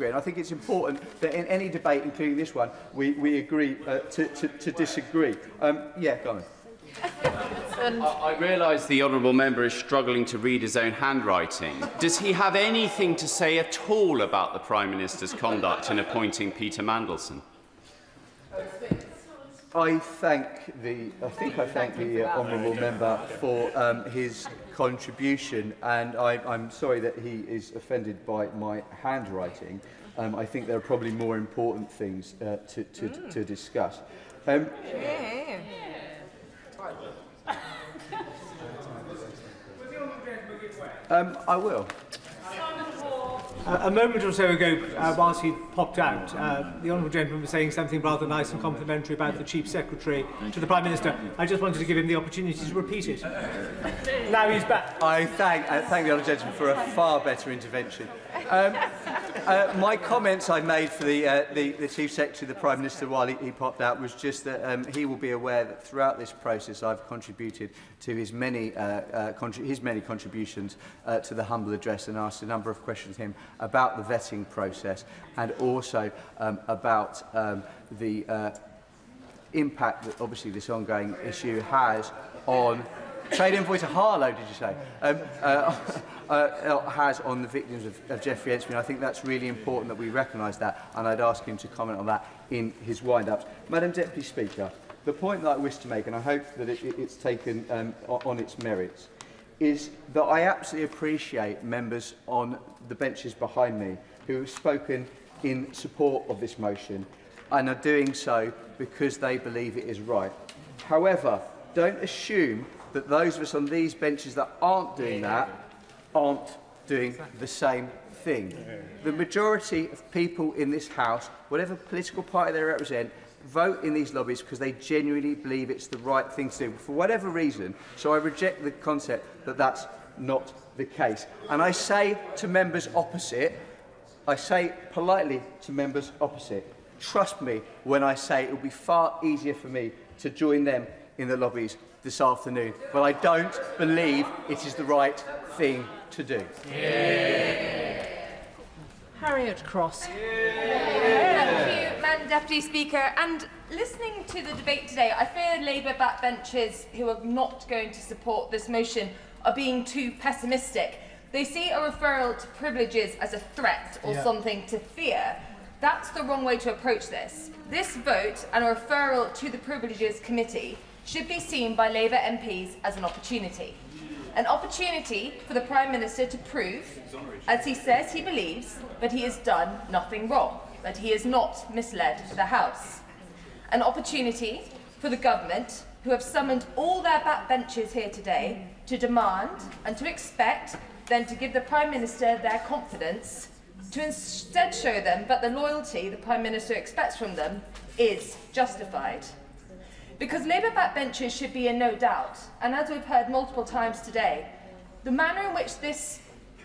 disagree. And I think it's important that in any debate, including this one, we agree to disagree. Yeah, go on. I realise the honourable member is struggling to read his own handwriting. Does he have anything to say at all about the Prime Minister's conduct in appointing Peter Mandelson? I thank the honourable member for his contribution, and I'm sorry that he is offended by my handwriting. I think there are probably more important things to discuss. I will. A moment or so ago, whilst he popped out, the honourable gentleman was saying something rather nice and complimentary about the Chief Secretary to the Prime Minister. I just wanted to give him the opportunity to repeat it. Now he's back. I thank the honourable gentleman for a far better intervention. My comments I made for the Chief Secretary, the Prime Minister, while he popped out, was just that he will be aware that throughout this process I've contributed to his many contributions to the humble address and asked a number of questions to him about the vetting process and also about the impact that obviously this ongoing issue has on trade invoice Harlow, did you say? Has on the victims of Jeffrey Ensby. I think that's really important that we recognise that, and I'd ask him to comment on that in his wind-ups. Madam Deputy Speaker, the point that I wish to make, and I hope that it's taken on its merits, is that I absolutely appreciate members on the benches behind me who have spoken in support of this motion and are doing so because they believe it is right. However, don't assume that those of us on these benches that aren't doing that aren't doing the same thing. The majority of people in this House, whatever political party they represent, vote in these lobbies because they genuinely believe it's the right thing to do, for whatever reason. So I reject the concept that that's not the case. And I say to members opposite, I say politely to members opposite, trust me when I say it will be far easier for me to join them in the lobbies this afternoon, but I don't believe it is the right thing to do. Yeah. Harriet Cross. Thank you, Madam Deputy Speaker. And listening to the debate today, I fear Labour backbenchers who are not going to support this motion are being too pessimistic. They see a referral to privileges as a threat or something to fear. That's the wrong way to approach this. This vote and a referral to the Privileges Committee should be seen by Labour MPs as an opportunity. An opportunity for the Prime Minister to prove, as he says he believes, that he has done nothing wrong, that he has not misled the House. An opportunity for the government, who have summoned all their backbenchers here today, to demand and to expect them to give the Prime Minister their confidence, to instead show them that the loyalty the Prime Minister expects from them is justified. Because Labour backbenchers should be in no doubt, and as we've heard multiple times today, the manner in which this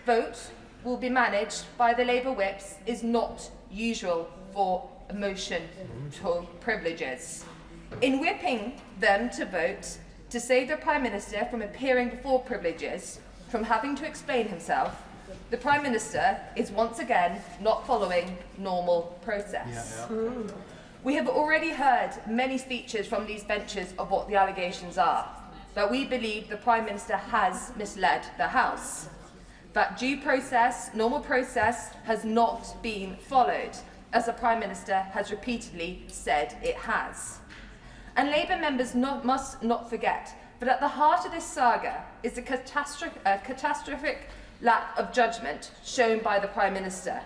vote will be managed by the Labour whips is not usual for a motion to privileges. In whipping them to vote to save the Prime Minister from appearing before privileges, from having to explain himself, the Prime Minister is once again not following normal process. We have already heard many speeches from these benches of what the allegations are, but we believe the Prime Minister has misled the House. That due process, normal process, has not been followed, as the Prime Minister has repeatedly said it has. And Labour members must not forget that at the heart of this saga is the catastrophic lack of judgment shown by the Prime Minister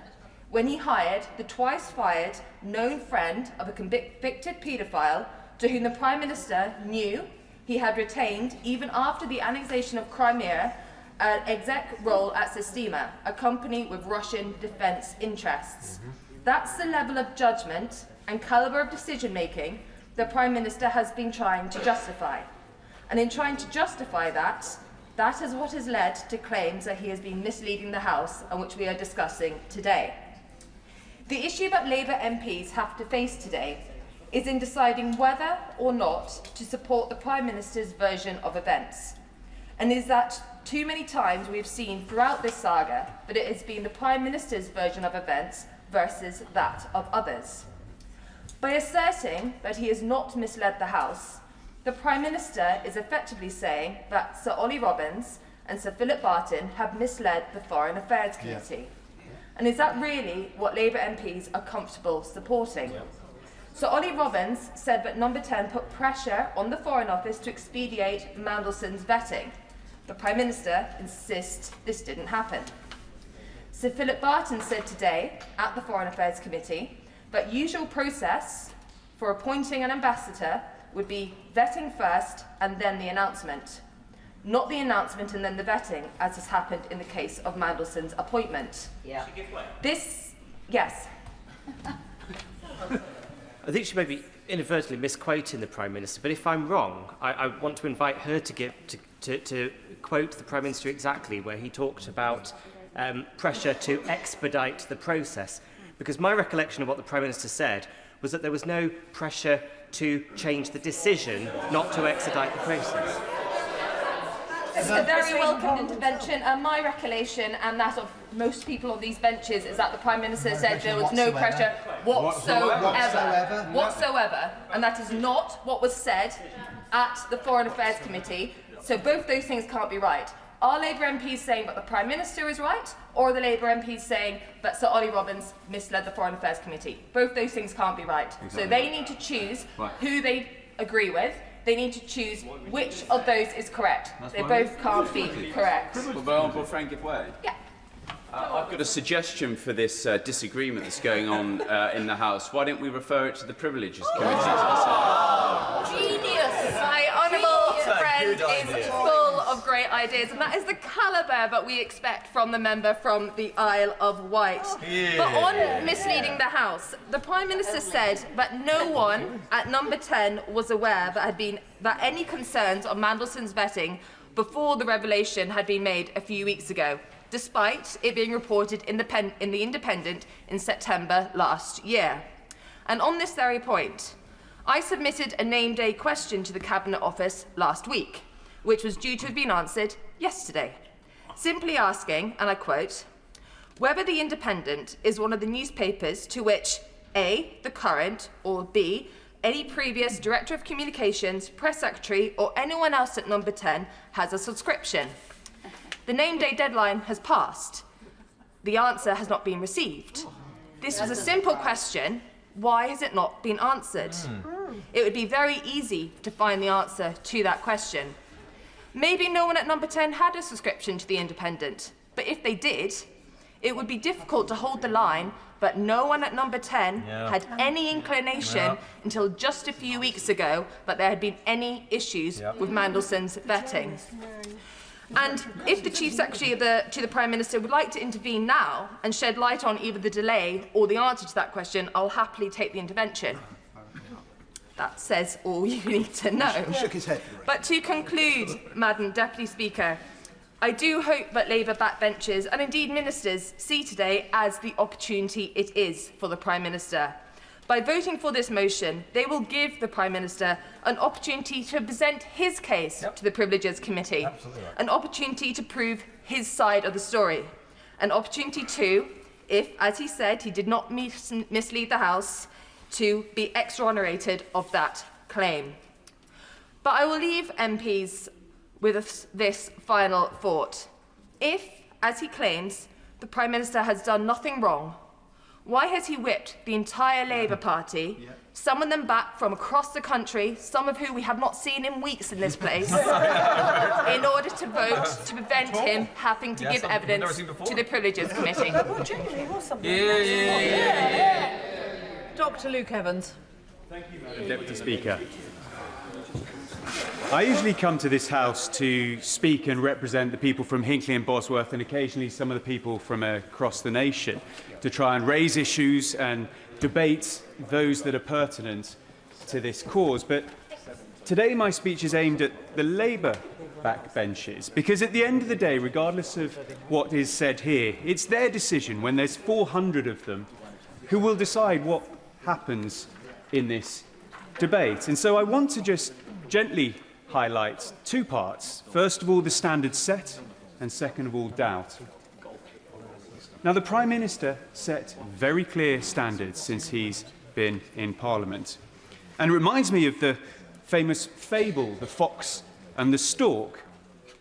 when he hired the twice-fired known friend of a convicted paedophile to whom the Prime Minister knew he had retained, even after the annexation of Crimea, an exec role at Sistema, a company with Russian defence interests. That's the level of judgment and calibre of decision-making the Prime Minister has been trying to justify. And in trying to justify that, that is what has led to claims that he has been misleading the House, and which we are discussing today. The issue that Labour MPs have to face today is in deciding whether or not to support the Prime Minister's version of events, and is that too many times we have seen throughout this saga that it has been the Prime Minister's version of events versus that of others. By asserting that he has not misled the House, the Prime Minister is effectively saying that Sir Ollie Robbins and Sir Philip Barton have misled the Foreign Affairs Committee. And is that really what Labour MPs are comfortable supporting? Sir Ollie Robbins said that Number 10 put pressure on the Foreign Office to expedite Mandelson's vetting. The Prime Minister insists this didn't happen. Sir Philip Barton said today at the Foreign Affairs Committee that usual process for appointing an ambassador would be vetting first and then the announcement, not the announcement and then the vetting, as has happened in the case of Mandelson's appointment. Yeah. Yes. I think she may be inadvertently misquoting the Prime Minister, but if I'm wrong, I want to invite her to quote the Prime Minister exactly where he talked about pressure to expedite the process. Because my recollection of what the Prime Minister said was that there was no pressure to change the decision not to expedite the process. It's a very welcome intervention, and my recollection and that of most people on these benches is that the Prime Minister said there was no pressure whatsoever, and that is not what was said at the Foreign Affairs Committee, so both those things can't be right. Are Labour MPs saying that the Prime Minister is right, or are the Labour MPs saying that Sir Ollie Robbins misled the Foreign Affairs Committee? Both those things can't be right. Exactly. So they need to choose who they agree with. They need to choose which of those is correct. They both can't be correct. Yeah. I've got a suggestion for this disagreement that's going on in the House. Why don't we refer it to the Privileges Committee? Genius! My honourable friend is full of great ideas, and that is the calibre that we expect from the member from the Isle of Wight. Yeah. But on misleading the House, the Prime Minister said that no one at Number 10 was aware that any concerns on Mandelson's vetting before the revelation had been made a few weeks ago, despite it being reported in the Independent in September last year. And on this very point, I submitted a name-day question to the Cabinet Office last week, which was due to have been answered yesterday, simply asking, and I quote, whether the Independent is one of the newspapers to which A, the current, or B, any previous Director of Communications, Press Secretary, or anyone else at Number 10 has a subscription. The name-day deadline has passed. The answer has not been received. This was a simple question. Why has it not been answered? It would be very easy to find the answer to that question. Maybe no one at Number 10 had a subscription to The Independent, but if they did, it would be difficult to hold the line, but no one at Number 10 had any inclination until just a few weeks ago that there had been any issues with Mandelson's vetting. And if the Chief Secretary to the Prime Minister would like to intervene now and shed light on either the delay or the answer to that question, I'll happily take the intervention. That says all you need to know. He shook his head. But to conclude, Madam Deputy Speaker, I do hope that Labour backbenchers and indeed ministers see today as the opportunity it is for the Prime Minister. By voting for this motion, they will give the Prime Minister an opportunity to present his case to the Privileges Committee, an opportunity to prove his side of the story, an opportunity to, if, as he said, he did not mislead the House, to be exonerated of that claim. But I will leave MPs with this final thought. If, as he claims, the Prime Minister has done nothing wrong, why has he whipped the entire Labour Party, summoned them back from across the country, some of who we have not seen in weeks in this place, in order to vote to prevent him having to give evidence to the Privileges Committee? Dr. Luke Evans. Thank you, Madam Deputy Speaker. I usually come to this House to speak and represent the people from Hinckley and Bosworth and occasionally some of the people from across the nation to try and raise issues and debate those that are pertinent to this cause. But today my speech is aimed at the Labour backbenchers because at the end of the day, regardless of what is said here, it's their decision when there's 400 of them who will decide what happens in this debate. And so I want to just gently highlight two parts. First of all, the standards set, and second of all, doubt. Now, the Prime Minister set very clear standards since he's been in Parliament. And it reminds me of the famous fable, The Fox and the Stork.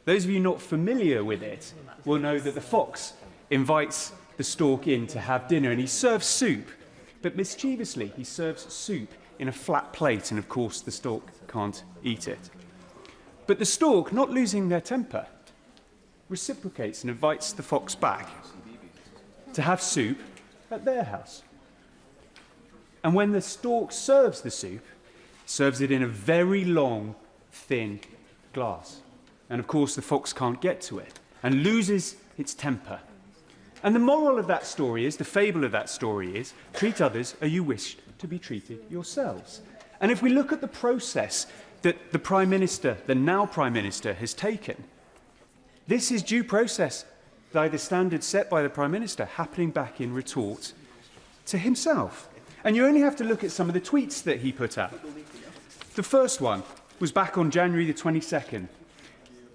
Those of you not familiar with it will know that the fox invites the stork in to have dinner, and he serves soup. But mischievously, he serves soup in a flat plate, and of course the stork can't eat it. But the stork, not losing their temper, reciprocates and invites the fox back to have soup at their house. And when the stork serves the soup, serves it in a very long, thin glass. And of course the fox can't get to it and loses its temper. And the moral of that story is, the fable of that story is, treat others as you wish to be treated yourselves. And if we look at the process that the Prime Minister, the now Prime Minister, has taken, this is due process by the standards set by the Prime Minister happening back in retort to himself. And you only have to look at some of the tweets that he put out. The first one was back on January the 22nd.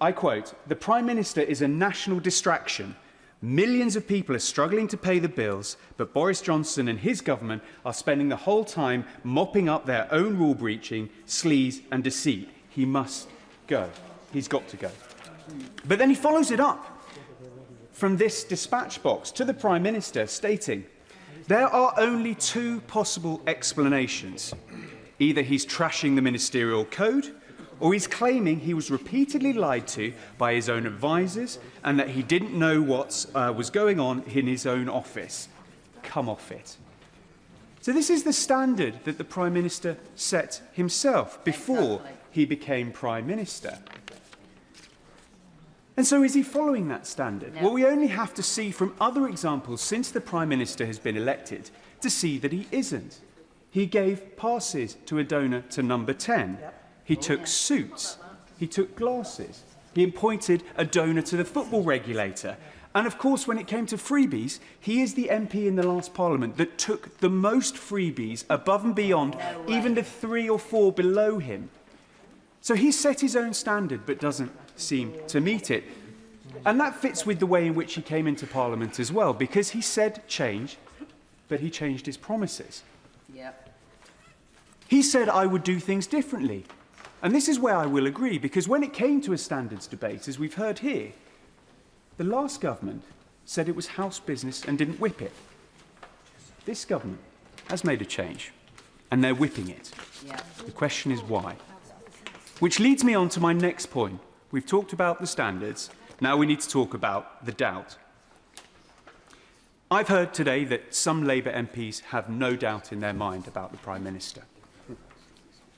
I quote, "The Prime Minister is a national distraction. Millions of people are struggling to pay the bills, but Boris Johnson and his government are spending the whole time mopping up their own rule breaching, sleaze and deceit. He must go. He's got to go." But then he follows it up from this dispatch box to the Prime Minister stating, "There are only two possible explanations. Either he's trashing the ministerial code, or he's claiming he was repeatedly lied to by his own advisers and that he didn't know what was going on in his own office. Come off it." So this is the standard that the Prime Minister set himself before he became Prime Minister. And so is he following that standard? No. Well, we only have to see from other examples since the Prime Minister has been elected to see that he isn't. He gave passes to a donor to number 10. He took suits. He took glasses. He appointed a donor to the football regulator. And of course, when it came to freebies, he is the MP in the last Parliament that took the most freebies above and beyond, even the 3 or 4 below him. So he set his own standard, but doesn't seem to meet it. And that fits with the way in which he came into Parliament as well, because he said change, but he changed his promises. He said, "I would do things differently." And this is where I will agree, because when it came to a standards debate, as we've heard here, the last government said it was house business and didn't whip it. This government has made a change, and they're whipping it. The question is why? Which leads me on to my next point. We've talked about the standards, now we need to talk about the doubt. I've heard today that some Labour MPs have no doubt in their mind about the Prime Minister.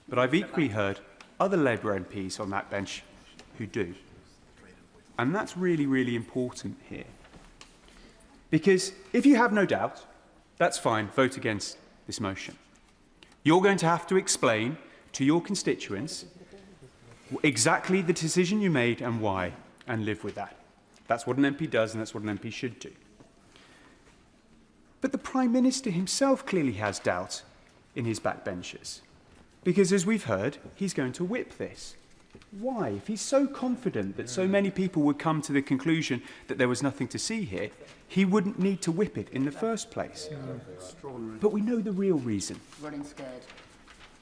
But I've equally heard other Labour MPs on that bench who do. And that's really, really important here. Because if you have no doubt, that's fine, vote against this motion. You're going to have to explain to your constituents exactly the decision you made and why, and live with that. That's what an MP does, and that's what an MP should do. But the Prime Minister himself clearly has doubt in his backbenchers. Because, as we've heard, he's going to whip this. Why? If he's so confident that so many people would come to the conclusion that there was nothing to see here, he wouldn't need to whip it in the first place. But we know the real reason. Running scared.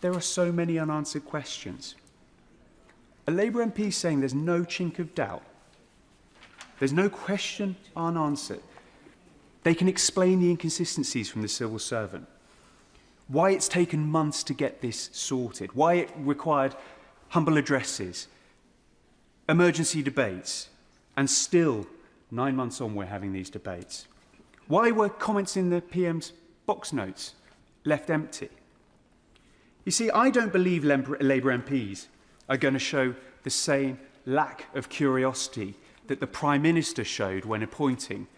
There are so many unanswered questions. A Labour MP is saying there's no chink of doubt. There's no question unanswered. They can explain the inconsistencies from the civil servant. Why it's taken months to get this sorted, why it required humble addresses, emergency debates, and still 9 months on we're having these debates. Why were comments in the PM's box notes left empty? You see, I don't believe Labour MPs are going to show the same lack of curiosity that the Prime Minister showed when appointing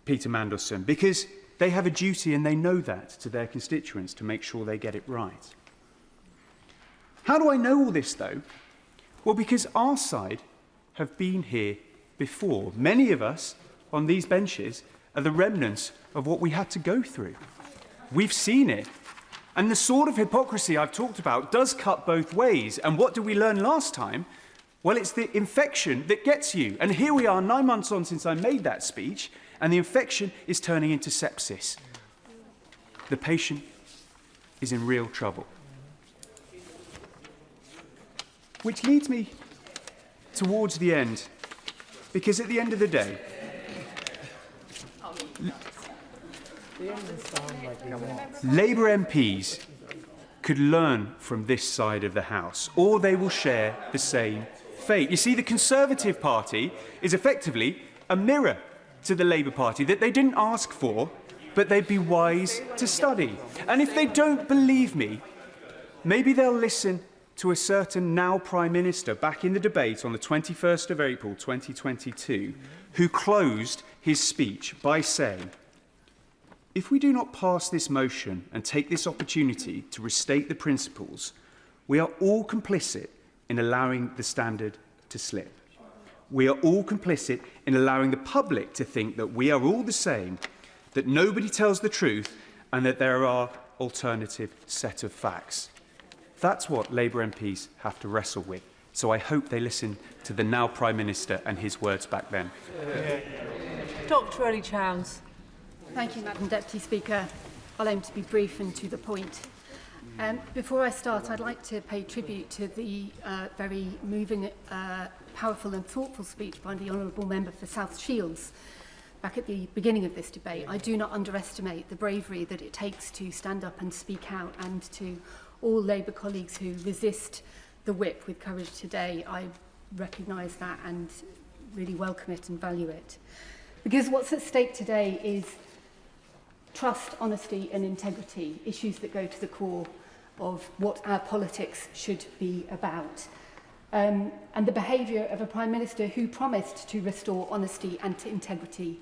Peter Mandelson, because they have a duty, and they know that, to their constituents to make sure they get it right. How do I know all this, though? Well, because our side have been here before. Many of us on these benches are the remnants of what we had to go through. We've seen it. And the sort of hypocrisy I've talked about does cut both ways. And what did we learn last time? Well, it's the infection that gets you. And here we are 9 months on since I made that speech, and the infection is turning into sepsis. The patient is in real trouble. Which leads me towards the end, because at the end of the day, Labour MPs could learn from this side of the House, or they will share the same fate. You see, the Conservative Party is effectively a mirror to the Labour Party that they didn't ask for, but they'd be wise to study. And if they don't believe me, maybe they'll listen to a certain now Prime Minister back in the debate on the 21st of April 2022, who closed his speech by saying, "If we do not pass this motion and take this opportunity to restate the principles, we are all complicit in allowing the standard to slip. We are all complicit in allowing the public to think that we are all the same, that nobody tells the truth, and that there are alternative set of facts." That's what Labour MPs have to wrestle with. So I hope they listen to the now Prime Minister and his words back then. Dr. Ellie Chowns. Thank you, Madam Deputy Speaker. I'll aim to be brief and to the point. Before I start, I'd like to pay tribute to the very moving, powerful and thoughtful speech by the Honourable Member for South Shields back at the beginning of this debate. I do not underestimate the bravery that it takes to stand up and speak out, and to all Labour colleagues who resist the whip with courage today, I recognise that and really welcome it and value it. Because what's at stake today is trust, honesty and integrity, issues that go to the core of what our politics should be about. And the behaviour of a Prime Minister who promised to restore honesty and integrity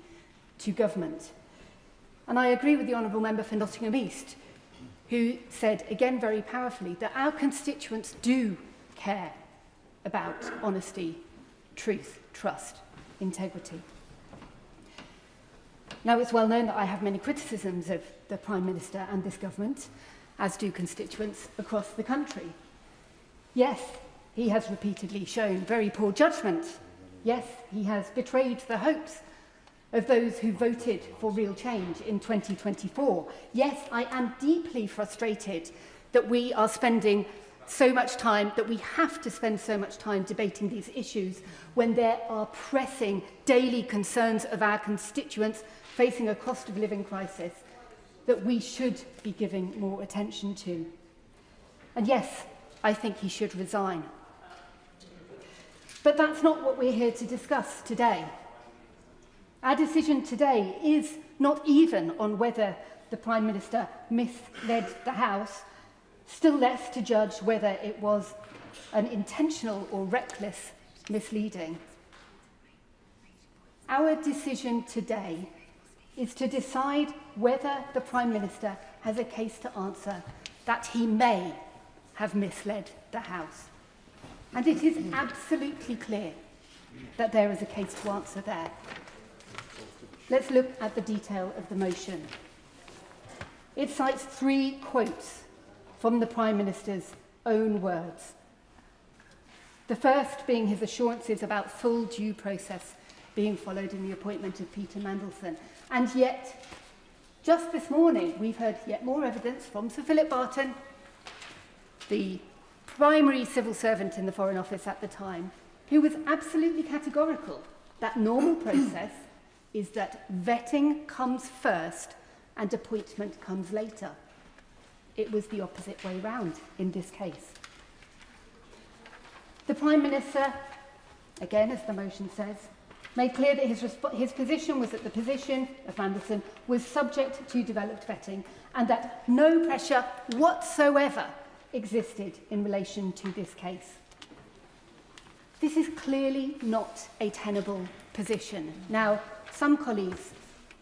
to government. And I agree with the Honourable Member for Nottingham East, who said, again very powerfully, that our constituents do care about honesty, truth, trust, integrity. Now, it's well known that I have many criticisms of the Prime Minister and this government, as do constituents across the country. Yes, he has repeatedly shown very poor judgment. Yes, he has betrayed the hopes of those who voted for real change in 2024. Yes, I am deeply frustrated that we are spending so much time, that we have to spend so much time debating these issues when there are pressing daily concerns of our constituents facing a cost of living crisis that we should be giving more attention to. And yes, I think he should resign. But that's not what we're here to discuss today. Our decision today is not even on whether the Prime Minister misled the House, still less to judge whether it was an intentional or reckless misleading. Our decision today is to decide whether the Prime Minister has a case to answer that he may have misled the House. And it is absolutely clear that there is a case to answer there. Let's look at the detail of the motion. It cites 3 quotes from the Prime Minister's own words. The first being his assurances about full due process being followed in the appointment of Peter Mandelson. And yet, just this morning, we've heard yet more evidence from Sir Philip Barton, the primary civil servant in the Foreign Office at the time, who was absolutely categorical that normal process is that vetting comes first and appointment comes later. It was the opposite way round in this case. The Prime Minister, again as the motion says, made clear that his position was that the position of Mandelson was subject to developed vetting and that no pressure whatsoever existed in relation to this case. This is clearly not a tenable position. Now, some colleagues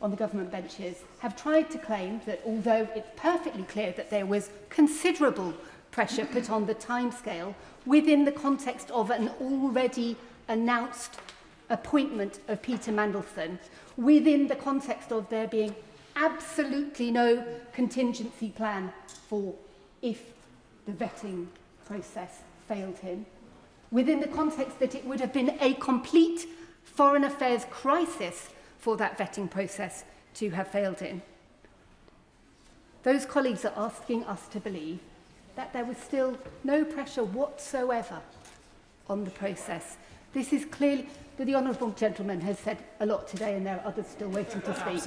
on the government benches have tried to claim that although it's perfectly clear that there was considerable pressure put on the timescale within the context of an already announced appointment of Peter Mandelson, within the context of there being absolutely no contingency plan for if the vetting process failed him, within the context that it would have been a complete foreign affairs crisis for that vetting process to have failed in. Those colleagues are asking us to believe that there was still no pressure whatsoever on the process. This is clearly, the honourable gentleman has said a lot today, and there are others still waiting to speak.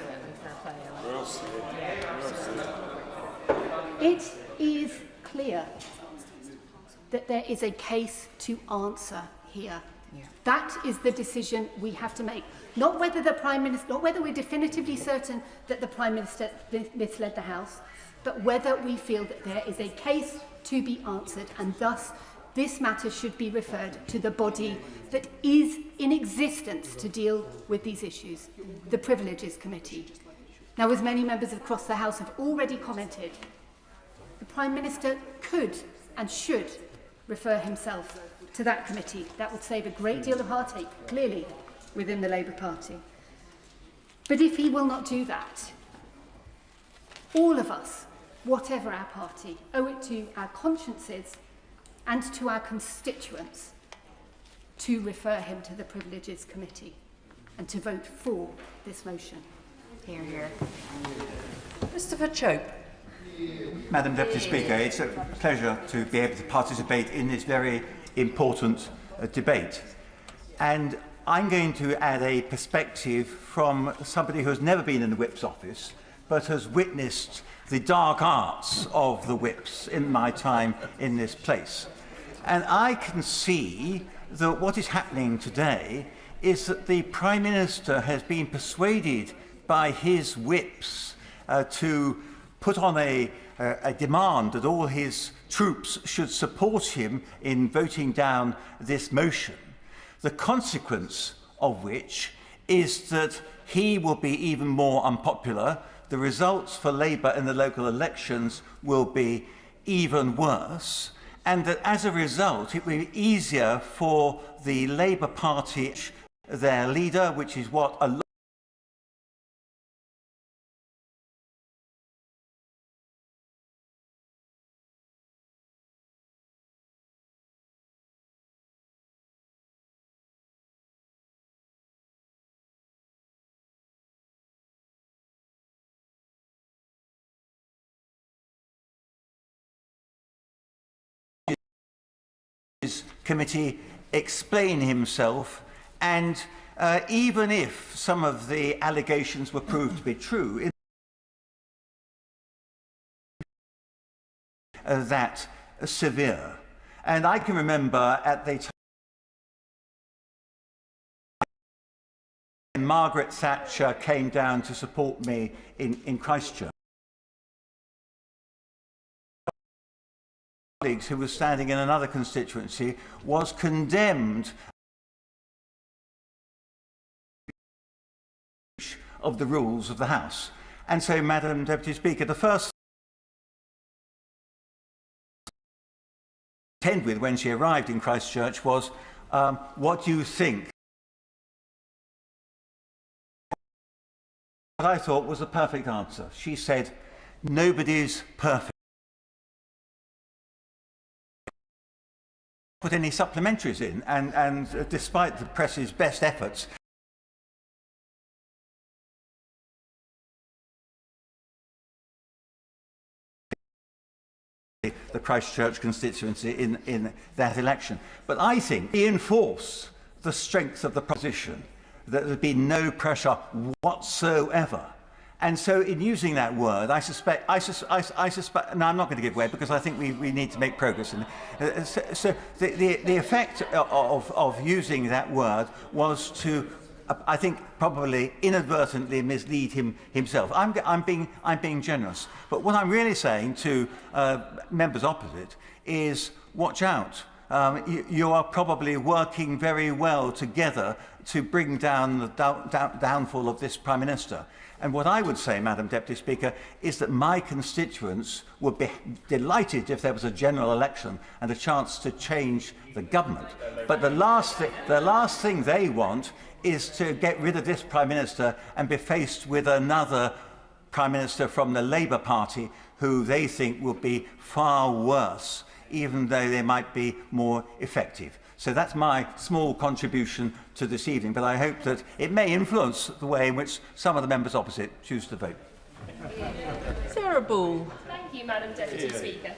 It is clear that there is a case to answer here. That is the decision we have to make. Not whether the Prime Minister, not whether we're definitively certain that the Prime Minister misled the House, but whether we feel that there is a case to be answered, and thus this matter should be referred to the body that is in existence to deal with these issues, the Privileges Committee. Now, as many members across the House have already commented, the Prime Minister could and should refer himself to that committee. That would save a great deal of heartache, clearly, within the Labour Party. But if he will not do that, all of us, whatever our party, owe it to our consciences and to our constituents to refer him to the Privileges Committee and to vote for this motion. Hear, hear. Christopher Chope. Madam Deputy Speaker, it's a pleasure to be able to participate in this very important debate. And I'm going to add a perspective from somebody who has never been in the Whip's office, but has witnessed the dark arts of the Whips in my time in this place. And I can see that what is happening today is that the Prime Minister has been persuaded by his Whips to put on a demand that all his troops should support him in voting down this motion, the consequence of which is that he will be even more unpopular. The results for Labour in the local elections will be even worse, and that as a result it will be easier for the Labour Party, their leader, which is what a lot committee explain himself, and even if some of the allegations were proved to be true, that severe. And I can remember at the time when Margaret Thatcher came down to support me in Christchurch, colleagues who was standing in another constituency was condemned of the rules of the House. And so, Madam Deputy Speaker, the first attend with when she arrived in Christchurch was, what do you think? What I thought was the perfect answer. She said, nobody's perfect. Put any supplementaries in, and despite the press's best efforts, the Christchurch constituency in that election. But I think reinforce the strength of the proposition that there's been no pressure whatsoever. And so in using that word, I suspect, no, I'm not going to give way because I think we need to make progress. So the effect of using that word was to, I think, probably inadvertently mislead himself. I'm being generous. But what I'm really saying to members opposite is watch out. You are probably working very well together to bring down the downfall of this Prime Minister. And what I would say, Madam Deputy Speaker, is that my constituents would be delighted if there was a general election and a chance to change the government. But the last thing they want is to get rid of this Prime Minister and be faced with another Prime Minister from the Labour Party who they think will be far worse, even though they might be more effective. So that's my small contribution to this evening, but I hope that it may influence the way in which some of the members opposite choose to vote. Sarah Ball. Thank you, Madam Deputy Speaker.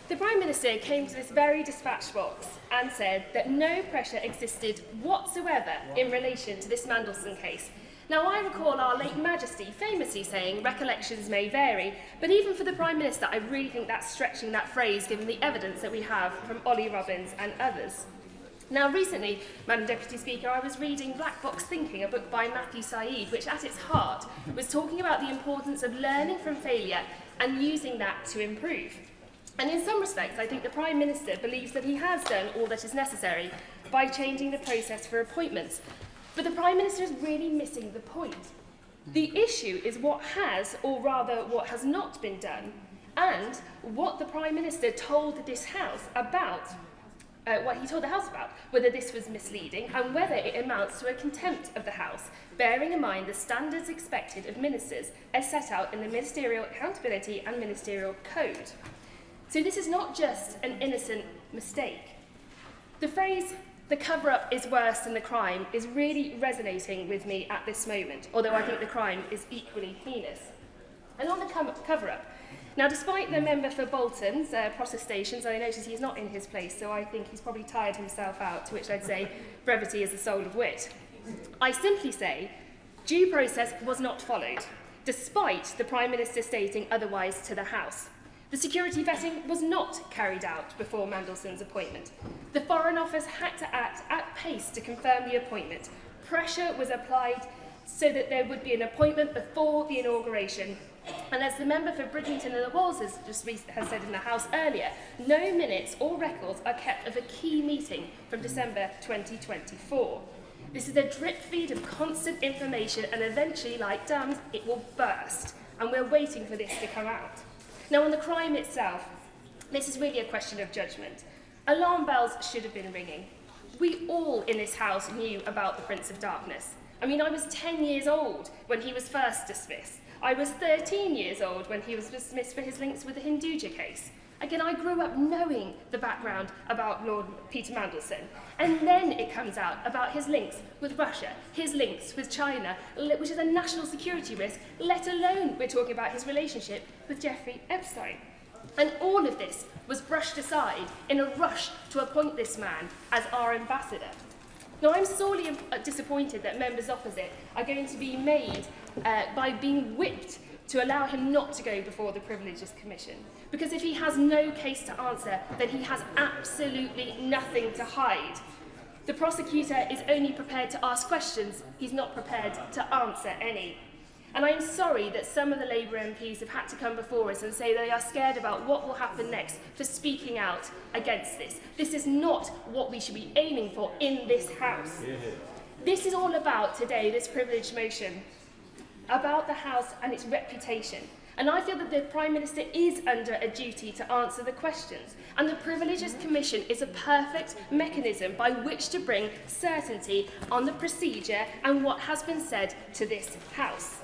The Prime Minister came to this very dispatch box and said that no pressure existed whatsoever in relation to this Mandelson case. Now, I recall our late Majesty famously saying recollections may vary, but even for the Prime Minister, I really think that's stretching that phrase given the evidence that we have from Ollie Robbins and others. Now, recently, Madam Deputy Speaker, I was reading Black Box Thinking, a book by Matthew Said, which at its heart was talking about the importance of learning from failure and using that to improve. And in some respects, I think the Prime Minister believes that he has done all that is necessary by changing the process for appointments. But the Prime Minister is really missing the point. The issue is what has, or rather what has not been done, and what the Prime Minister told this House about, what he told the House about, whether this was misleading and whether it amounts to a contempt of the House, bearing in mind the standards expected of ministers as set out in the Ministerial Accountability and Ministerial Code. So this is not just an innocent mistake. The phrase, "the cover-up is worse than the crime," is really resonating with me at this moment, although I think the crime is equally heinous. And on the cover-up, now despite the member for Bolton's protestations, I notice he's not in his place, so I think he's probably tired himself out, to which I'd say brevity is the soul of wit. I simply say due process was not followed, despite the Prime Minister stating otherwise to the House. The security vetting was not carried out before Mandelson's appointment. The Foreign Office had to act at pace to confirm the appointment. Pressure was applied so that there would be an appointment before the inauguration. And as the member for Bridgington and the Walls has said in the House earlier, no minutes or records are kept of a key meeting from December 2024. This is a drip feed of constant information, and eventually, like dams, it will burst. And we're waiting for this to come out. Now, on the crime itself, this is really a question of judgment. Alarm bells should have been ringing. We all in this House knew about the Prince of Darkness. I mean, I was 10 years old when he was first dismissed. I was 13 years old when he was dismissed for his links with the Hinduja case. Again, I grew up knowing the background about Lord Peter Mandelson. And then it comes out about his links with Russia, his links with China, which is a national security risk, let alone we're talking about his relationship with Jeffrey Epstein. And all of this was brushed aside in a rush to appoint this man as our ambassador. Now, I'm sorely disappointed that members opposite are going to be made by being whipped to allow him not to go before the Privileges Commission. Because if he has no case to answer, then he has absolutely nothing to hide. The prosecutor is only prepared to ask questions, he's not prepared to answer any. And I am sorry that some of the Labour MPs have had to come before us and say they are scared about what will happen next for speaking out against this. This is not what we should be aiming for in this House. This is all about today, this privilege motion, about the House and its reputation. And I feel that the Prime Minister is under a duty to answer the questions. And the Privileges Commission is a perfect mechanism by which to bring certainty on the procedure and what has been said to this House.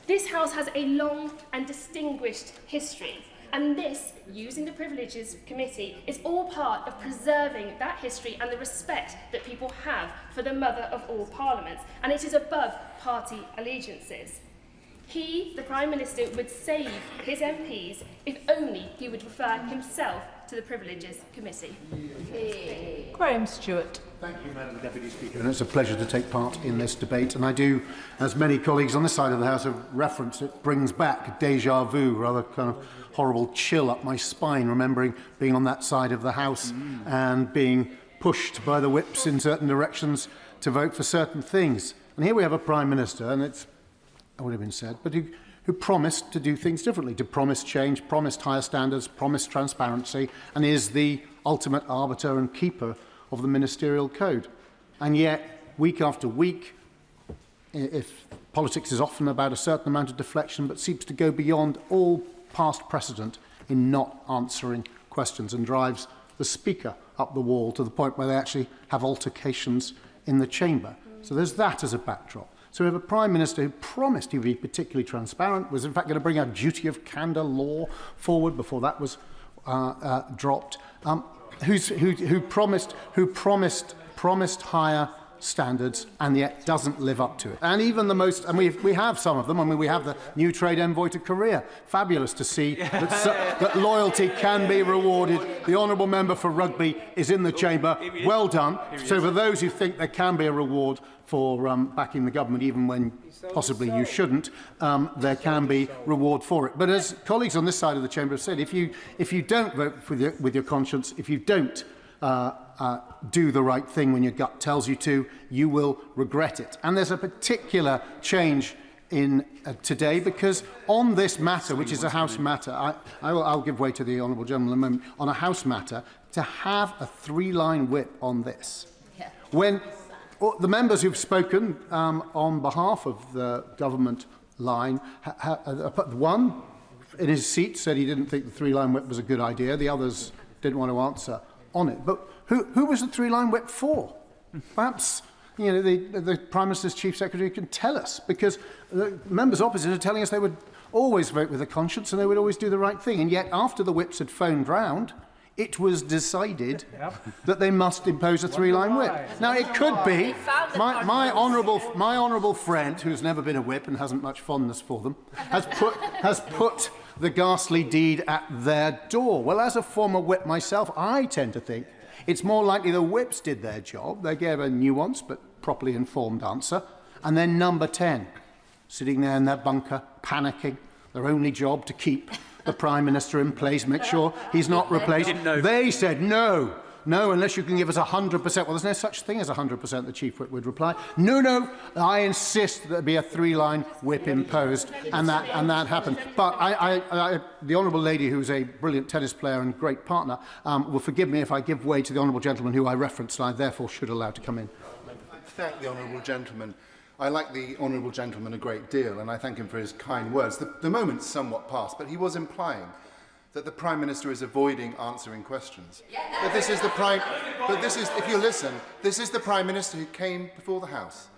This House has a long and distinguished history. And this, using the Privileges Committee, is all part of preserving that history and the respect that people have for the mother of all parliaments. And it is above party allegiances. He, the Prime Minister, would save his MPs if only he would refer himself to the Privileges Committee. Graham Stewart. Thank you, Madam Deputy Speaker. And it's a pleasure to take part in this debate. And I do, as many colleagues on this side of the House have referenced, it brings back deja vu, rather kind of horrible chill up my spine, remembering being on that side of the House and being pushed by the whips in certain directions to vote for certain things. And here we have a Prime Minister, and it's would have been said, but who promised to do things differently, to promise change, promised higher standards, promised transparency, and is the ultimate arbiter and keeper of the ministerial code. And yet, week after week, if politics is often about a certain amount of deflection, but seems to go beyond all past precedent in not answering questions and drives the Speaker up the wall to the point where they actually have altercations in the chamber. So there's that as a backdrop. So we have a Prime Minister who promised he would be particularly transparent, was in fact going to bring a duty of candour law forward before that was dropped. who promised higher standards and yet doesn't live up to it. And even the most, and we have some of them. I mean, we have the new trade envoy to Korea. Fabulous to see that loyalty can be rewarded. The honourable member for Rugby is in the chamber. Well done. So for those who think there can be a reward for backing the government, even when possibly you shouldn't, there can be reward for it. But as colleagues on this side of the chamber have said, if you don't vote with your conscience, if you don't do the right thing when your gut tells you to, you will regret it. And there's a particular change in today, because on this matter, which is a House matter, I'll give way to the honourable gentleman in a moment, on a House matter, to have a three-line whip on this, when the members who've spoken on behalf of the government line, one in his seat said he didn't think the three-line whip was a good idea, the others didn't want to answer on it. But who was the three-line whip for? Perhaps the Prime Minister's Chief Secretary can tell us, because the members opposite are telling us they would always vote with a conscience and they would always do the right thing. And yet, after the whips had phoned round, it was decided that they must impose a three-line whip. Now, it could be my honourable friend, who's never been a whip and hasn't much fondness for them, has put the ghastly deed at their door. Well, as a former whip myself, I tend to think it's more likely the whips did their job. They gave a nuanced but properly informed answer. And then number 10, sitting there in their bunker, panicking, their only job to keep the Prime Minister in place, make sure he's not replaced. They said, no, unless you can give us 100%. Well, there's no such thing as 100%, the Chief Whip would reply. No, I insist that there be a three-line whip imposed, and that happened. But the honourable lady, who's a brilliant tennis player and great partner, will forgive me if I give way to the honourable gentleman who I referenced, and I therefore should allow to come in. I thank the honourable gentleman. I like the honourable gentleman a great deal, and I thank him for his kind words. The moment's somewhat past, but he was implying that the Prime Minister is avoiding answering questions. But this is the if you listen, this is the Prime Minister who came before the House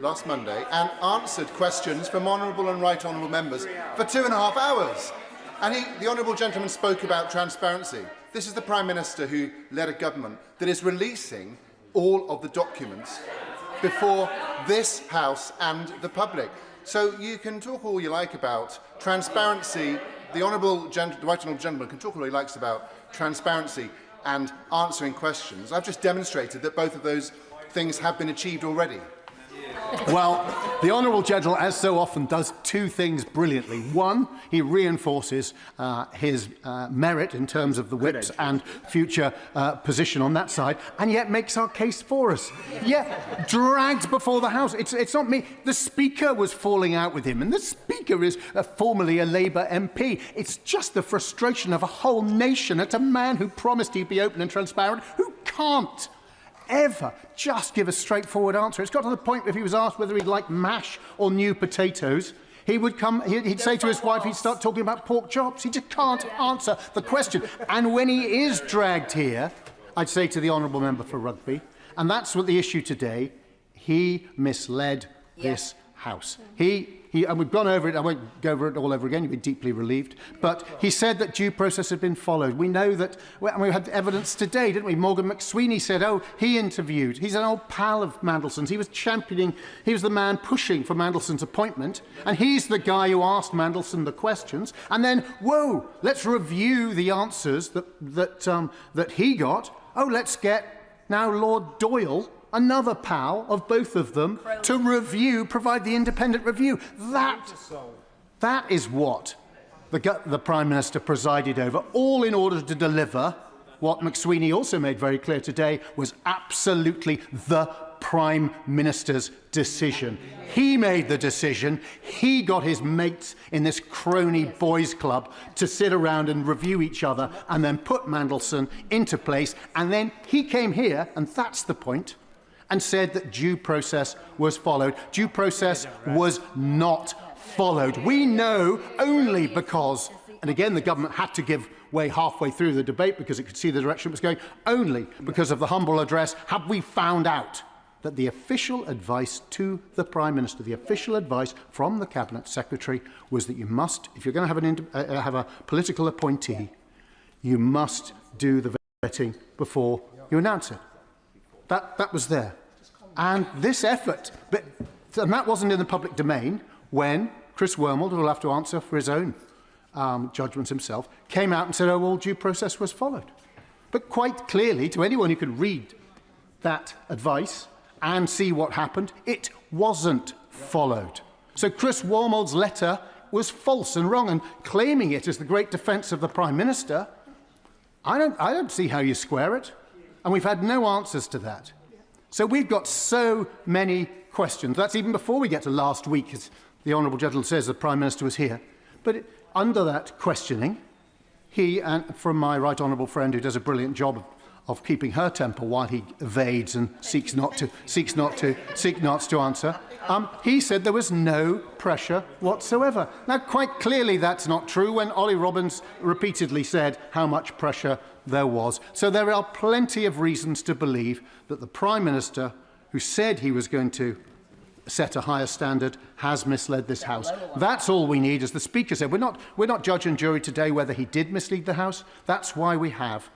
last Monday and answered questions from honourable and right honourable members for 2.5 hours. And the honourable gentleman spoke about transparency. This is the Prime Minister who led a government that is releasing all of the documents before this House and the public. So you can talk all you like about transparency. The right honourable gentleman can talk all he likes about transparency and answering questions. I've just demonstrated that both of those things have been achieved already. Well, the honourable gentleman, as so often, does two things brilliantly. One, he reinforces his merit in terms of the whips and future position on that side, and yet makes our case for us. Yeah, dragged before the House. It's not me. The Speaker was falling out with him, and the Speaker is formerly a Labour MP. It's just the frustration of a whole nation at a man who promised he'd be open and transparent, who can't ever just give a straightforward answer. It's got to the point if he was asked whether he'd like mash or new potatoes, he'd say to his wife, he'd start talking about pork chops. He just can't answer the question. And when he is dragged here, I'd say to the honourable member for Rugby, and that's what the issue today, he misled this House. And we've gone over it, I won't go over it all over again, you'll be deeply relieved, but he said that due process had been followed. We know that, and we had evidence today, didn't we? Morgan McSweeney said, he interviewed. He's an old pal of Mandelson's. He was the man pushing for Mandelson's appointment, and he's the guy who asked Mandelson the questions, and then, whoa, let's review the answers that he got. Let's get now Lord Doyle, another pal of both of them, to provide the independent review. That is what the Prime Minister presided over, all in order to deliver what McSweeney also made very clear today was absolutely the Prime Minister's decision. He made the decision. He got his mates in this crony boys' club to sit around and review each other and then put Mandelson into place. And then he came here, and that's the point, and said that due process was followed. Due process was not followed. We know only because, and again the government had to give way halfway through the debate because it could see the direction it was going, only because of the humble address have we found out that the official advice to the Prime Minister, the official advice from the Cabinet Secretary was that you must, if you're going to have a political appointee, you must do the deliberating before you announce it. That was there. And this effort, and that wasn't in the public domain when Chris Wormald, who will have to answer for his own judgments himself, came out and said, oh, all due process was followed. But quite clearly, to anyone who could read that advice and see what happened, it wasn't followed. So Chris Wormald's letter was false and wrong, and claiming it as the great defence of the Prime Minister, I don't see how you square it. And we've had no answers to that. So we've got so many questions. That's even before we get to last week, as the Honourable Gentleman says the Prime Minister was here. But under that questioning, he, and from my right honourable friend who does a brilliant job of keeping her temper while he evades and seeks not to answer, he said there was no pressure whatsoever. Now, quite clearly that's not true when Ollie Robbins repeatedly said how much pressure there was. So there are plenty of reasons to believe that the Prime Minister, who said he was going to set a higher standard, has misled this House. That's all we need, as the Speaker said. We're not judge and jury today whether he did mislead the House. That's why we have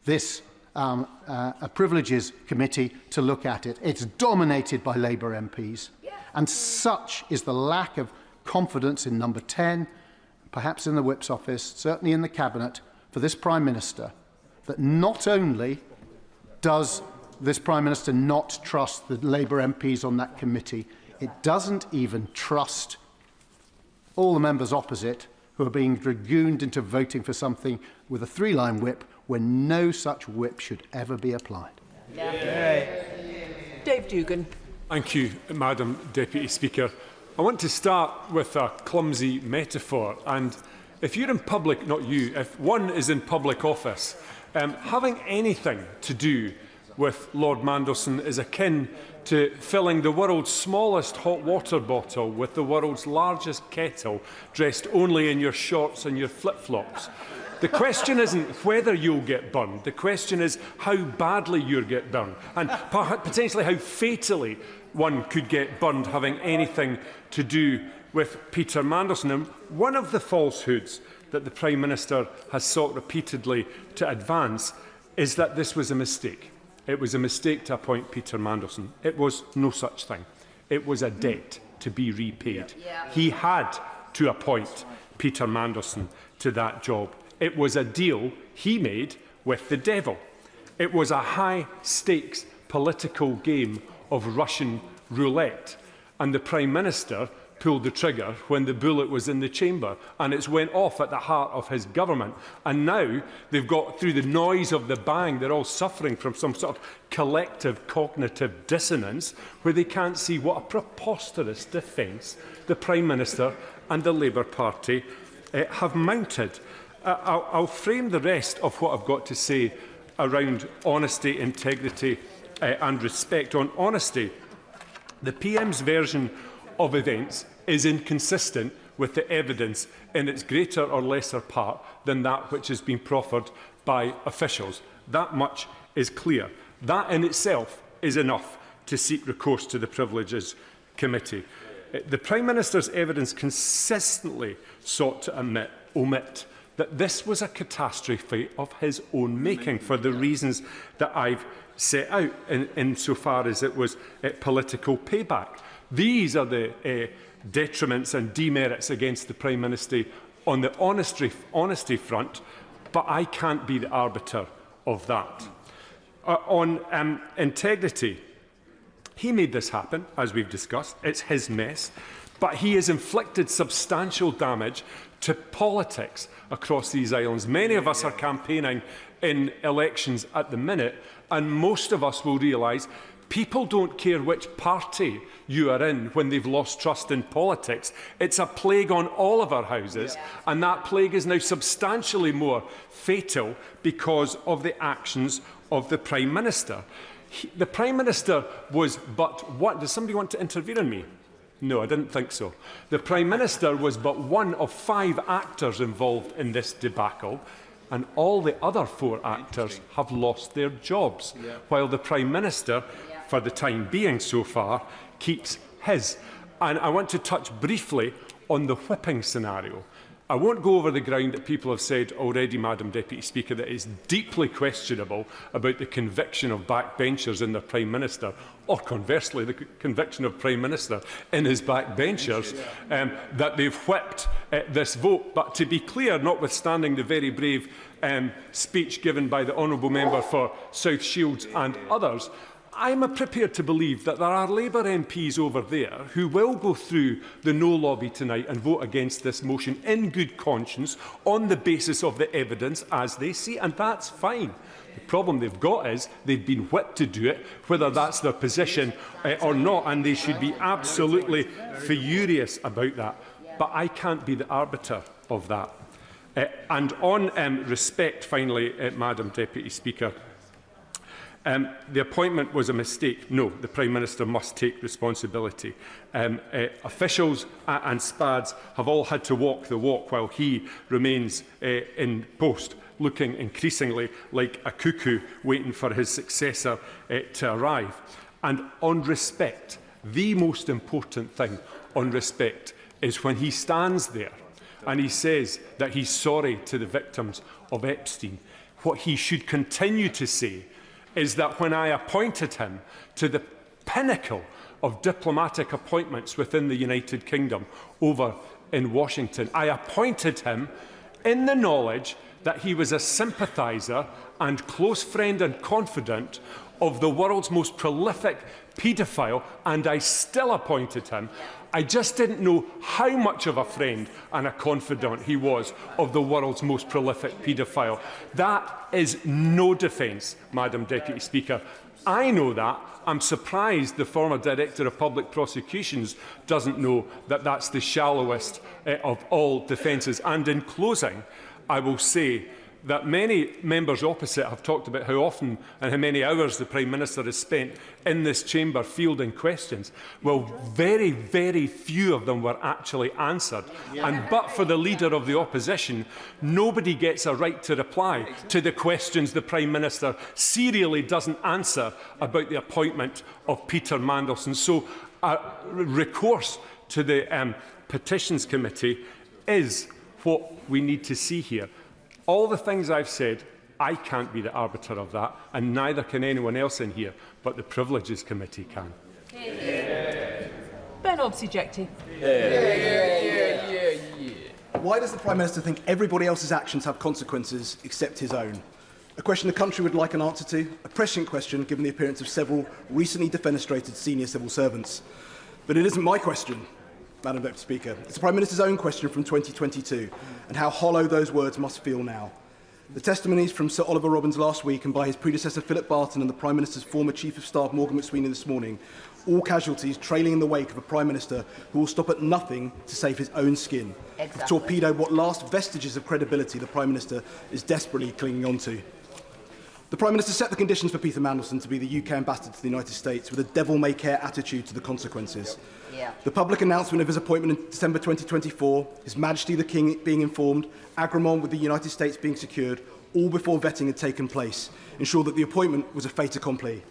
this a Privileges Committee to look at it. It's dominated by Labour MPs. And such is the lack of confidence in Number 10, perhaps in the Whip's office, certainly in the Cabinet, for this Prime Minister, that not only does this Prime Minister not trust the Labour MPs on that committee, it doesn't even trust all the members opposite who are being dragooned into voting for something with a three-line whip when no such whip should ever be applied. Dave Dugan. Thank you, Madam Deputy Speaker. I want to start with a clumsy metaphor. And if you're in public, not you, if one is in public office, having anything to do with Lord Mandelson is akin to filling the world's smallest hot water bottle with the world's largest kettle, dressed only in your shorts and your flip-flops. The question isn't whether you'll get burned. The question is how badly you'll get burned, and potentially how fatally one could get burned having anything to do with Peter Mandelson. And one of the falsehoods that the Prime Minister has sought repeatedly to advance is that this was a mistake. It was a mistake to appoint Peter Mandelson. It was no such thing. It was a debt to be repaid. He had to appoint Peter Mandelson to that job. It was a deal he made with the devil. It was a high-stakes political game of Russian roulette, and the Prime Minister pulled the trigger when the bullet was in the chamber, and it went off at the heart of his government. And now they've got, through the noise of the bang, they're all suffering from some sort of collective cognitive dissonance where they can't see what a preposterous defence the Prime Minister and the Labour Party have mounted. I'll frame the rest of what I've got to say around honesty, integrity and respect. On honesty, the PM's version of events is inconsistent with the evidence in its greater or lesser part than that which has been proffered by officials. That much is clear. That in itself is enough to seek recourse to the Privileges Committee. The Prime Minister's evidence consistently sought to omit that this was a catastrophe of his own making for the reasons that I've set out insofar as it was political payback. These are the detriments and demerits against the Prime Minister on the honesty front, but I can't be the arbiter of that. On integrity, he made this happen, as we've discussed. It's his mess, but he has inflicted substantial damage to politics across these islands. Many of us are campaigning in elections at the minute, and most of us will realise people don't care which party you are in when they've lost trust in politics. It's a plague on all of our houses, and that plague is now substantially more fatal because of the actions of the Prime Minister. The Prime Minister was but what? Does somebody want to intervene on me? No, I didn't think so. The Prime Minister was but one of 5 actors involved in this debacle, and all the other 4 actors have lost their jobs, while the Prime Minister, for the time being so far, keeps his. And I want to touch briefly on the whipping scenario. I won't go over the ground that people have said already, Madam Deputy Speaker, that it's deeply questionable about the conviction of backbenchers in their Prime Minister, or conversely, the conviction of Prime Minister in his backbenchers, that they've whipped this vote. But to be clear, notwithstanding the very brave speech given by the Honourable Member for South Shields and others, I'm prepared to believe that there are Labour MPs over there who will go through the no lobby tonight and vote against this motion in good conscience on the basis of the evidence as they see, and that's fine. The problem they've got is they've been whipped to do it, whether that's their position or not, and they should be absolutely furious about that. But I can't be the arbiter of that. And on respect, finally, Madam Deputy Speaker, the appointment was a mistake. No, the Prime Minister must take responsibility. Officials and SPADs have all had to walk the walk while he remains in post, looking increasingly like a cuckoo waiting for his successor to arrive. And on respect, the most important thing on respect is when he stands there and he says that he's sorry to the victims of Epstein. What he should continue to say is that when I appointed him to the pinnacle of diplomatic appointments within the United Kingdom over in Washington, I appointed him in the knowledge that he was a sympathiser and close friend and confidant of the world's most prolific paedophile, and I still appointed him. I just didn't know how much of a friend and a confidant he was of the world's most prolific paedophile. That is no defence, Madam Deputy Speaker. I know that. I'm surprised the former Director of Public Prosecutions doesn't know that that's the shallowest of all defences. And in closing, I will say that many members opposite have talked about how often and how many hours the Prime Minister has spent in this chamber fielding questions. Well, very, very few of them were actually answered. And but for the Leader of the Opposition, nobody gets a right to reply to the questions the Prime Minister serially doesn't answer about the appointment of Peter Mandelson. So recourse to the Petitions Committee is what we need to see here. All the things I've said, I can't be the arbiter of that, and neither can anyone else in here, but the Privileges Committee can. Ben Obsejecti. Why does the Prime Minister think everybody else's actions have consequences except his own? A question the country would like an answer to, a prescient question given the appearance of several recently defenestrated senior civil servants. But it isn't my question, Madam Deputy Speaker. It's the Prime Minister's own question from 2022, and how hollow those words must feel now. The testimonies from Sir Oliver Robbins last week and by his predecessor Philip Barton and the Prime Minister's former Chief of Staff Morgan McSweeney this morning, all casualties trailing in the wake of a Prime Minister who will stop at nothing to save his own skin, to torpedo what last vestiges of credibility the Prime Minister is desperately clinging on to. The Prime Minister set the conditions for Peter Mandelson to be the UK ambassador to the United States with a devil-may-care attitude to the consequences. The public announcement of his appointment in December 2024, His Majesty the King being informed, agreement with the United States being secured, all before vetting had taken place, ensured that the appointment was a fait accompli.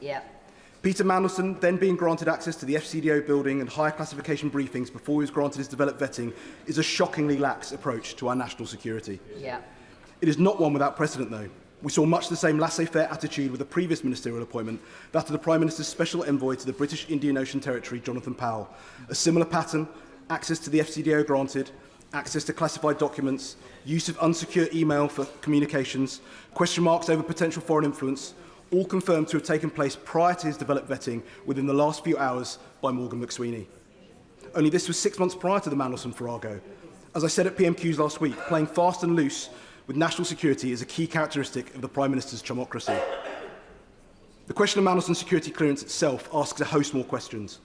Peter Mandelson then being granted access to the FCDO building and higher classification briefings before he was granted his developed vetting is a shockingly lax approach to our national security. It is not one without precedent, though. We saw much the same laissez-faire attitude with the previous ministerial appointment, that of the Prime Minister's special envoy to the British Indian Ocean Territory, Jonathan Powell. A similar pattern: access to the FCDO granted, access to classified documents, use of unsecure email for communications, question marks over potential foreign influence, all confirmed to have taken place prior to his developed vetting within the last few hours by Morgan McSweeney. Only this was 6 months prior to the Mandelson farrago. As I said at PMQs last week, playing fast and loose with national security is a key characteristic of the Prime Minister's chumocracy. The question of Mandelson's security clearance itself asks a host more questions.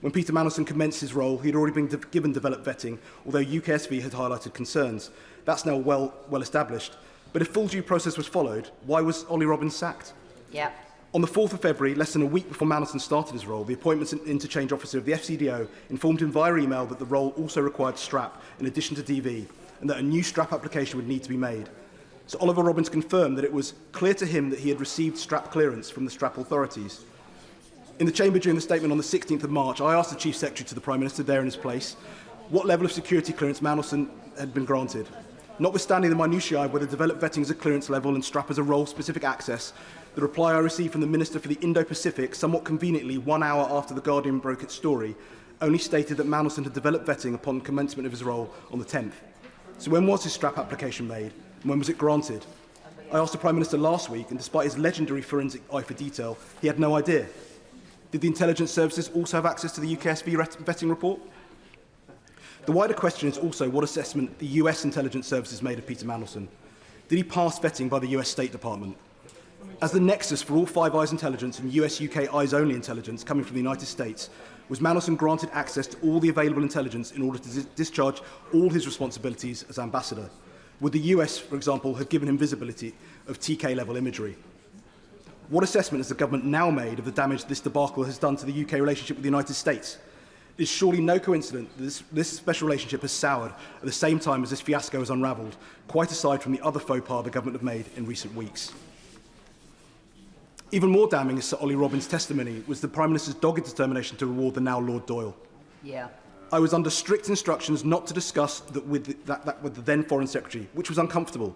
When Peter Mandelson commenced his role, he had already been given developed vetting, although UKSV had highlighted concerns. That's now well established. But if full due process was followed, why was Ollie Robbins sacked? On the 4th of February, less than a week before Mandelson started his role, the Appointments and Interchange Officer of the FCDO informed him via email that the role also required STRAP in addition to DV, and that a new STRAP application would need to be made. So Oliver Robbins confirmed that it was clear to him that he had received STRAP clearance from the STRAP authorities. In the chamber during the statement on the 16th of March, I asked the Chief Secretary to the Prime Minister there in his place, what level of security clearance Mandelson had been granted. Notwithstanding the minutiae of whether developed vetting is a clearance level and strap as a role-specific access, the reply I received from the Minister for the Indo-Pacific, somewhat conveniently 1 hour after The Guardian broke its story, only stated that Mandelson had developed vetting upon commencement of his role on the 10th. So when was his strap application made, and when was it granted? I asked the Prime Minister last week, and despite his legendary forensic eye for detail, he had no idea. Did the intelligence services also have access to the UKSV vetting report? The wider question is also what assessment the US intelligence services made of Peter Mandelson. Did he pass vetting by the US State Department? As the nexus for all Five Eyes intelligence and US-UK eyes-only intelligence coming from the United States, was Mandelson granted access to all the available intelligence in order to discharge all his responsibilities as ambassador? Would the US, for example, have given him visibility of TK-level imagery? What assessment has the government now made of the damage this debacle has done to the UK relationship with the United States? It is surely no coincidence that this special relationship has soured at the same time as this fiasco has unravelled, quite aside from the other faux pas the government have made in recent weeks. Even more damning as Sir Ollie Robbins' testimony was the Prime Minister's dogged determination to reward the now Lord Doyle. Yeah. I was under strict instructions not to discuss that with the then Foreign Secretary, which was uncomfortable.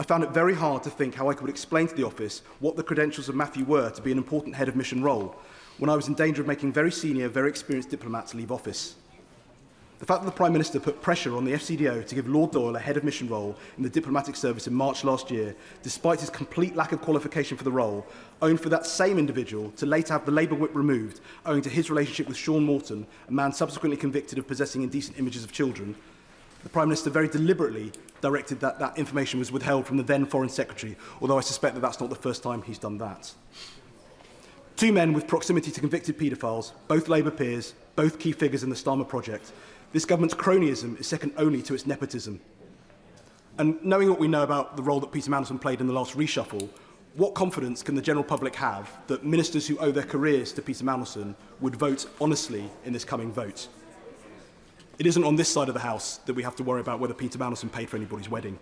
I found it very hard to think how I could explain to the office what the credentials of Matthew were to be an important head of mission role, when I was in danger of making very senior, very experienced diplomats leave office. The fact that the Prime Minister put pressure on the FCDO to give Lord Doyle a head of mission role in the diplomatic service in March last year, despite his complete lack of qualification for the role, owing for that same individual to later have the Labour whip removed, owing to his relationship with Sean Morton, a man subsequently convicted of possessing indecent images of children, the Prime Minister very deliberately directed that that information was withheld from the then Foreign Secretary, although I suspect that that's not the first time he's done that. Two men with proximity to convicted paedophiles, both Labour peers, both key figures in the Starmer project. This government's cronyism is second only to its nepotism. And knowing what we know about the role that Peter Mandelson played in the last reshuffle, what confidence can the general public have that ministers who owe their careers to Peter Mandelson would vote honestly in this coming vote? It isn't on this side of the House that we have to worry about whether Peter Mandelson paid for anybody's wedding.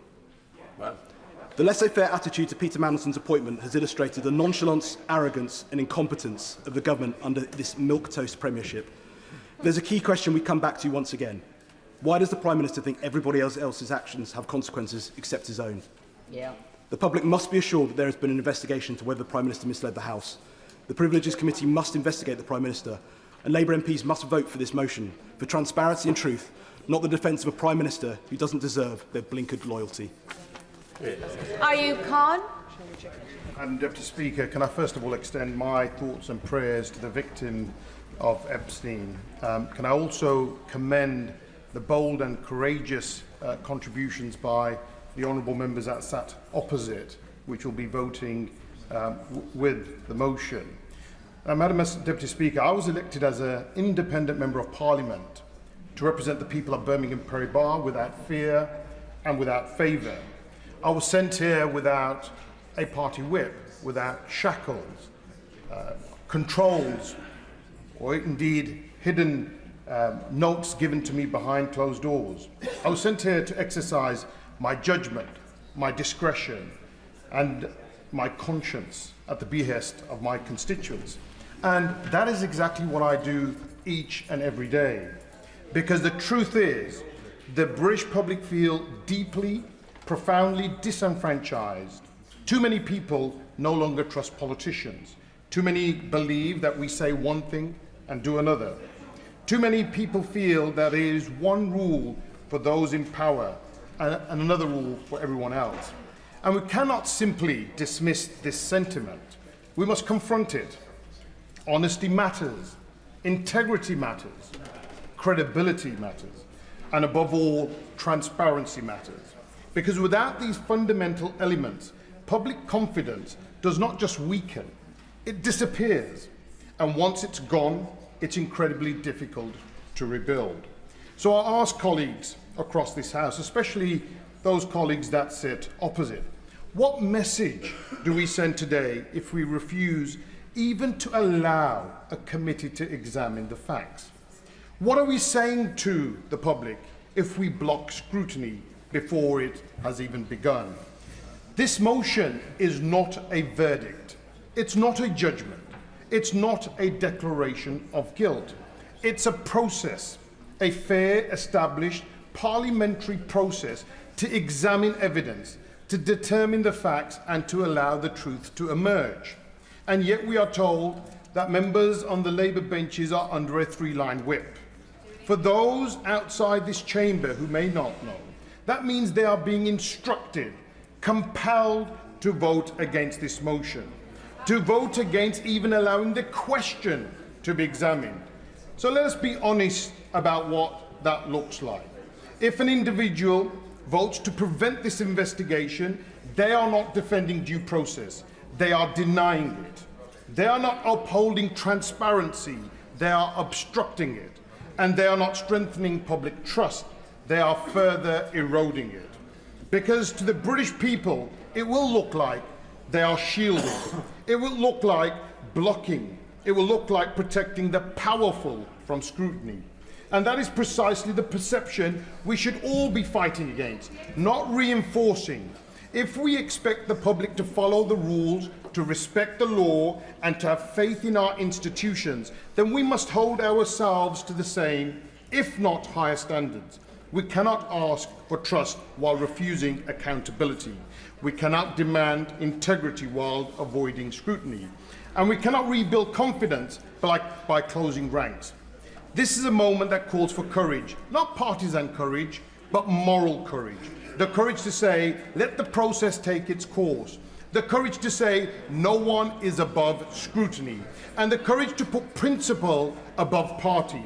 The laissez-faire attitude to Peter Mandelson's appointment has illustrated the nonchalance, arrogance and incompetence of the government under this milquetoast premiership. There's a key question we come back to once again. Why does the Prime Minister think everybody else's actions have consequences except his own? Yeah. The public must be assured that there has been an investigation into whether the Prime Minister misled the House. The Privileges Committee must investigate the Prime Minister, and Labour MPs must vote for this motion, for transparency and truth, not the defence of a Prime Minister who doesn't deserve their blinkered loyalty. Ayub Khan. Madam Deputy Speaker, can I first of all extend my thoughts and prayers to the victim of Epstein. Can I also commend the bold and courageous contributions by the honourable members that sat opposite, which will be voting with the motion. Madam Deputy Speaker, I was elected as an independent Member of Parliament to represent the people of Birmingham Perry-Barr without fear and without favour. I was sent here without a party whip, without shackles, controls, or indeed hidden notes given to me behind closed doors. I was sent here to exercise my judgment, my discretion, and my conscience at the behest of my constituents. And that is exactly what I do each and every day. Because the truth is, the British public feel deeply, profoundly disenfranchised. Too many people no longer trust politicians. Too many believe that we say one thing and do another. Too many people feel that there is one rule for those in power and another rule for everyone else. And we cannot simply dismiss this sentiment. We must confront it. Honesty matters, integrity matters, credibility matters, and above all, transparency matters. Because without these fundamental elements, public confidence does not just weaken, it disappears. And once it's gone, it's incredibly difficult to rebuild. So I ask colleagues across this House, especially those colleagues that sit opposite, what message do we send today if we refuse even to allow a committee to examine the facts? What are we saying to the public if we block scrutiny before it has even begun? This motion is not a verdict. It's not a judgment. It's not a declaration of guilt. It's a process, a fair, established parliamentary process to examine evidence, to determine the facts and to allow the truth to emerge. And yet we are told that members on the Labour benches are under a three-line whip. For those outside this chamber who may not know, that means they are being instructed, compelled to vote against this motion, to vote against even allowing the question to be examined. So let us be honest about what that looks like. If an individual votes to prevent this investigation, they are not defending due process. They are denying it. They are not upholding transparency. They are obstructing it. And they are not strengthening public trust. They are further eroding it. Because to the British people, it will look like they are shielding. It will look like blocking. It will look like protecting the powerful from scrutiny. And that is precisely the perception we should all be fighting against, not reinforcing. If we expect the public to follow the rules, to respect the law, and to have faith in our institutions, then we must hold ourselves to the same, if not higher standards. We cannot ask for trust while refusing accountability. We cannot demand integrity while avoiding scrutiny. And we cannot rebuild confidence by closing ranks. This is a moment that calls for courage, not partisan courage, but moral courage. The courage to say, let the process take its course. The courage to say, no one is above scrutiny. And the courage to put principle above party.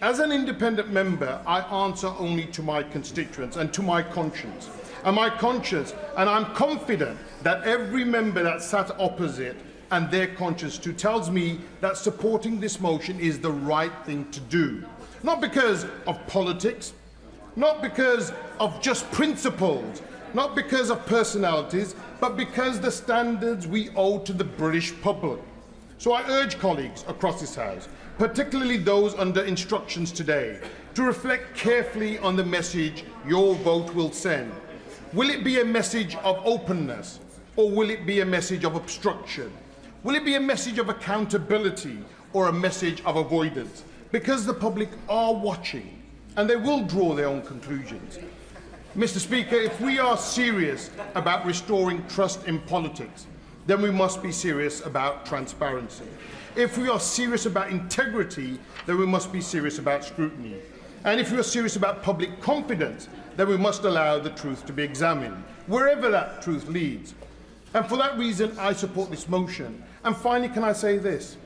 As an independent member, I answer only to my constituents and to my conscience. And my conscience, and I'm confident that every member that sat opposite and their conscience too tells me that supporting this motion is the right thing to do. Not because of politics, not because of just principles, not because of personalities, but because the standards we owe to the British public. So I urge colleagues across this House, particularly those under instructions today, to reflect carefully on the message your vote will send. Will it be a message of openness, or will it be a message of obstruction? Will it be a message of accountability or a message of avoidance? Because the public are watching and they will draw their own conclusions. Mr. Speaker, if we are serious about restoring trust in politics, then we must be serious about transparency. If we are serious about integrity, then we must be serious about scrutiny. And if we are serious about public confidence, then we must allow the truth to be examined, wherever that truth leads. And for that reason, I support this motion. And finally, can I say this?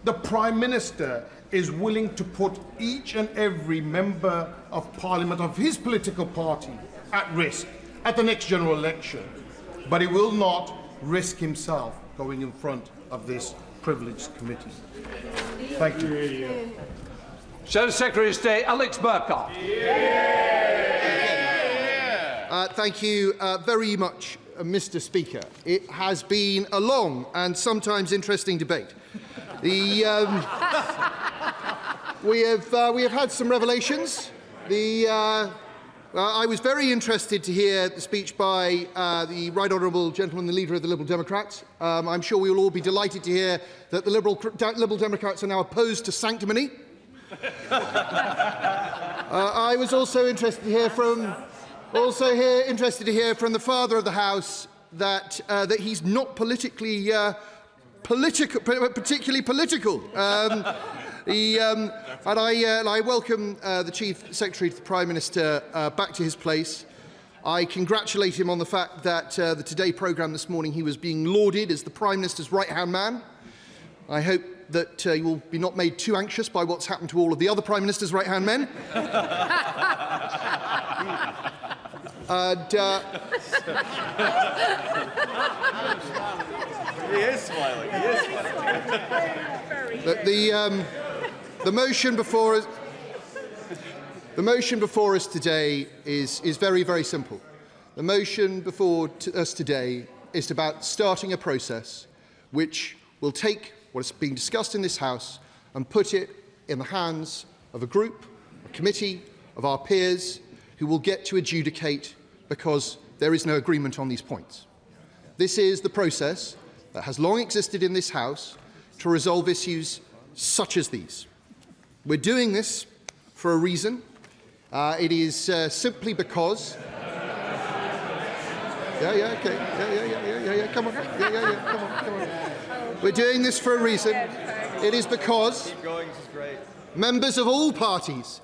The Prime Minister is willing to put each and every member of Parliament of his political party at risk at the next general election. But he will not risk himself going in front of this privileged committee. Thank you. Shadow Secretary of State Alex Burkhardt. Thank you very much, Mr. Speaker. It has been a long and sometimes interesting debate. We have had some revelations. I was very interested to hear the speech by the Right Honourable Gentleman, the Leader of the Liberal Democrats. I'm sure we will all be delighted to hear that the Liberal Democrats are now opposed to sanctimony. I was also interested to hear from the Father of the House that he's not particularly political. And I welcome the Chief Secretary to the Prime Minister back to his place. I congratulate him on the fact that the Today programme this morning he was being lauded as the Prime Minister's right-hand man. I hope that you will be not made too anxious by what's happened to all of the other Prime Minister's right-hand men. And, he is smiling. He is smiling. The motion before us today is very, very simple. The motion before us today is about starting a process which will take what is being discussed in this House and put it in the hands of a group, a committee of our peers who will get to adjudicate because there is no agreement on these points. This is the process that has long existed in this House to resolve issues such as these. We're doing this for a reason. It is simply because... Come on. Come on. We're doing this for a reason. It is because members of all parties,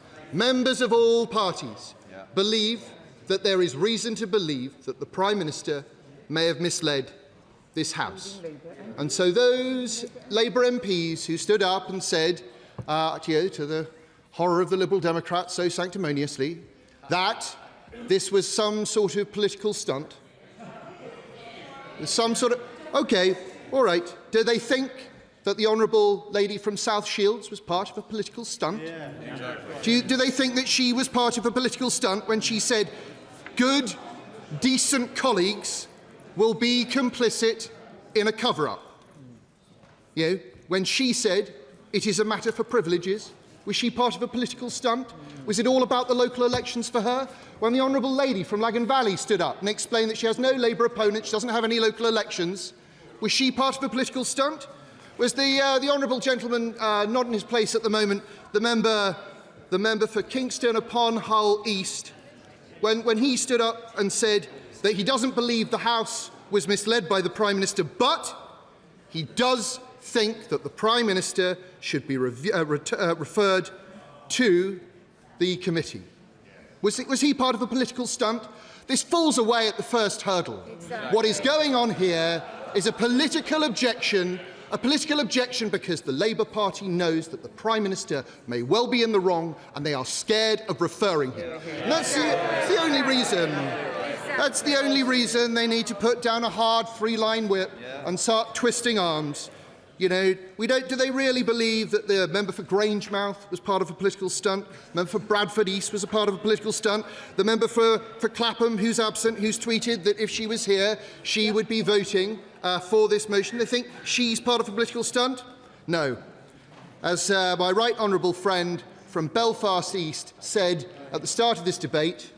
believe that there is reason to believe that the Prime Minister may have misled this House. And so those Labour MPs who stood up and said, to the horror of the Liberal Democrats so sanctimoniously, that this was some sort of political stunt, some sort of... OK, all right. Do they think that the honourable lady from South Shields was part of a political stunt? Yeah, exactly. Do they think that she was part of a political stunt when she said, good, decent colleagues will be complicit in a cover-up? You know, when she said, it is a matter for privileges, was she part of a political stunt? Was it all about the local elections for her? When the honourable lady from Lagan Valley stood up and explained that she has no Labour opponent, she doesn't have any local elections, was she part of a political stunt? Was the honourable gentleman not in his place at the moment, the member for Kingston upon Hull East, when he stood up and said that he doesn't believe the House was misled by the Prime Minister, but he does think that the Prime Minister should be referred to the committee? Was he part of a political stunt? This falls away at the first hurdle. Exactly. What is going on here is a political objection because the Labour Party knows that the Prime Minister may well be in the wrong and they are scared of referring him. And that's the only reason. That's the only reason they need to put down a hard three-line whip and start twisting arms. You know, do they really believe that the member for Grangemouth was part of a political stunt? The member for Bradford East was a part of a political stunt? The member for Clapham, who's absent, who's tweeted that if she was here, she would be voting for this motion. They think she's part of a political stunt? No. As my right honourable friend from Belfast East said at the start of this debate,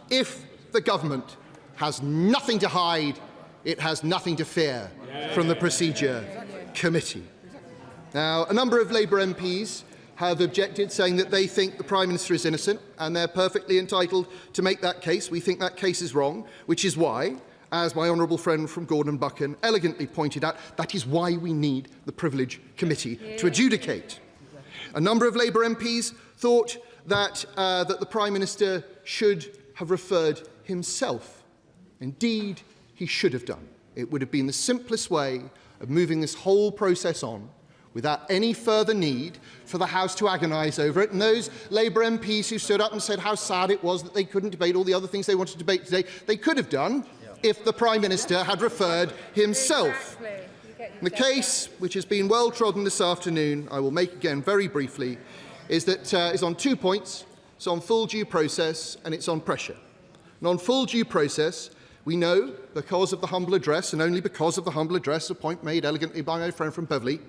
if the government has nothing to hide, it has nothing to fear from the procedure committee. Now, a number of Labour MPs have objected, saying that they think the Prime Minister is innocent, and they're perfectly entitled to make that case. We think that case is wrong, which is why, as my honourable friend from Gordon Buchan elegantly pointed out, that is why we need the Privilege Committee to adjudicate. A number of Labour MPs thought that the Prime Minister should have referred himself. Indeed, he should have done. It would have been the simplest way of moving this whole process on without any further need for the House to agonise over it. And those Labour MPs who stood up and said how sad it was that they couldn't debate all the other things they wanted to debate today, they could have done if the Prime Minister had referred himself. The case, which has been well trodden this afternoon, I will make again very briefly, is on 2 points. It's on full due process and it's on pressure. And on full due process, we know, because of the humble address, and only because of the humble address, a point made elegantly by my friend from Beverley,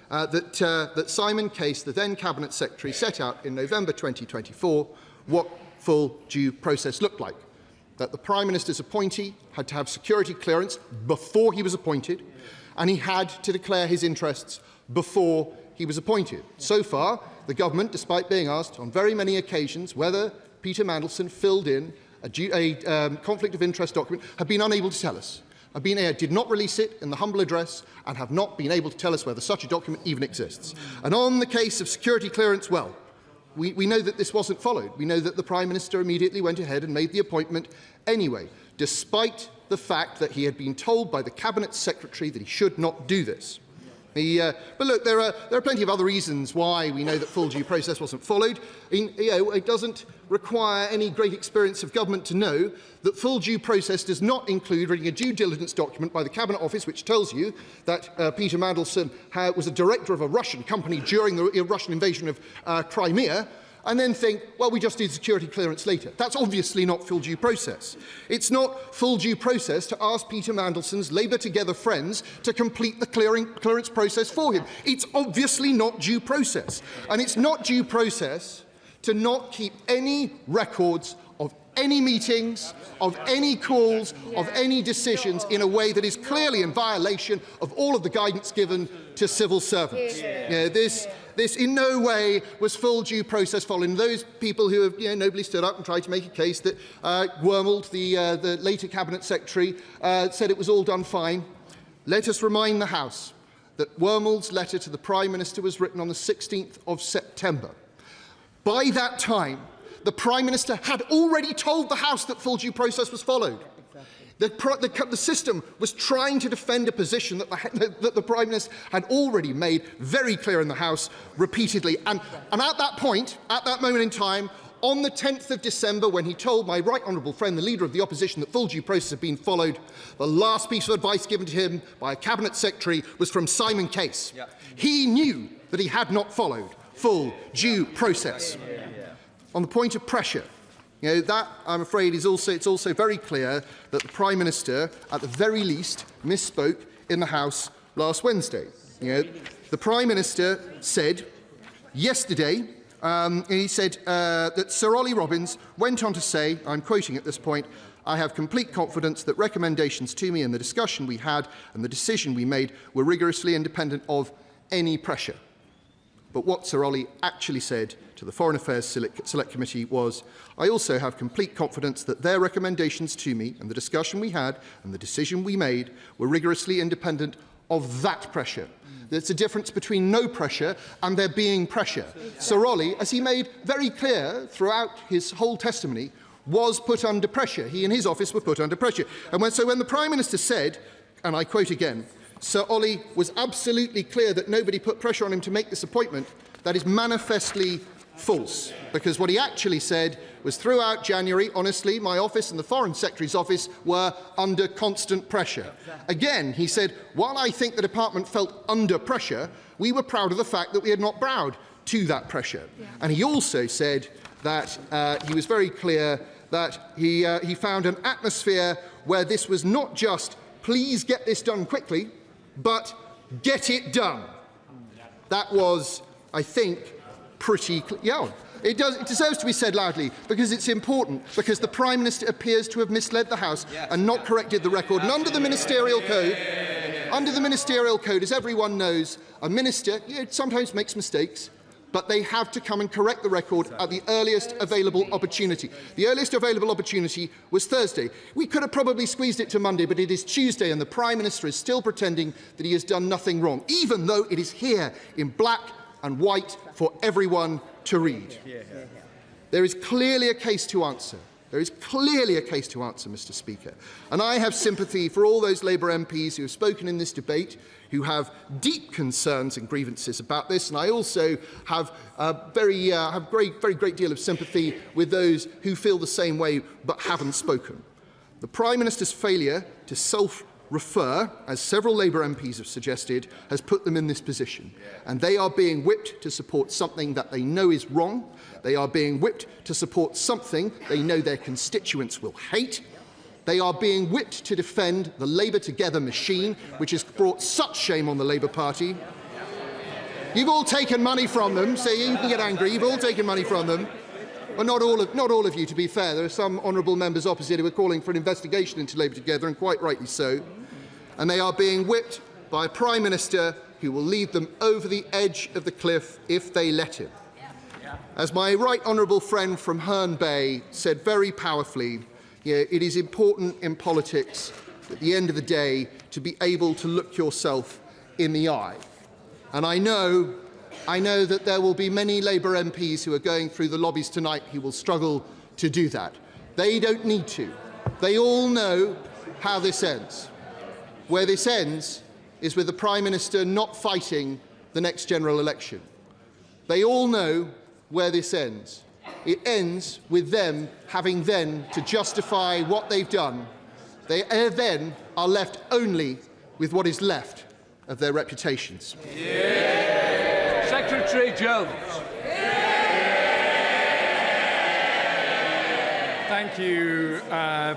that Simon Case, the then Cabinet Secretary, set out in November 2024 what full due process looked like. That the Prime Minister's appointee had to have security clearance before he was appointed, and he had to declare his interests before he was appointed. So far, the government, despite being asked on very many occasions whether Peter Mandelson filled in a conflict of interest document, have been unable to tell us. Did not release it in the humble address and have not been able to tell us whether such a document even exists. And on the case of security clearance, well, we know that this wasn't followed. We know that the Prime Minister immediately went ahead and made the appointment anyway, despite the fact that he had been told by the Cabinet Secretary that he should not do this. But look, there are plenty of other reasons why we know that full due process wasn't followed. It doesn't require any great experience of government to know that full due process does not include reading a due diligence document by the Cabinet Office which tells you that Peter Mandelson was a director of a Russian company during the Russian invasion of Crimea, and then think, well, we just need security clearance later. That's obviously not full due process. It's not full due process to ask Peter Mandelson's Labour Together friends to complete the clearance process for him. It's obviously not due process. And it's not due process to not keep any records of any meetings, of any calls, of any decisions in a way that is clearly in violation of all of the guidance given to civil servants. This in no way was full due process following. Those people who have nobly stood up and tried to make a case that Wormald, the later Cabinet Secretary, said it was all done fine. Let us remind the House that Wormald's letter to the Prime Minister was written on the 16th of September. By that time, the Prime Minister had already told the House that full due process was followed. The system was trying to defend a position that the Prime Minister had already made very clear in the House repeatedly. And at that point, at that moment in time, on the 10th of December, when he told my right honourable friend, the Leader of the Opposition, that full due process had been followed, the last piece of advice given to him by a Cabinet Secretary was from Simon Case. Yeah. He knew that he had not followed full due process. On the point of pressure, that, I'm afraid, it's also very clear that the Prime Minister, at the very least, misspoke in the House last Wednesday. The Prime Minister said yesterday, he said that Sir Ollie Robbins went on to say, I'm quoting at this point, "I have complete confidence that recommendations to me and the discussion we had and the decision we made were rigorously independent of any pressure." But what Sir Ollie actually said to the Foreign Affairs Select Committee was, "I also have complete confidence that their recommendations to me and the discussion we had and the decision we made were rigorously independent of that pressure." There's a difference between no pressure and there being pressure. Sir Ollie, as he made very clear throughout his whole testimony, was put under pressure. He and his office were put under pressure. And when the Prime Minister said, and I quote again, Sir Ollie was absolutely clear that nobody put pressure on him to make this appointment, that is manifestly false. Because what he actually said was throughout January, honestly, my office and the Foreign Secretary's office were under constant pressure. Again, he said, while I think the department felt under pressure, we were proud of the fact that we had not bowed to that pressure. And he also said that he was very clear that he found an atmosphere where this was not just, please get this done quickly, but get it done. That was, I think, pretty clear. Yeah, it deserves to be said loudly because it's important, because the Prime Minister appears to have misled the House and not corrected the record. And under the Ministerial Code, as everyone knows, a minister sometimes makes mistakes, but they have to come and correct the record at the earliest available opportunity. The earliest available opportunity was Thursday. We could have probably squeezed it to Monday, but it is Tuesday, and the Prime Minister is still pretending that he has done nothing wrong, even though it is here in black and white for everyone to read. There is clearly a case to answer. There is clearly a case to answer, Mr. Speaker. And I have sympathy for all those Labour MPs who have spoken in this debate, who have deep concerns and grievances about this, and I also have a very great deal of sympathy with those who feel the same way but haven't spoken. The Prime Minister's failure to self-refer, as several Labour MPs have suggested, has put them in this position, and they are being whipped to support something that they know is wrong. They are being whipped to support something they know their constituents will hate. They are being whipped to defend the Labour Together machine, which has brought such shame on the Labour Party. You've all taken money from them, so you can get angry. You've all taken money from them. Well, not all of you, to be fair. There are some honourable members opposite who are calling for an investigation into Labour Together, and quite rightly so. And they are being whipped by a Prime Minister who will lead them over the edge of the cliff if they let him. As my right honourable friend from Herne Bay said very powerfully, it is important in politics, at the end of the day, to be able to look yourself in the eye. And I know that there will be many Labour MPs who are going through the lobbies tonight who will struggle to do that. They don't need to. They all know how this ends. Where this ends is with the Prime Minister not fighting the next general election. They all know where this ends. It ends with them having then to justify what they've done. They then are left only with what is left of their reputations. Yeah. Secretary Jones. Thank you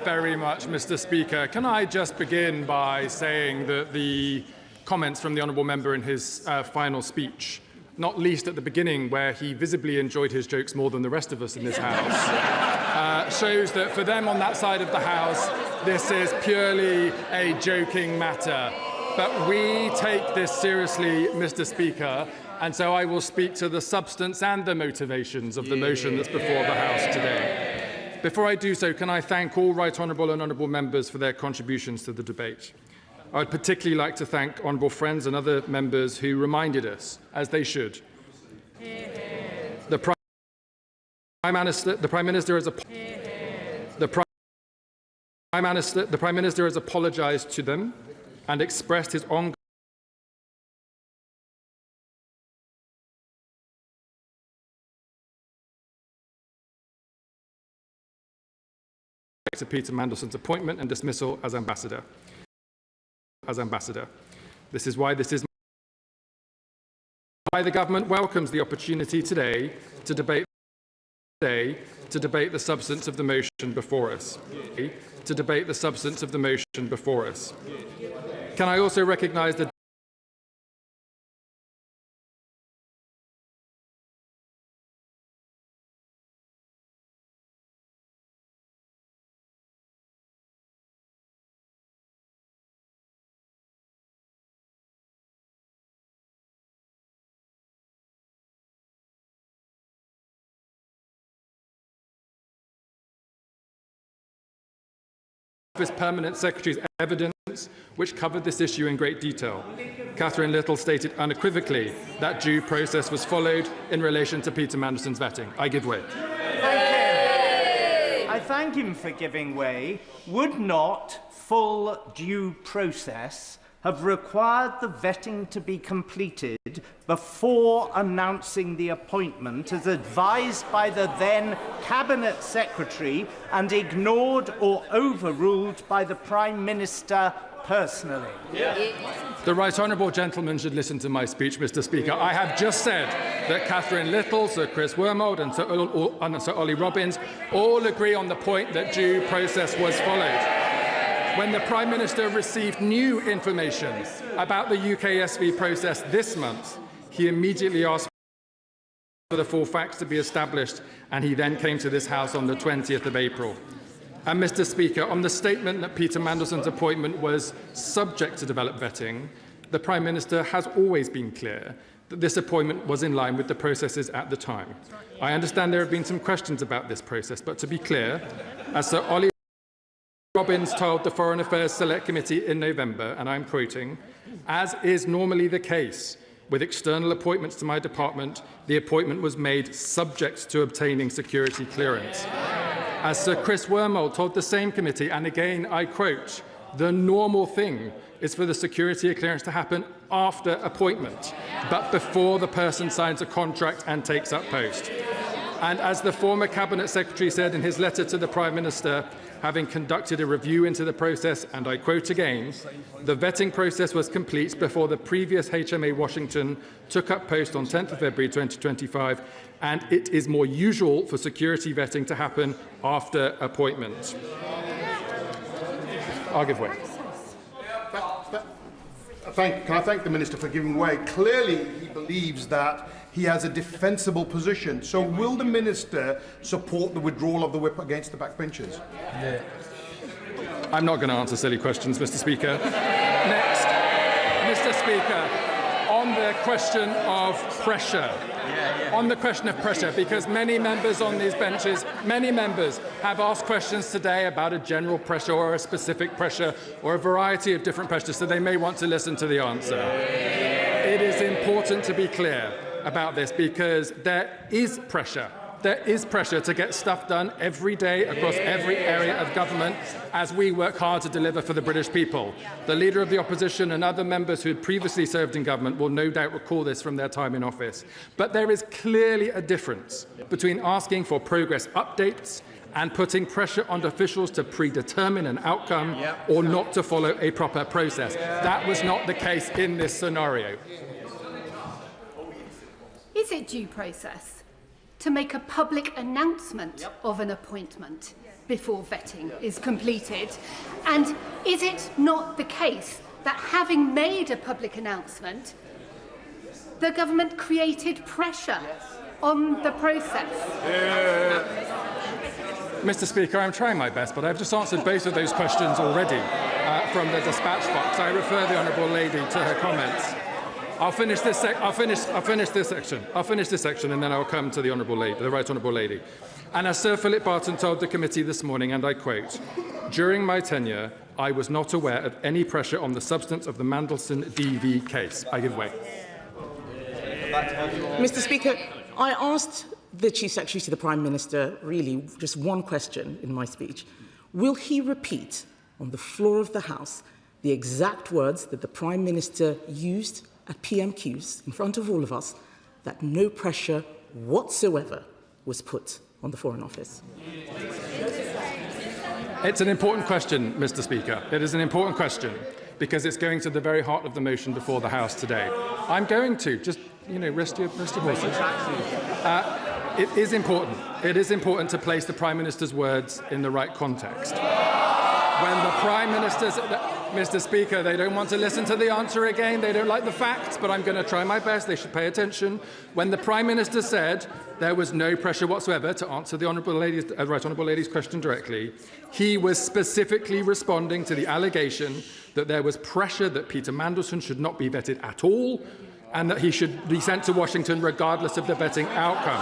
very much, Mr. Speaker. Can I just begin by saying that the comments from the honourable member in his final speech, not least at the beginning where he visibly enjoyed his jokes more than the rest of us in this House, shows that for them on that side of the House, this is purely a joking matter. But we take this seriously, Mr. Speaker, and so I will speak to the substance and the motivations of the motion that's before the House today. Before I do so, can I thank all right honourable and honourable members for their contributions to the debate. I would particularly like to thank honourable friends and other members who reminded us, as they should, the Prime Minister has apologised to them and expressed his ongoing to Peter Mandelson's appointment and dismissal as ambassador. This is why the government welcomes the opportunity today to debate the substance of the motion before us. Can I also recognise the Office Permanent Secretary's evidence, which covered this issue in great detail. Catherine Little stated unequivocally that due process was followed in relation to Peter Mandelson's vetting. I give way. Thank you. I thank him for giving way. Would not full due process have required the vetting to be completed before announcing the appointment as advised by the then Cabinet Secretary and ignored or overruled by the Prime Minister personally? The right honourable gentleman should listen to my speech, Mr. Speaker. I have just said that Catherine Little, Sir Chris Wormold and Sir Ollie Robbins all agree on the point that due process was followed. When the Prime Minister received new information about the UKSV process this month, he immediately asked for the full facts to be established, and he then came to this House on the 20th of April. And, Mr. Speaker, on the statement that Peter Mandelson's appointment was subject to developed vetting, the Prime Minister has always been clear that this appointment was in line with the processes at the time. I understand there have been some questions about this process, but to be clear, as Sir Ollie Robbins told the Foreign Affairs Select Committee in November, and I'm quoting, "As is normally the case with external appointments to my department, the appointment was made subject to obtaining security clearance." As Sir Chris Wormold told the same committee, and again I quote, "The normal thing is for the security clearance to happen after appointment, but before the person signs a contract and takes up post." And as the former Cabinet Secretary said in his letter to the Prime Minister, having conducted a review into the process, and I quote again, "The vetting process was complete before the previous HMA Washington took up post on 10th of February 2025, and it is more usual for security vetting to happen after appointment." I'll give way. Can I thank the Minister for giving way? Clearly, he believes that he has a defensible position. So will the Minister support the withdrawal of the whip against the backbenchers? I'm not going to answer silly questions, Mr. Speaker. Next, Mr. Speaker, on the question of pressure. On the question of pressure, because many members on these benches, many members have asked questions today about a general pressure or a specific pressure or a variety of different pressures, so they may want to listen to the answer. It is important to be clear about this because there is pressure. There is pressure to get stuff done every day across every area of government as we work hard to deliver for the British people. The Leader of the Opposition and other members who had previously served in government will no doubt recall this from their time in office. But there is clearly a difference between asking for progress updates and putting pressure on officials to predetermine an outcome or not to follow a proper process. That was not the case in this scenario. Is it due process to make a public announcement of an appointment before vetting is completed? And is it not the case that having made a public announcement, the government created pressure on the process? Mr. Speaker, I'm trying my best, but I've just answered both of those questions already from the dispatch box. I refer the honourable lady to her comments. I'll finish this section, and then I'll come to the Honourable Lady, the Right Honourable Lady. And as Sir Philip Barton told the committee this morning, and I quote, "During my tenure, I was not aware of any pressure on the substance of the Mandelson DV case." I give way. Mr. Speaker, I asked the Chief Secretary to the Prime Minister really just one question in my speech. Will he repeat on the floor of the House the exact words that the Prime Minister used at PMQs in front of all of us, that no pressure whatsoever was put on the Foreign Office? It's an important question, Mr. Speaker. It is an important question because it's going to the very heart of the motion before the House today. I'm going to just, rest your horses. It is important. It is important to place the Prime Minister's words in the right context. When the Prime Minister's... Mr. Speaker, they don't want to listen to the answer again. They don't like the facts, but I'm going to try my best. They should pay attention. When the Prime Minister said there was no pressure whatsoever, to answer the Right Honourable Lady's question directly, he was specifically responding to the allegation that there was pressure that Peter Mandelson should not be vetted at all and that he should be sent to Washington regardless of the vetting outcome.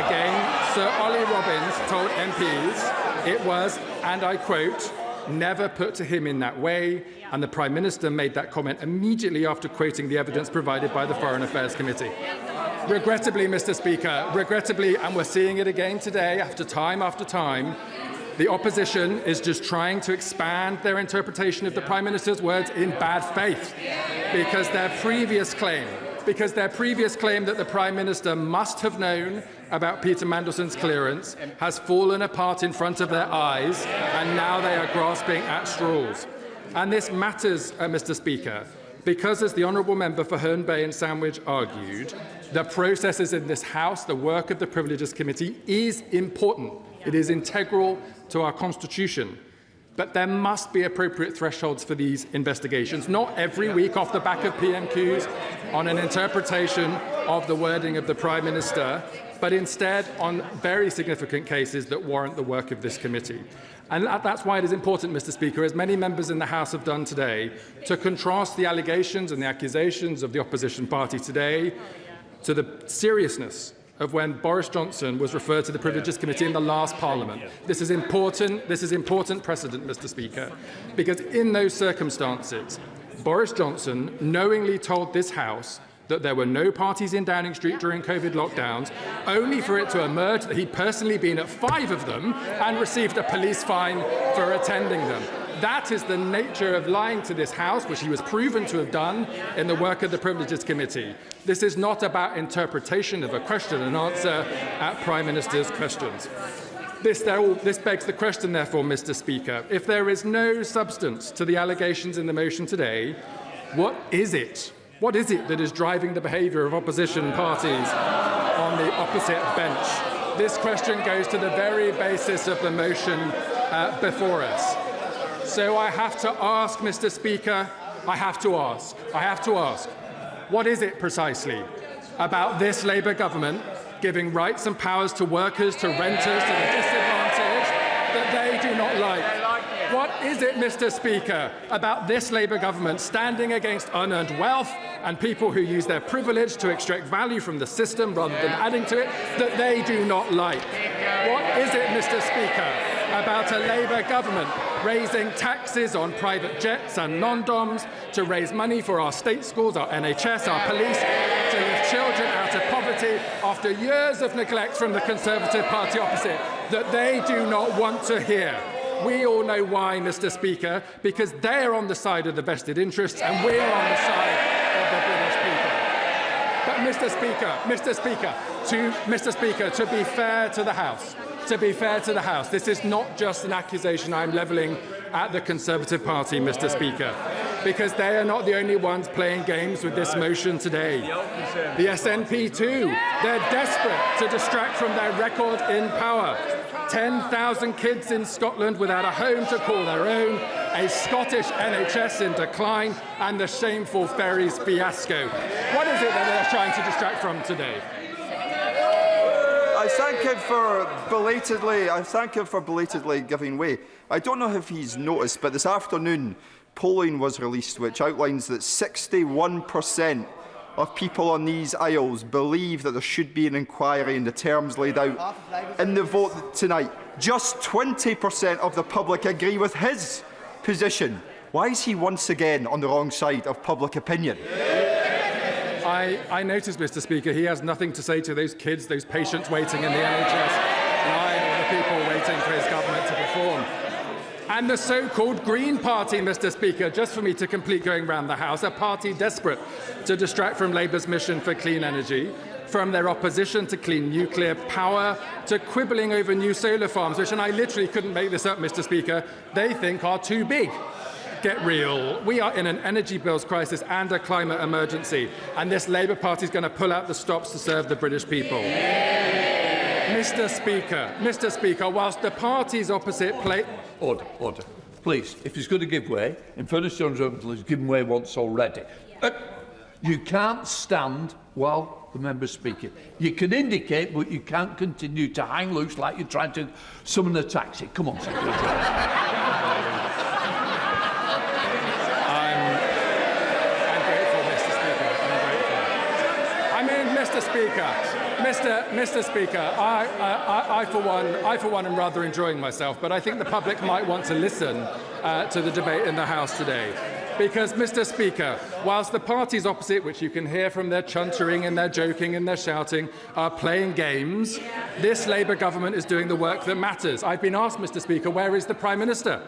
Again, Sir Ollie Robbins told MPs it was, and I quote, "never put to him in that way," and the Prime Minister made that comment immediately after quoting the evidence provided by the Foreign Affairs Committee. Regrettably, Mr. Speaker, and we're seeing it again today after time, the opposition is just trying to expand their interpretation of the Prime Minister's words in bad faith because their previous claim that the Prime Minister must have known about Peter Mandelson's clearance has fallen apart in front of their eyes, and now they are grasping at straws. And this matters, Mr. Speaker, because, as the Honourable Member for Herne Bay and Sandwich argued, the processes in this House, the work of the Privileges Committee, is important. It is integral to our Constitution. But there must be appropriate thresholds for these investigations, not every week off the back of PMQs on an interpretation of the wording of the Prime Minister, but instead on very significant cases that warrant the work of this committee. And that's why it is important, Mr. Speaker, as many members in the House have done today, to contrast the allegations and the accusations of the opposition party today to the seriousness of when Boris Johnson was referred to the Privileges Committee in the last Parliament. This is important precedent, Mr. Speaker, because in those circumstances, Boris Johnson knowingly told this House that there were no parties in Downing Street during COVID lockdowns, only for it to emerge that he'd personally been at 5 of them and received a police fine for attending them. That is the nature of lying to this House, which he was proven to have done in the work of the Privileges Committee. This is not about interpretation of a question and answer at Prime Minister's questions. This begs the question, therefore, Mr. Speaker, if there is no substance to the allegations in the motion today, what is it? What is it that is driving the behaviour of opposition parties on the opposite bench? This question goes to the very basis of the motion before us. So I have to ask, Mr. Speaker, I have to ask, what is it precisely about this Labour government giving rights and powers to workers, to renters, to the disadvantaged that they do not like? What is it, Mr. Speaker, about this Labour government standing against unearned wealth and people who use their privilege to extract value from the system rather than adding to it that they do not like? What is it, Mr. Speaker, about a Labour government raising taxes on private jets and non-doms to raise money for our state schools, our NHS, our police, to lift children out of poverty after years of neglect from the Conservative Party opposite that they do not want to hear? We all know why, Mr. Speaker, because they are on the side of the vested interests and we are on the side of the British people. But Mr. Speaker, to be fair to the House, this is not just an accusation I'm levelling at the Conservative Party, Mr. Speaker, because they are not the only ones playing games with this motion today. The SNP too. They're desperate to distract from their record in power. 10,000 kids in Scotland without a home to call their own, a Scottish NHS in decline, and the shameful ferries fiasco. What is it that they're trying to distract from today? I thank him for belatedly giving way. I don't know if he's noticed, but this afternoon, polling was released which outlines that 61% of people on these aisles believe that there should be an inquiry in the terms laid out in the vote tonight. Just 20% of the public agree with his position. Why is he once again on the wrong side of public opinion? I notice, Mr. Speaker, he has nothing to say to those kids, those patients waiting in the NHS line, or the people waiting for his government to perform. And the so-called Green Party, Mr. Speaker, just for me to complete going round the House, a party desperate to distract from Labour's mission for clean energy, from their opposition to clean nuclear power, to quibbling over new solar farms, which, and I literally couldn't make this up, Mr. Speaker, they think are too big. Get real. We are in an energy bills crisis and a climate emergency, and this Labour Party is going to pull out the stops to serve the British people. Mr. Speaker, whilst the parties opposite play... Order. Please, if he's going to give way, in fairness to John Jones, he's given way once already. You can't stand while the member's speaking. You can indicate, but you can't continue to hang loose like you're trying to summon a taxi. Come on, Secretary. Mr. Speaker, I for one am rather enjoying myself, but I think the public might want to listen to the debate in the House today. Because, Mr. Speaker, whilst the parties opposite, which you can hear from their chuntering and their joking and their shouting, are playing games, this Labour government is doing the work that matters. I've been asked, Mr. Speaker, where is the Prime Minister?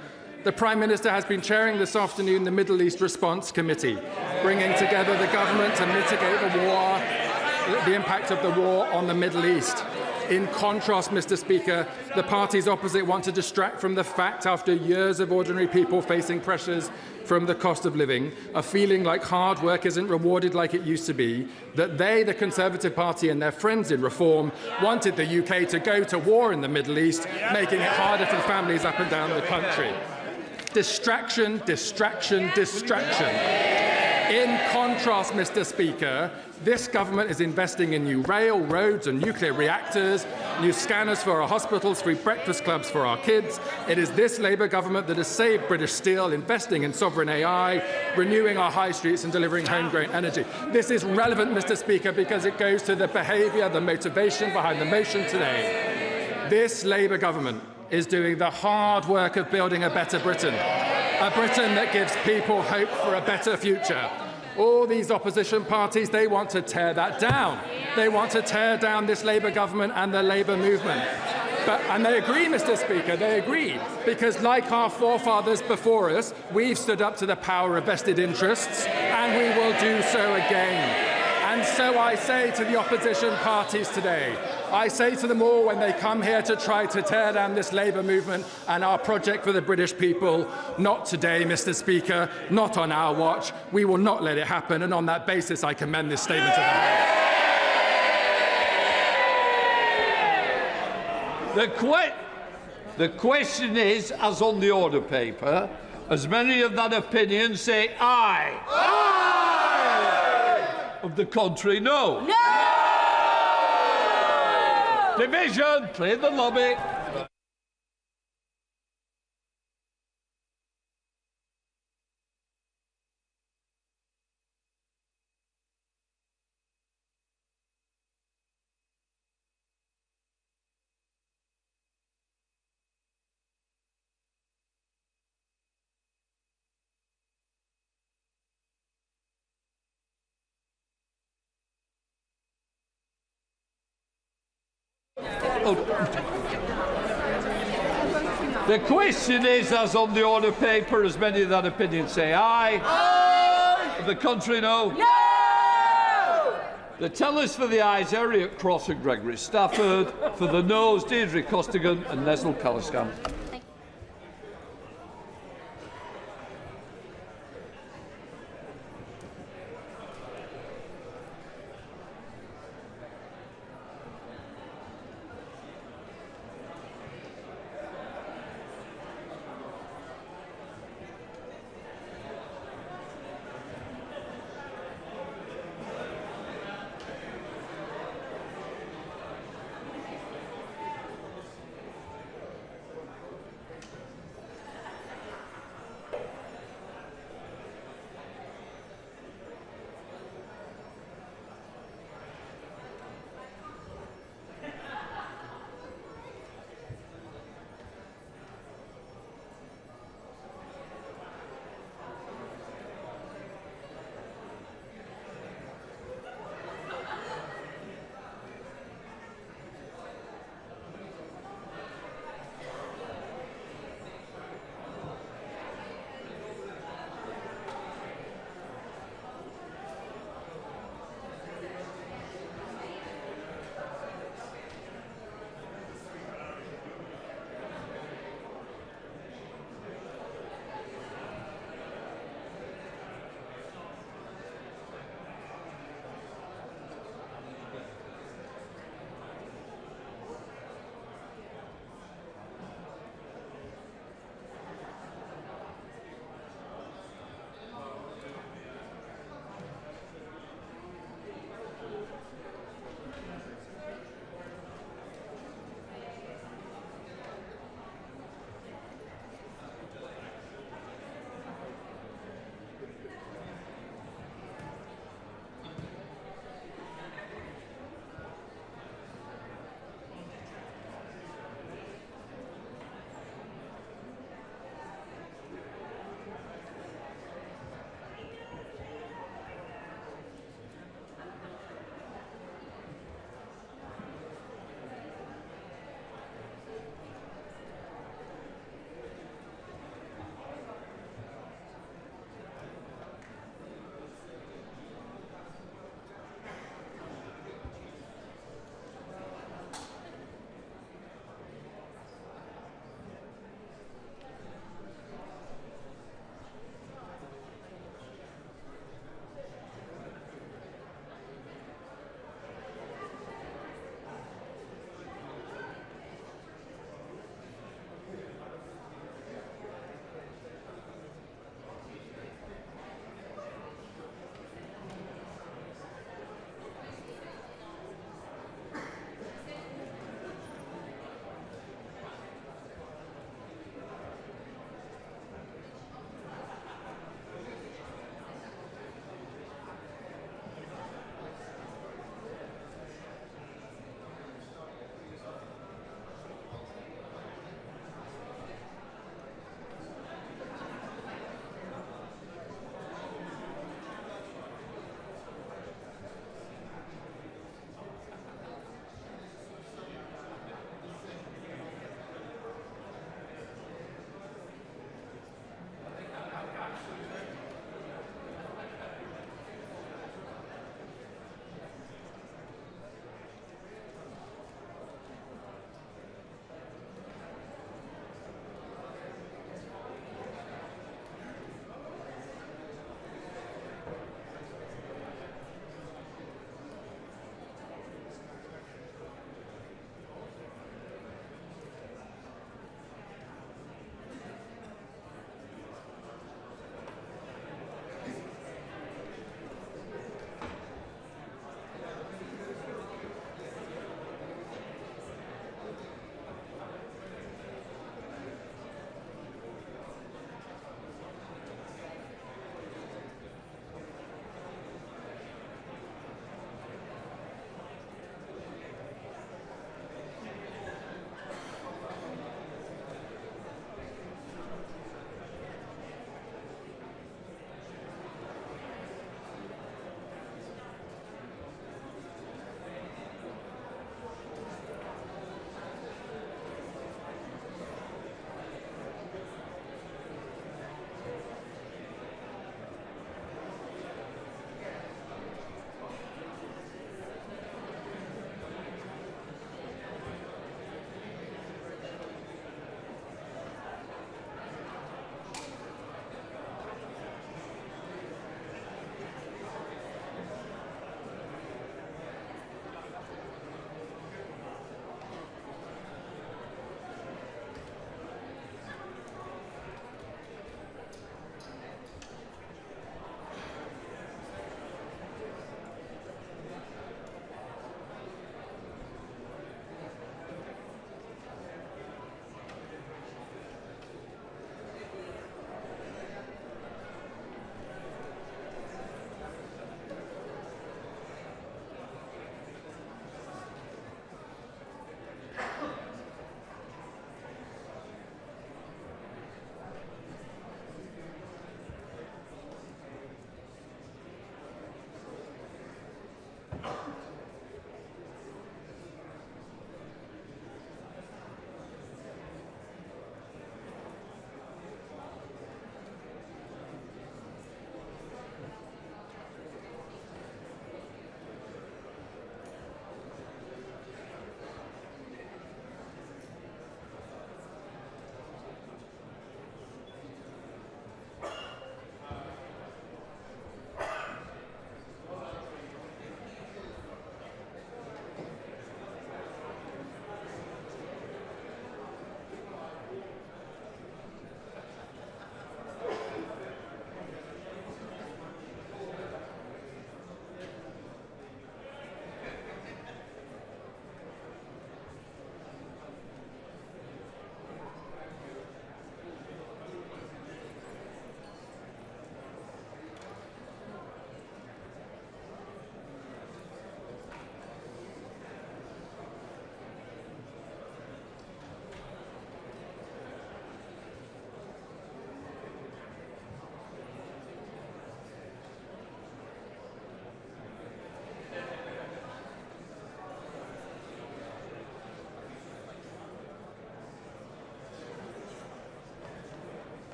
The Prime Minister has been chairing this afternoon the Middle East Response Committee, bringing together the government to mitigate the impact of the war on the Middle East. In contrast, Mr. Speaker, the parties opposite want to distract from the fact, after years of ordinary people facing pressures from the cost of living, a feeling like hard work isn't rewarded like it used to be, that they, the Conservative Party and their friends in Reform, wanted the UK to go to war in the Middle East, making it harder for families up and down the country. Distraction, distraction, distraction. In contrast, Mr. Speaker, this government is investing in new rail, roads and nuclear reactors, new scanners for our hospitals, free breakfast clubs for our kids. It is this Labour government that has saved British Steel, investing in sovereign AI, renewing our high streets and delivering homegrown energy. This is relevant, Mr. Speaker, because it goes to the behaviour, the motivation behind the motion today. This Labour government is doing the hard work of building a better Britain. A Britain that gives people hope for a better future. All these opposition parties, they want to tear that down. They want to tear down this Labour government and the Labour movement. And they agree, Mr. Speaker, they agree, because like our forefathers before us, we've stood up to the power of vested interests, and we will do so again. And so I say to the opposition parties today, I say to them all when they come here to try to tear down this Labour movement and our project for the British people, not today, Mr. Speaker, not on our watch. We will not let it happen, and on that basis I commend this statement to the House. The question is, as on the order paper, as many of that opinion say aye. Aye! Of the contrary, no. No! Division, clear the lobby. The question is, as on the order paper, as many of that opinion say aye. Aye! Of the contrary, no. No! The tellers for the ayes, Elliot Cross and Gregory Stafford. For the noes, Deirdre Costigan and Nestle Caliscan.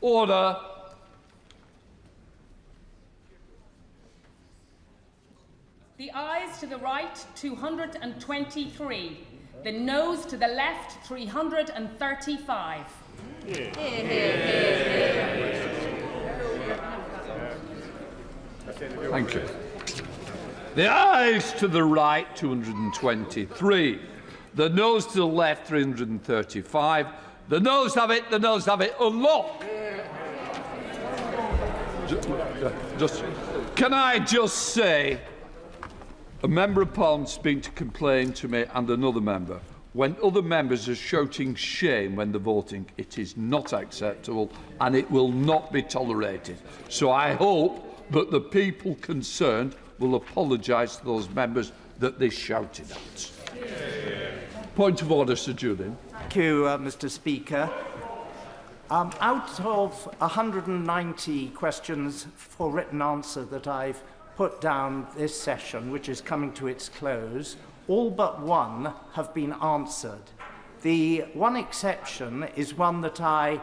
Order. The ayes to the right, 223. The noes to the left, 335. Thank you. The ayes to the right, 223. The noes to the left, 335. The noes have it, the noes have it. Unlocked. Can I just say, a member of Parliament's been to complain to me and another member. When other members are shouting shame when they're voting, it is not acceptable and it will not be tolerated. So I hope that the people concerned will apologise to those members that they shouted at. Point of order, Sir Julian. Thank you, Mr. Speaker. Out of 190 questions for written answer that I've put down this session, which is coming to its close, all but one have been answered. The one exception is one that I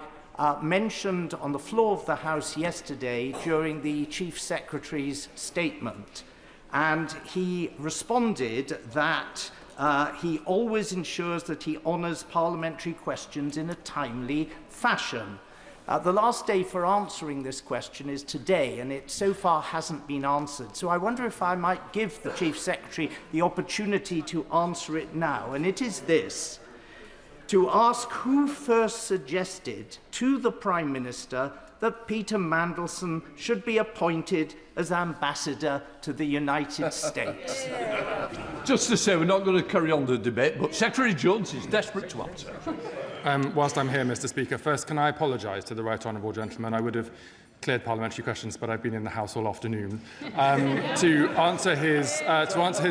mentioned on the floor of the House yesterday during the Chief Secretary's statement. And he responded that he always ensures that he honours parliamentary questions in a timely fashion. The last day for answering this question is today, and it so far hasn't been answered. So I wonder if I might give the Chief Secretary the opportunity to answer it now. And it is this: to ask who first suggested to the Prime Minister that Peter Mandelson should be appointed as ambassador to the United States. Just to say, we're not going to carry on the debate, but Secretary Jones is desperate to answer. Whilst I'm here, Mr. Speaker, first can I apologise to the right honourable gentleman? I would have cleared parliamentary questions, but I've been in the House all afternoon. To answer his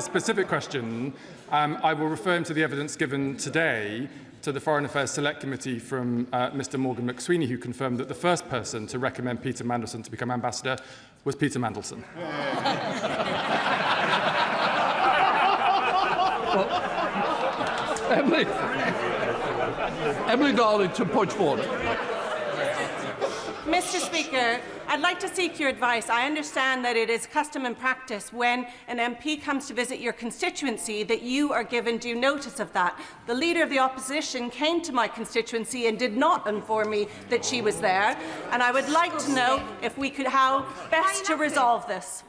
specific question, I will refer him to the evidence given today to the Foreign Affairs Select Committee from Mr. Morgan McSweeney, who confirmed that the first person to recommend Peter Mandelson to become ambassador was Peter Mandelson. Emily Darlington, point of order. Mr. Speaker, I'd like to seek your advice. I understand that it is custom and practice when an MP comes to visit your constituency that you are given due notice of that. The Leader of the Opposition came to my constituency and did not inform me that she was there, and I would like to know if we could how best to resolve this.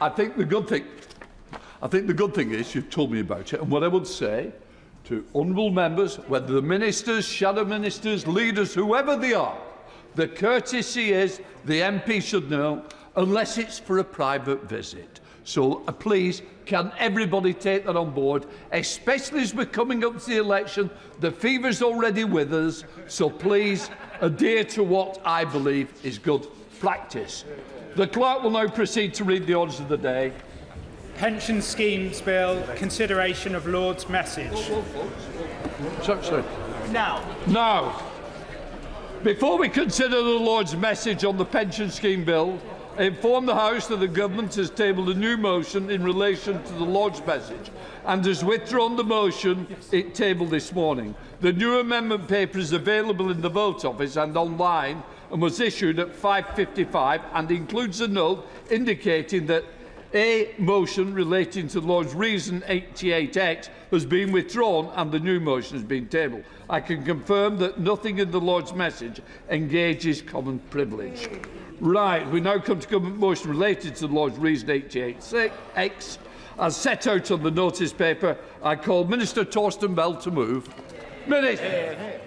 I think the good thing is you've told me about it, and what I would say to honourable members, whether the ministers, shadow ministers, leaders, whoever they are, the courtesy is the MP should know, unless it's for a private visit. So please, can everybody take that on board, especially as we're coming up to the election. The fever's already with us, so please adhere to what I believe is good practice. The clerk will now proceed to read the orders of the day. Pension Schemes Bill, consideration of Lord's message. Sorry. Now, before we consider the Lord's message on the Pension Scheme Bill, I inform the House that the Government has tabled a new motion in relation to the Lord's message and has withdrawn the motion it tabled this morning. The new amendment paper is available in the Vote Office and online and was issued at 5:55 and includes a note indicating that a motion relating to the Lord's Reason 88X has been withdrawn and the new motion has been tabled. I can confirm that nothing in the Lord's message engages common privilege. Right, we now come to government motion related to the Lord's Reason 88X. As set out on the notice paper, I call Minister Torsten Bell to move. Minister.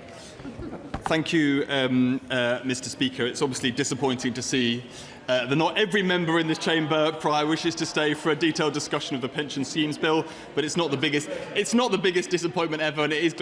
Thank you, Mr. Speaker. It's obviously disappointing to see that not every member in this chamber prior wishes to stay for a detailed discussion of the Pension Schemes Bill, but it's not the biggest disappointment ever, and it's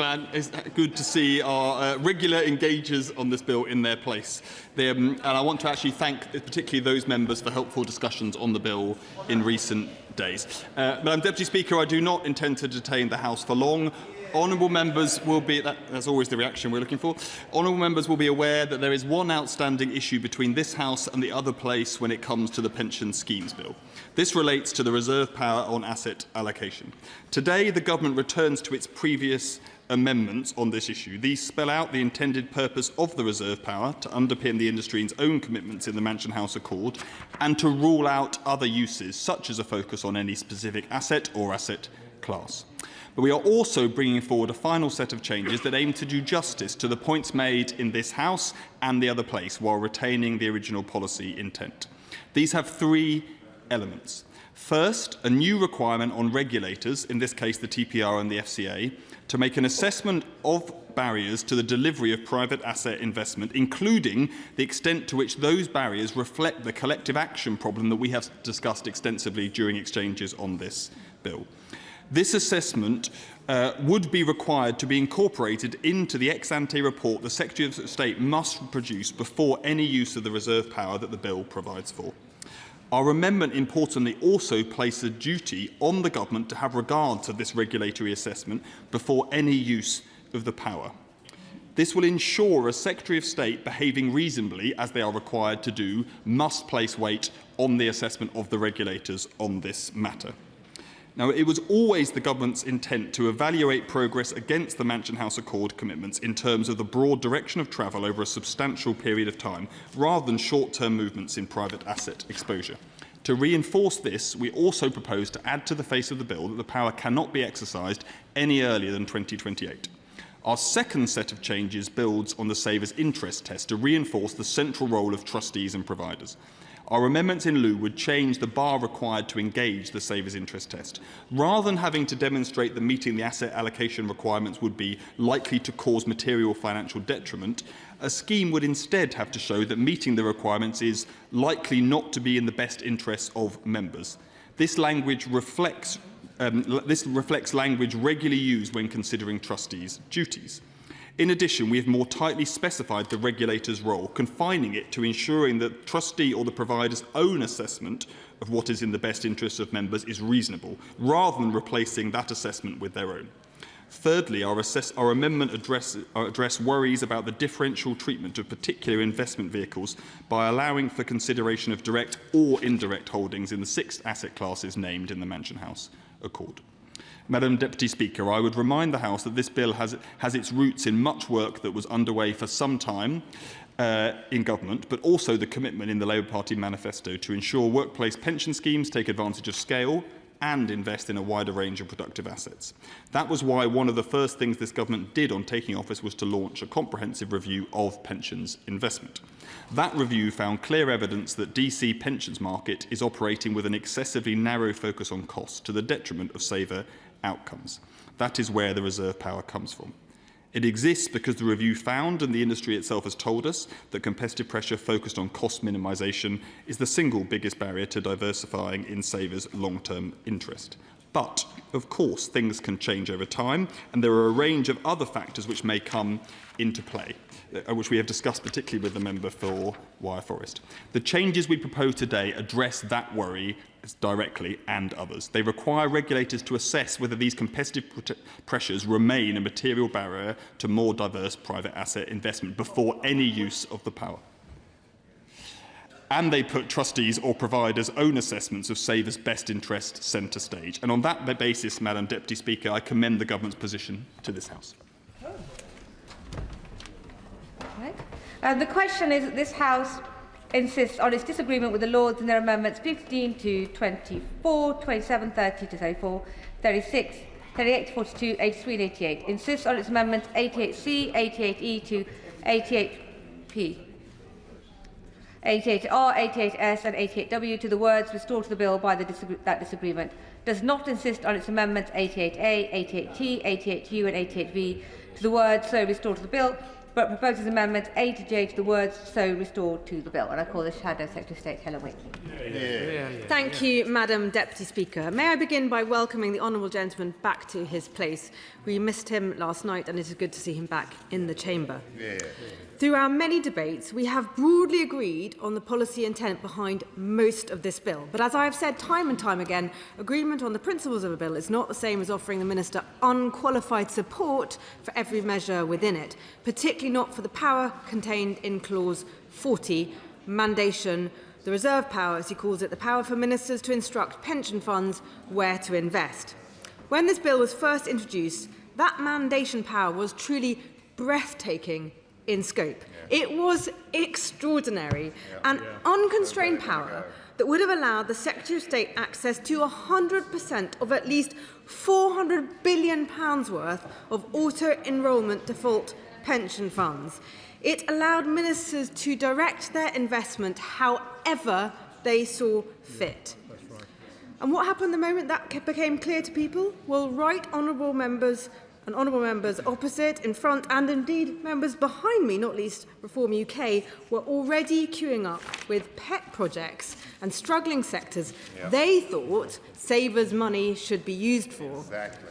good to see our regular engagers on this bill in their place. And I want to actually thank particularly those members for helpful discussions on the bill in recent days. Madam Deputy Speaker, I do not intend to detain the House for long. Honourable members will be, that's always the reaction we're looking for, honourable members will be aware that there is one outstanding issue between this House and the other place when it comes to the Pension Schemes Bill. This relates to the reserve power on asset allocation. Today, the Government returns to its previous amendments on this issue. These spell out the intended purpose of the reserve power to underpin the industry's own commitments in the Mansion House Accord and to rule out other uses, such as a focus on any specific asset or asset class. But we are also bringing forward a final set of changes that aim to do justice to the points made in this House and the other place, while retaining the original policy intent. These have three elements. First, a new requirement on regulators, in this case the TPR and the FCA, to make an assessment of barriers to the delivery of private asset investment, including the extent to which those barriers reflect the collective action problem that we have discussed extensively during exchanges on this bill. This assessment would be required to be incorporated into the ex-ante report the Secretary of State must produce before any use of the reserve power that the bill provides for. Our amendment, importantly, also places a duty on the government to have regard to this regulatory assessment before any use of the power. This will ensure a Secretary of State behaving reasonably, as they are required to do, must place weight on the assessment of the regulators on this matter. Now, it was always the government's intent to evaluate progress against the Mansion House Accord commitments in terms of the broad direction of travel over a substantial period of time, rather than short-term movements in private asset exposure. To reinforce this, we also propose to add to the face of the bill that the power cannot be exercised any earlier than 2028. Our second set of changes builds on the saver's interest test to reinforce the central role of trustees and providers. Our amendments in lieu would change the bar required to engage the saver's interest test. Rather than having to demonstrate that meeting the asset allocation requirements would be likely to cause material financial detriment, a scheme would instead have to show that meeting the requirements is likely not to be in the best interests of members. This language reflects language regularly used when considering trustees' duties. In addition, we have more tightly specified the regulator's role, confining it to ensuring that the trustee or the provider's own assessment of what is in the best interests of members is reasonable, rather than replacing that assessment with their own. Thirdly, our amendment address worries about the differential treatment of particular investment vehicles by allowing for consideration of direct or indirect holdings in the 6 asset classes named in the Mansion House Accord. Madam Deputy Speaker, I would remind the House that this bill has its roots in much work that was underway for some time in government, but also the commitment in the Labour Party manifesto to ensure workplace pension schemes take advantage of scale and invest in a wider range of productive assets. That was why one of the first things this government did on taking office was to launch a comprehensive review of pensions investment. That review found clear evidence that DC pensions market is operating with an excessively narrow focus on costs to the detriment of saver outcomes. That is where the reserve power comes from. It exists because the review found, and the industry itself has told us, that competitive pressure focused on cost minimisation is the single biggest barrier to diversifying in savers' long-term interest. But, of course, things can change over time, and there are a range of other factors which may come into play, which we have discussed particularly with the member for Wyre Forest. The changes we propose today address that worry directly and others. They require regulators to assess whether these competitive pressures remain a material barrier to more diverse private asset investment before any use of the power. And they put trustees or providers' own assessments of savers' best interest centre stage. And on that basis, Madam Deputy Speaker, I commend the government's position to this House. The question is that this House insists on its disagreement with the Lords in their amendments 15 to 24, 27, 30 to 34, 36, 38 to 42, 83 and 88. Insists on its amendments 88C, 88E to 88P. 88R, 88S and 88W to the words restored to the bill by that disagreement. Does not insist on its amendments 88A, 88T, 88U and 88V to the words so restored to the bill, but proposes amendments A to J to the words so restored to the bill. And I call the Shadow Secretary of State, Helen Whitney. Thank you, Madam Deputy Speaker. May I begin by welcoming the honourable gentleman back to his place. We missed him last night and it is good to see him back in the chamber. Through our many debates, we have broadly agreed on the policy intent behind most of this bill. But as I have said time and time again, agreement on the principles of a bill is not the same as offering the Minister unqualified support for every measure within it, particularly not for the power contained in Clause 40, mandation, the reserve power, as he calls it, the power for ministers to instruct pension funds where to invest. When this bill was first introduced, that mandation power was truly breathtaking in scope. It was extraordinary, an unconstrained power that would have allowed the Secretary of State access to 100% of at least £400 billion worth of auto-enrolment default pension funds. It allowed ministers to direct their investment however they saw fit. And what happened the moment that became clear to people? Well, right honourable members and honourable members opposite, in front, and indeed members behind me, not least Reform UK, were already queuing up with pet projects and struggling sectors they thought savers' money should be used for.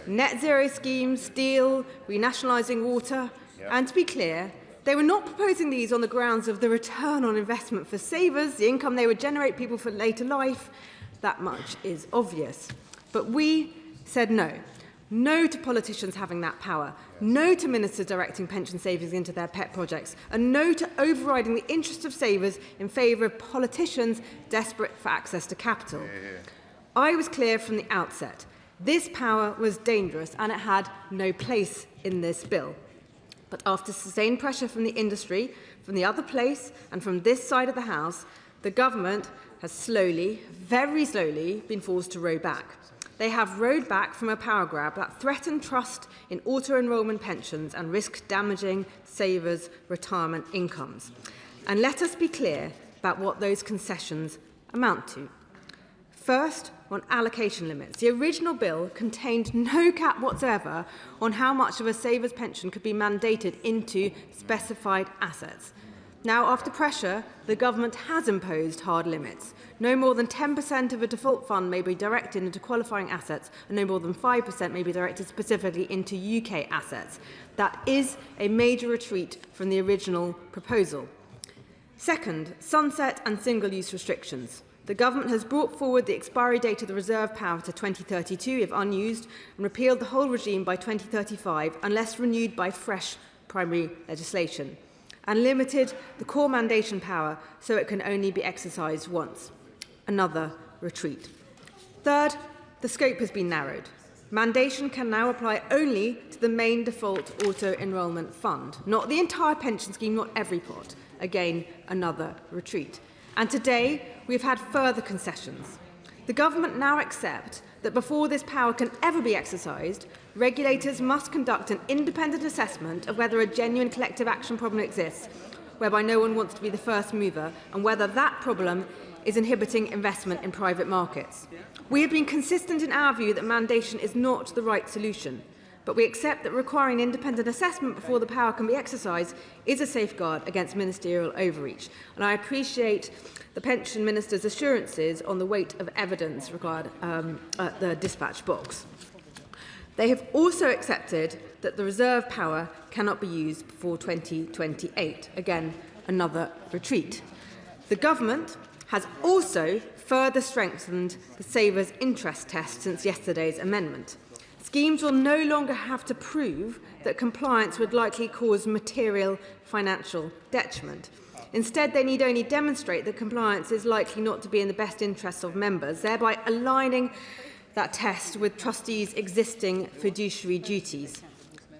Net zero schemes, steel, renationalising water. And to be clear, they were not proposing these on the grounds of the return on investment for savers, the income they would generate people for later life. That much is obvious. But we said no. No to politicians having that power. No to ministers directing pension savings into their pet projects. And no to overriding the interests of savers in favour of politicians desperate for access to capital. I was clear from the outset. This power was dangerous and it had no place in this bill. But after sustained pressure from the industry, from the other place and from this side of the House, the government has slowly, very slowly, been forced to row back. They have rowed back from a power grab that threatened trust in auto-enrolment pensions and risked damaging savers' retirement incomes. And let us be clear about what those concessions amount to. First, on allocation limits. The original bill contained no cap whatsoever on how much of a saver's pension could be mandated into specified assets. Now, after pressure, the government has imposed hard limits. No more than 10% of a default fund may be directed into qualifying assets, and no more than 5% may be directed specifically into UK assets. That is a major retreat from the original proposal. Second, sunset and single-use restrictions. The government has brought forward the expiry date of the reserve power to 2032 if unused, and repealed the whole regime by 2035 unless renewed by fresh primary legislation, and limited the core mandation power so it can only be exercised once. Another retreat. Third, the scope has been narrowed. Mandation can now apply only to the main default auto-enrolment fund, not the entire pension scheme, not every pot. Again, another retreat. And today, we've had further concessions. The government now accepts that before this power can ever be exercised, regulators must conduct an independent assessment of whether a genuine collective action problem exists, whereby no one wants to be the first mover, and whether that problem is inhibiting investment in private markets. We have been consistent in our view that mandation is not the right solution, but we accept that requiring an independent assessment before the power can be exercised is a safeguard against ministerial overreach. And I appreciate the Pension Minister's assurances on the weight of evidence required at the dispatch box. They have also accepted that the reserve power cannot be used before 2028. Again, another retreat. The government has also further strengthened the savers' interest test since yesterday's amendment. Schemes will no longer have to prove that compliance would likely cause material financial detriment. Instead, they need only demonstrate that compliance is likely not to be in the best interests of members, thereby aligning that test with trustees' existing fiduciary duties.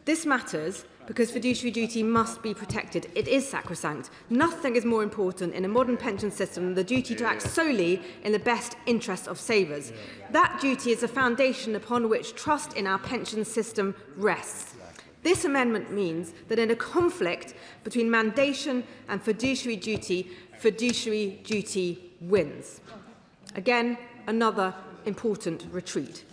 This matters because fiduciary duty must be protected. It is sacrosanct. Nothing is more important in a modern pension system than the duty to act solely in the best interests of savers. That duty is the foundation upon which trust in our pension system rests. This amendment means that in a conflict between mandation and fiduciary duty wins. Again, another important retreat.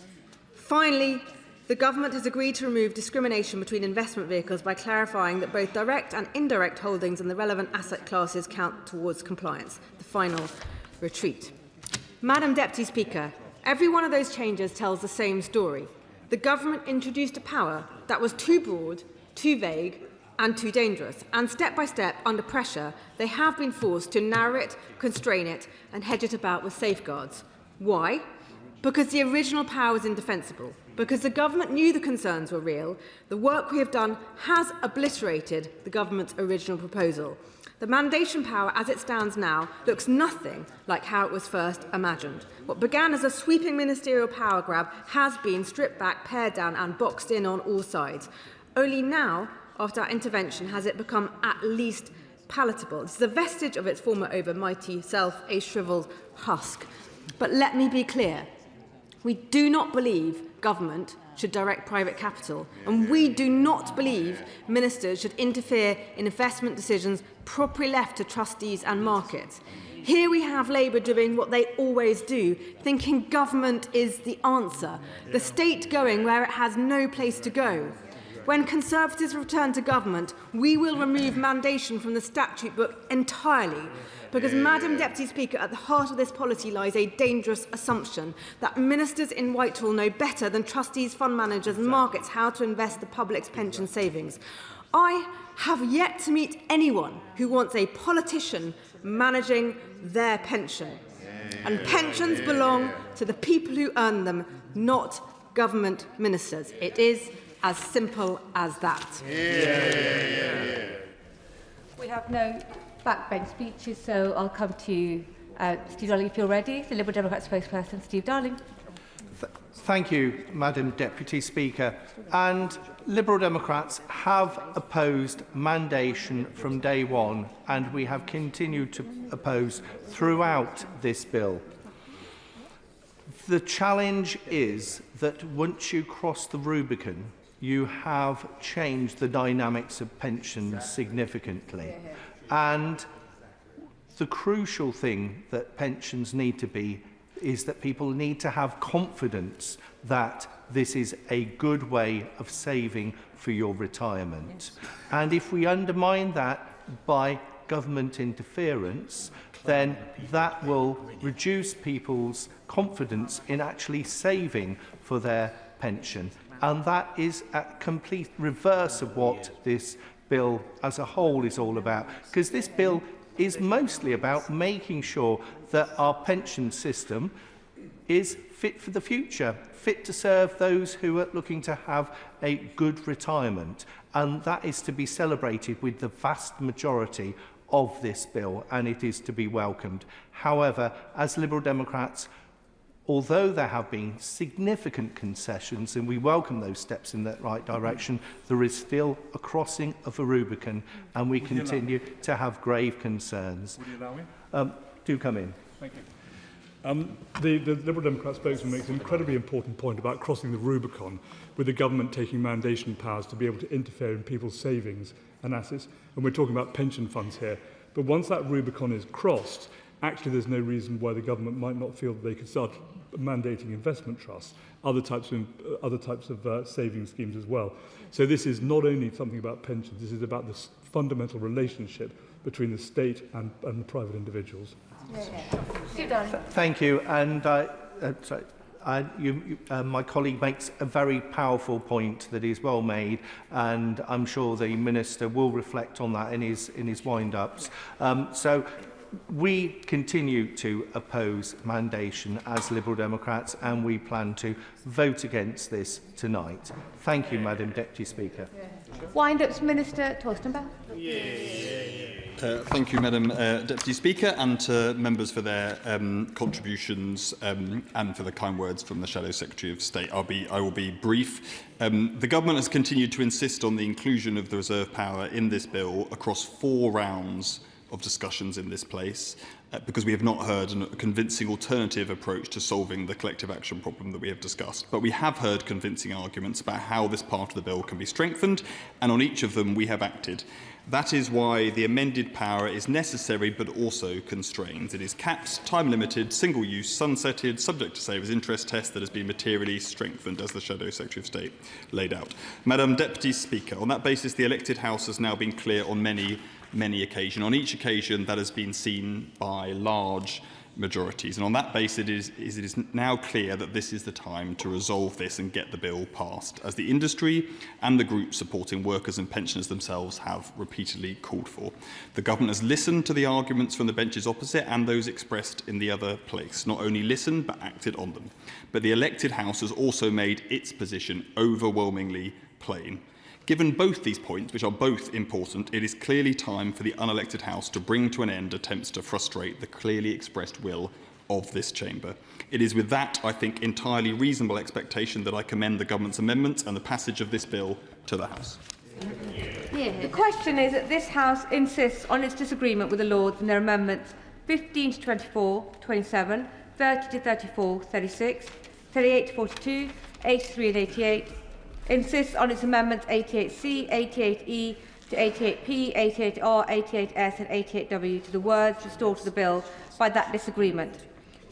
Finally, the government has agreed to remove discrimination between investment vehicles by clarifying that both direct and indirect holdings in the relevant asset classes count towards compliance. The final retreat. Madam Deputy Speaker, every one of those changes tells the same story. The government introduced a power that was too broad, too vague and too dangerous, and step by step, under pressure, they have been forced to narrow it, constrain it and hedge it about with safeguards. Why? because the original power was indefensible, because the government knew the concerns were real. The work we have done has obliterated the government's original proposal. The mandation power, as it stands now, looks nothing like how it was first imagined. What began as a sweeping ministerial power grab has been stripped back, pared down and boxed in on all sides. Only now, after our intervention, has it become at least palatable. This is a vestige of its former overmighty self, a shrivelled husk. But let me be clear. We do not believe government should direct private capital, and we do not believe ministers should interfere in investment decisions properly left to trustees and markets. Here we have Labour doing what they always do, thinking government is the answer, the state going where it has no place to go. When Conservatives return to government, we will remove mandation from the statute book entirely, because, Madam Deputy Speaker, at the heart of this policy lies a dangerous assumption that ministers in Whitehall know better than trustees, fund managers and markets how to invest the public's pension savings. I have yet to meet anyone who wants a politician managing their pension. And pensions belong to the people who earn them, not government ministers. It is as simple as that. We have no backbench speeches, so I'll come to you, Steve Darling, if you're ready. The Liberal Democrat spokesperson, Steve Darling. Thank you, Madam Deputy Speaker. And Liberal Democrats have opposed mandation from day one, and we have continued to oppose throughout this bill. The challenge is that once you cross the Rubicon, you have changed the dynamics of pensions significantly. And the crucial thing that pensions need to be is that people need to have confidence that this is a good way of saving for your retirement. And if we undermine that by government interference, then that will reduce people's confidence in actually saving for their pension. And that is a complete reverse of what this bill as a whole is all about, because this bill is mostly about making sure that our pension system is fit for the future, fit to serve those who are looking to have a good retirement. And that is to be celebrated with the vast majority of this bill, and it is to be welcomed. However, as Liberal Democrats, although there have been significant concessions, and we welcome those steps in that right direction, there is still a crossing of a Rubicon, and we continue to have grave concerns. Would you allow me? Do come in. Thank you. The Liberal Democrat spokesman makes an incredibly important point about crossing the Rubicon, with the government taking mandation powers to be able to interfere in people's savings and assets. And we're talking about pension funds here. But once that Rubicon is crossed, actually there's no reason why the government might not feel that they could start mandating investment trusts, other types of saving schemes as well. So this is not only something about pensions, this is about this fundamental relationship between the state and the private individuals. Thank you. And my colleague makes a very powerful point that is well made, and I'm sure the Minister will reflect on that in his wind-ups. So we continue to oppose mandation as Liberal Democrats, and we plan to vote against this tonight. Thank you, Madam Deputy Speaker. Wind-ups, Minister Torstenberg. Thank you, Madam Deputy Speaker, and to members for their contributions and for the kind words from the Shadow Secretary of State. I will be brief. The Government has continued to insist on the inclusion of the reserve power in this bill across 4 rounds of discussions in this place, because we have not heard a convincing alternative approach to solving the collective action problem that we have discussed. But we have heard convincing arguments about how this part of the bill can be strengthened, and on each of them we have acted. That is why the amended power is necessary but also constrained. It is capped, time-limited, single-use, sunsetted, subject to savers' interest test that has been materially strengthened, as the Shadow Secretary of State laid out. Madam Deputy Speaker, on that basis, the elected House has now been clear on many occasions. On each occasion, that has been seen by large majorities. And on that basis, it is now clear that this is the time to resolve this and get the bill passed, as the industry and the groups supporting workers and pensioners themselves have repeatedly called for. The government has listened to the arguments from the benches opposite and those expressed in the other place, not only listened but acted on them. But the elected House has also made its position overwhelmingly plain. Given both these points, which are both important, it is clearly time for the unelected House to bring to an end attempts to frustrate the clearly expressed will of this chamber. It is with that, I think, entirely reasonable expectation that I commend the government's amendments and the passage of this bill to the House. The question is that this House insists on its disagreement with the Lords and their amendments 15 to 24, 27, 30 to 34, 36, 38 to 42, 83 and 88, insists on its amendments 88C, 88E to 88P, 88R, 88S and 88W to the words restored to the bill by that disagreement.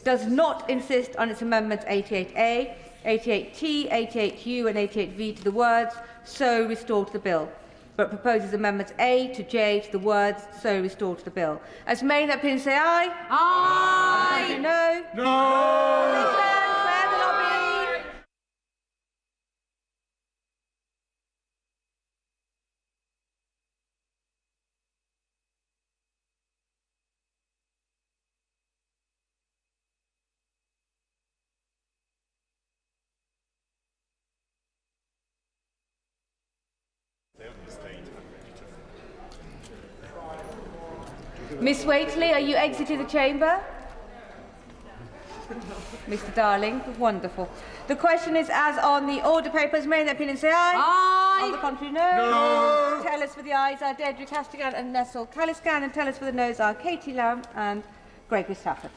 Does not insist on its amendments 88A, 88T, 88U and 88V to the words so restored to the bill, but proposes amendments A to J to the words so restored to the bill. As made that opinion say aye. Aye. No. No. Miss Waitley, are you exiting the chamber? Mr. Darling, wonderful. The question is, as on the order papers, may the opinion say aye. Aye. On the contrary, no. No. Tellers for the ayes are Deirdre Castigan and Nessel Calliscan, and tellers for the noes are Katie Lamb and Gregory Stafford.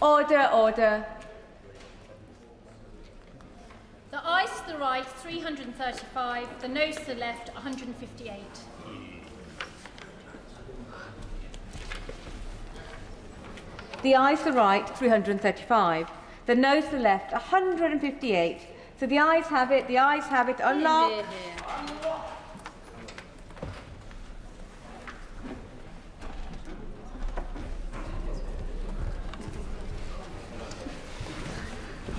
Order, order. The ayes to the right, 335. The noes to the left, 158. The ayes to the right, 335. The noes to the left, 158. So the ayes have it. The ayes have it. Unlock. Here, here.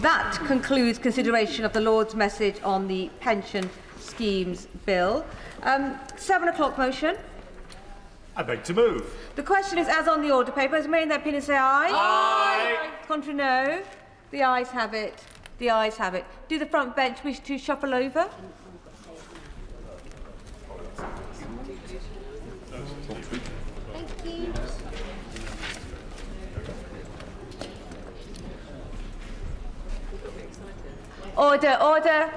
That concludes consideration of the Lord's message on the Pension Schemes Bill. 7 o'clock motion. I beg to move. The question is as on the order paper. As made in their opinion say aye. Aye. Contrary no. The ayes have it. The ayes have it. Do the front bench wish to shuffle over? Thank you. Order, order.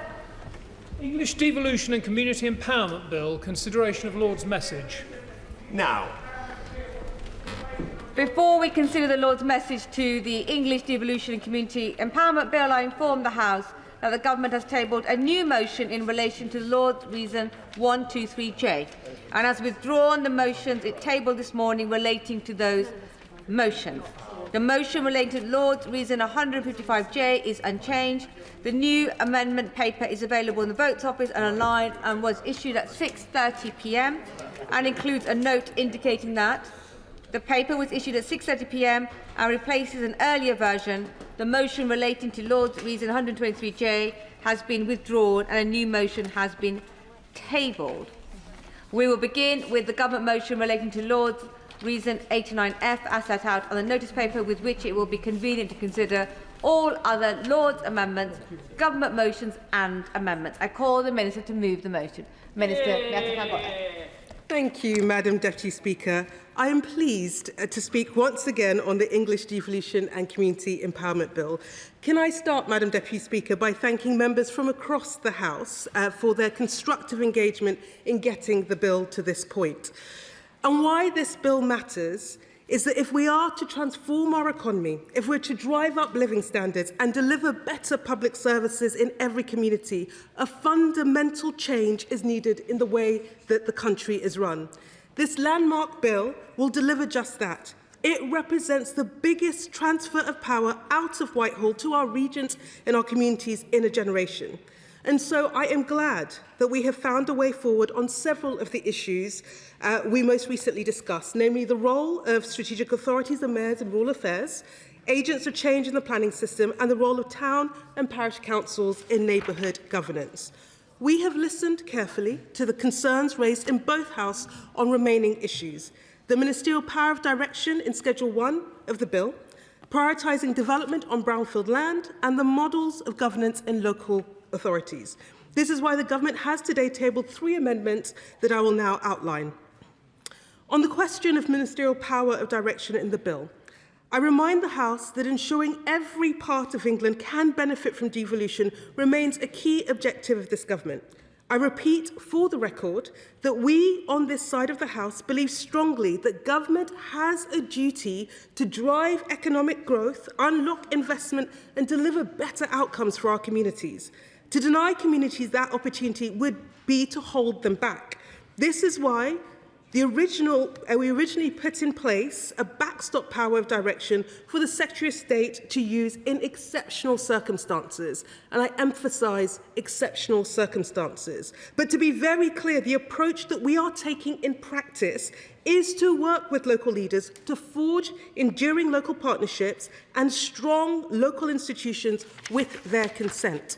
English Devolution and Community Empowerment Bill, consideration of Lord's message. Now. Before we consider the Lord's message to the English Devolution and Community Empowerment Bill, I inform the House that the Government has tabled a new motion in relation to the Lord's Reason 123J and has withdrawn the motions it tabled this morning relating to those motions. The motion relating to Lord's Reason 155J is unchanged. The new amendment paper is available in the Votes Office and online and was issued at 6:30 p.m. and includes a note indicating that the paper was issued at 6:30 p.m. and replaces an earlier version. The motion relating to Lord's Reason 123J has been withdrawn and a new motion has been tabled. We will begin with the Government motion relating to Lord's Reason 89F as set out on the notice paper, with which it will be convenient to consider all other Lord's amendments, Government motions and amendments. I call the Minister to move the motion. Minister, Thank you, Madam Deputy Speaker. I am pleased to speak once again on the English Devolution and Community Empowerment Bill. Can I start, Madam Deputy Speaker, by thanking members from across the House for their constructive engagement in getting the bill to this point. And why this bill matters is that if we are to transform our economy, if we're to drive up living standards and deliver better public services in every community, a fundamental change is needed in the way that the country is run. This landmark bill will deliver just that. It represents the biggest transfer of power out of Whitehall to our regions and our communities in a generation. And so I am glad that we have found a way forward on several of the issues we most recently discussed, namely the role of strategic authorities and mayors in rural affairs, agents of change in the planning system, and the role of town and parish councils in neighbourhood governance. We have listened carefully to the concerns raised in both Houses on remaining issues: the ministerial power of direction in Schedule 1 of the bill, prioritising development on brownfield land, and the models of governance in local authorities. This is why the Government has today tabled 3 amendments that I will now outline. On the question of ministerial power of direction in the bill, I remind the House that ensuring every part of England can benefit from devolution remains a key objective of this Government. I repeat for the record that we on this side of the House believe strongly that Government has a duty to drive economic growth, unlock investment and deliver better outcomes for our communities. To deny communities that opportunity would be to hold them back. This is why we originally put in place a backstop power of direction for the Secretary of State to use in exceptional circumstances. And I emphasise exceptional circumstances. But to be very clear, the approach that we are taking in practice is to work with local leaders to forge enduring local partnerships and strong local institutions with their consent.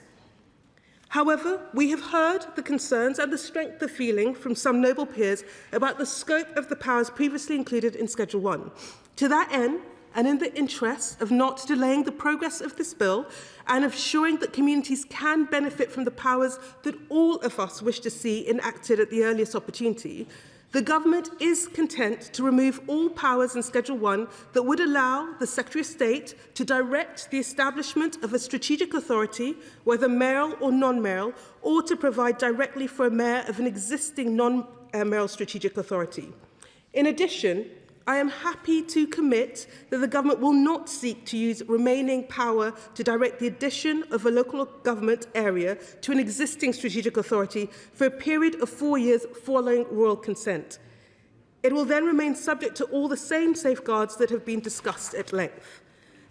However, we have heard the concerns and the strength of feeling from some noble peers about the scope of the powers previously included in Schedule 1. To that end, and in the interest of not delaying the progress of this bill and of ensuring that communities can benefit from the powers that all of us wish to see enacted at the earliest opportunity, the Government is content to remove all powers in Schedule 1 that would allow the Secretary of State to direct the establishment of a strategic authority, whether mayoral or non-mayoral, or to provide directly for a mayor of an existing non-mayoral strategic authority. In addition, I am happy to commit that the government will not seek to use remaining power to direct the addition of a local government area to an existing strategic authority for a period of 4 years following royal consent. It will then remain subject to all the same safeguards that have been discussed at length.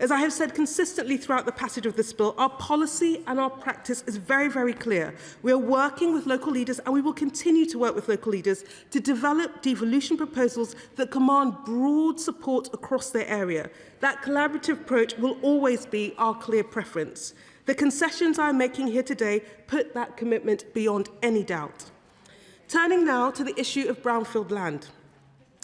As I have said consistently throughout the passage of this bill, our policy and our practice is very, very clear. We are working with local leaders, and we will continue to work with local leaders to develop devolution proposals that command broad support across their area. That collaborative approach will always be our clear preference. The concessions I am making here today put that commitment beyond any doubt. Turning now to the issue of brownfield land.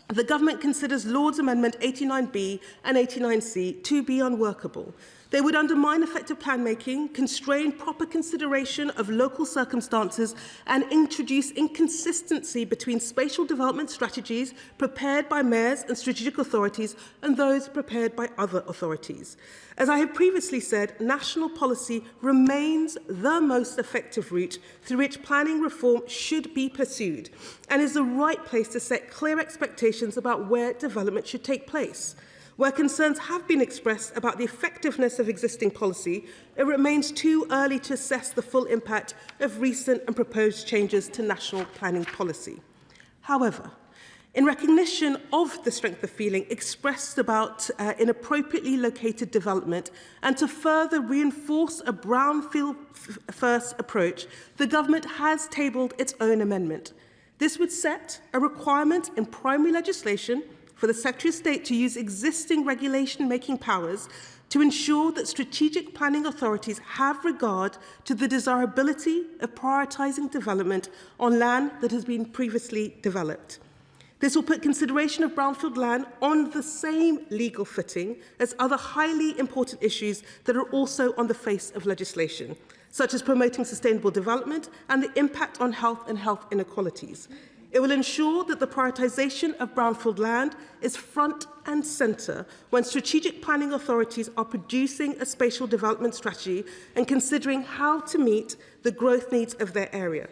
The government considers Lord's Amendment 89B and 89C to be unworkable. They would undermine effective plan making, constrain proper consideration of local circumstances, and introduce inconsistency between spatial development strategies prepared by mayors and strategic authorities and those prepared by other authorities. As I have previously said, national policy remains the most effective route through which planning reform should be pursued, and is the right place to set clear expectations about where development should take place. Where concerns have been expressed about the effectiveness of existing policy, it remains too early to assess the full impact of recent and proposed changes to national planning policy. However, in recognition of the strength of feeling expressed about inappropriately located development, and to further reinforce a brownfield-first approach, the government has tabled its own amendment. This would set a requirement in primary legislation for the Secretary of State to use existing regulation-making powers to ensure that strategic planning authorities have regard to the desirability of prioritising development on land that has been previously developed. This will put consideration of brownfield land on the same legal footing as other highly important issues that are also on the face of legislation, such as promoting sustainable development and the impact on health and health inequalities. It will ensure that the prioritisation of brownfield land is front and centre when strategic planning authorities are producing a spatial development strategy and considering how to meet the growth needs of their area.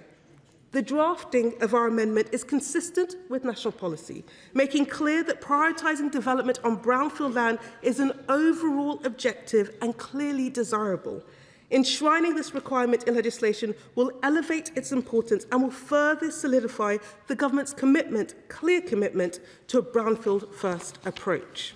The drafting of our amendment is consistent with national policy, making clear that prioritising development on brownfield land is an overall objective and clearly desirable. Enshrining this requirement in legislation will elevate its importance and will further solidify the government's commitment, clear commitment, to a brownfield-first approach.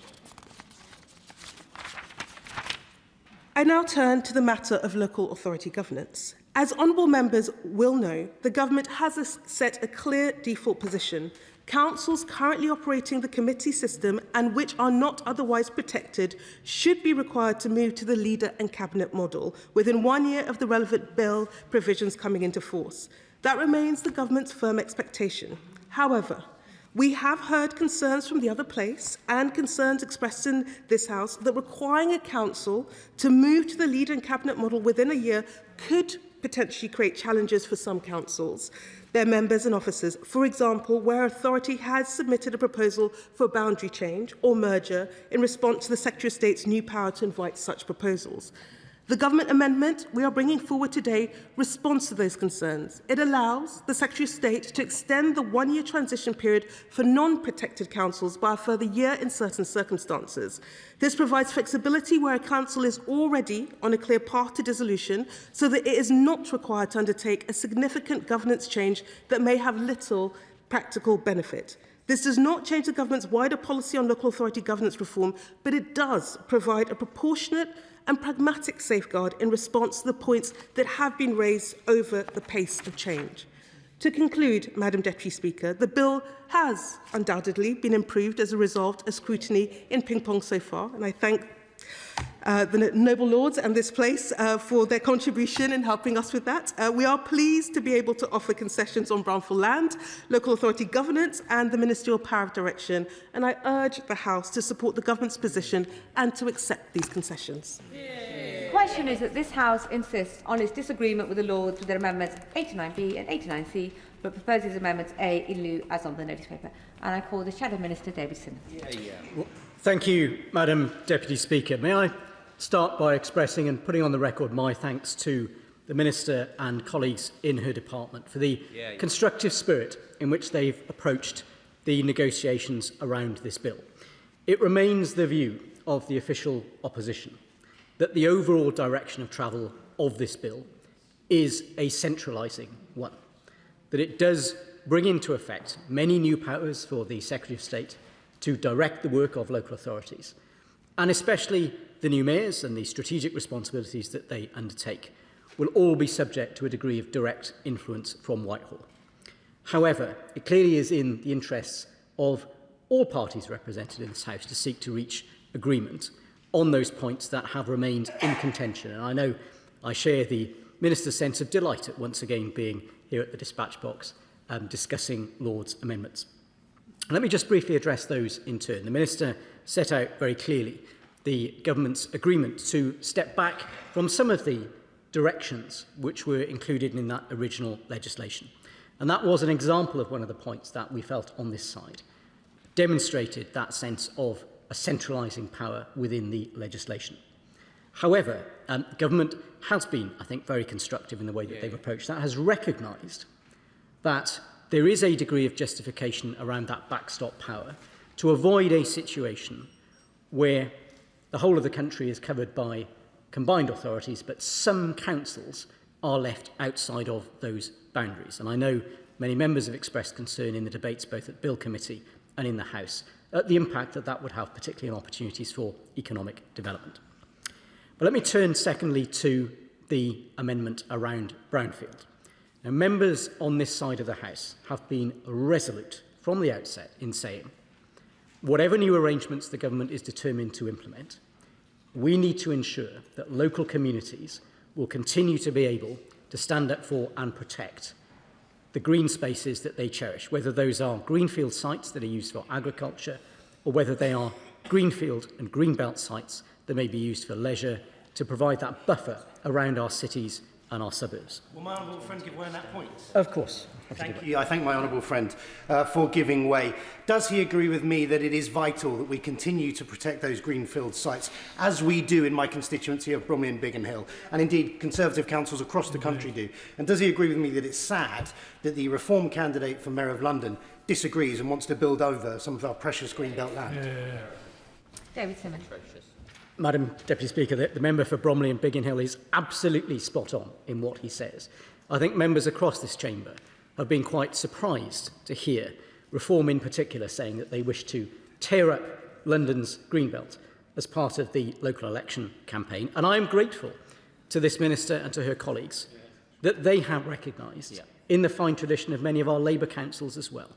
I now turn to the matter of local authority governance. As honourable members will know, the government has set a clear default position. Councils currently operating the committee system and which are not otherwise protected should be required to move to the leader and cabinet model within 1 year of the relevant bill provisions coming into force. That remains the government's firm expectation. However, we have heard concerns from the other place and concerns expressed in this House that requiring a council to move to the leader and cabinet model within a year could potentially create challenges for some councils, their members and officers. For example, where authority has submitted a proposal for a boundary change or merger in response to the Secretary of State's new power to invite such proposals. The government amendment we are bringing forward today responds to those concerns. It allows the Secretary of State to extend the 1 year transition period for non-protected councils by a further year in certain circumstances. This provides flexibility where a council is already on a clear path to dissolution, so that it is not required to undertake a significant governance change that may have little practical benefit. This does not change the government's wider policy on local authority governance reform, but it does provide a proportionate and pragmatic safeguard in response to the points that have been raised over the pace of change. To conclude, Madam Deputy Speaker, the bill has undoubtedly been improved as a result of scrutiny in ping-pong so far, and I thank the noble lords and this place for their contribution in helping us with that. We are pleased to be able to offer concessions on brownfield land, local authority governance and the ministerial power of direction, and I urge the House to support the government's position and to accept these concessions. The question is that this House insists on its disagreement with the Lords with their amendments 89B and 89C, but proposes amendments A in lieu as on the notice paper. And I call the Shadow Minister, David Sinner. Well, thank you, Madam Deputy Speaker. May I start by expressing and putting on the record my thanks to the Minister and colleagues in her department for the constructive spirit in which they've approached the negotiations around this bill. It remains the view of the official opposition that the overall direction of travel of this bill is a centralising one, that it does bring into effect many new powers for the Secretary of State to direct the work of local authorities, and especially the new mayors and the strategic responsibilities that they undertake will all be subject to a degree of direct influence from Whitehall. However, it clearly is in the interests of all parties represented in this House to seek to reach agreement on those points that have remained in contention. And I know I share the Minister's sense of delight at once again being here at the dispatch box discussing Lord's amendments. And let me just briefly address those in turn. The Minister set out very clearly the government's agreement to step back from some of the directions which were included in that original legislation. And that was an example of one of the points that we felt on this side demonstrated that sense of a centralising power within the legislation. However, government has been, I think, very constructive in the way that they've approached that, has recognised that there is a degree of justification around that backstop power to avoid a situation where the whole of the country is covered by combined authorities, but some councils are left outside of those boundaries. And I know many members have expressed concern in the debates both at Bill Committee and in the House at the impact that that would have, particularly on opportunities for economic development. But let me turn secondly to the amendment around brownfield. Now, members on this side of the House have been resolute from the outset in saying whatever new arrangements the government is determined to implement, we need to ensure that local communities will continue to be able to stand up for and protect the green spaces that they cherish, whether those are greenfield sites that are used for agriculture or whether they are greenfield and greenbelt sites that may be used for leisure to provide that buffer around our cities and our suburbs. Will my honourable friend give way on that point? Of course. Thank you. I thank my honourable friend for giving way. Does he agree with me that it is vital that we continue to protect those greenfield sites, as we do in my constituency of Bromley and Biggin Hill, and indeed Conservative councils across the country do? And does he agree with me that it's sad that the Reform candidate for Mayor of London disagrees and wants to build over some of our precious greenbelt land? David Simmons. Madam Deputy Speaker, the member for Bromley and Biggin Hill is absolutely spot on in what he says. I think members across this chamber have been quite surprised to hear Reform in particular saying that they wish to tear up London's Greenbelt as part of the local election campaign. And I am grateful to this Minister and to her colleagues that they have recognised, in the fine tradition of many of our Labour councils as well,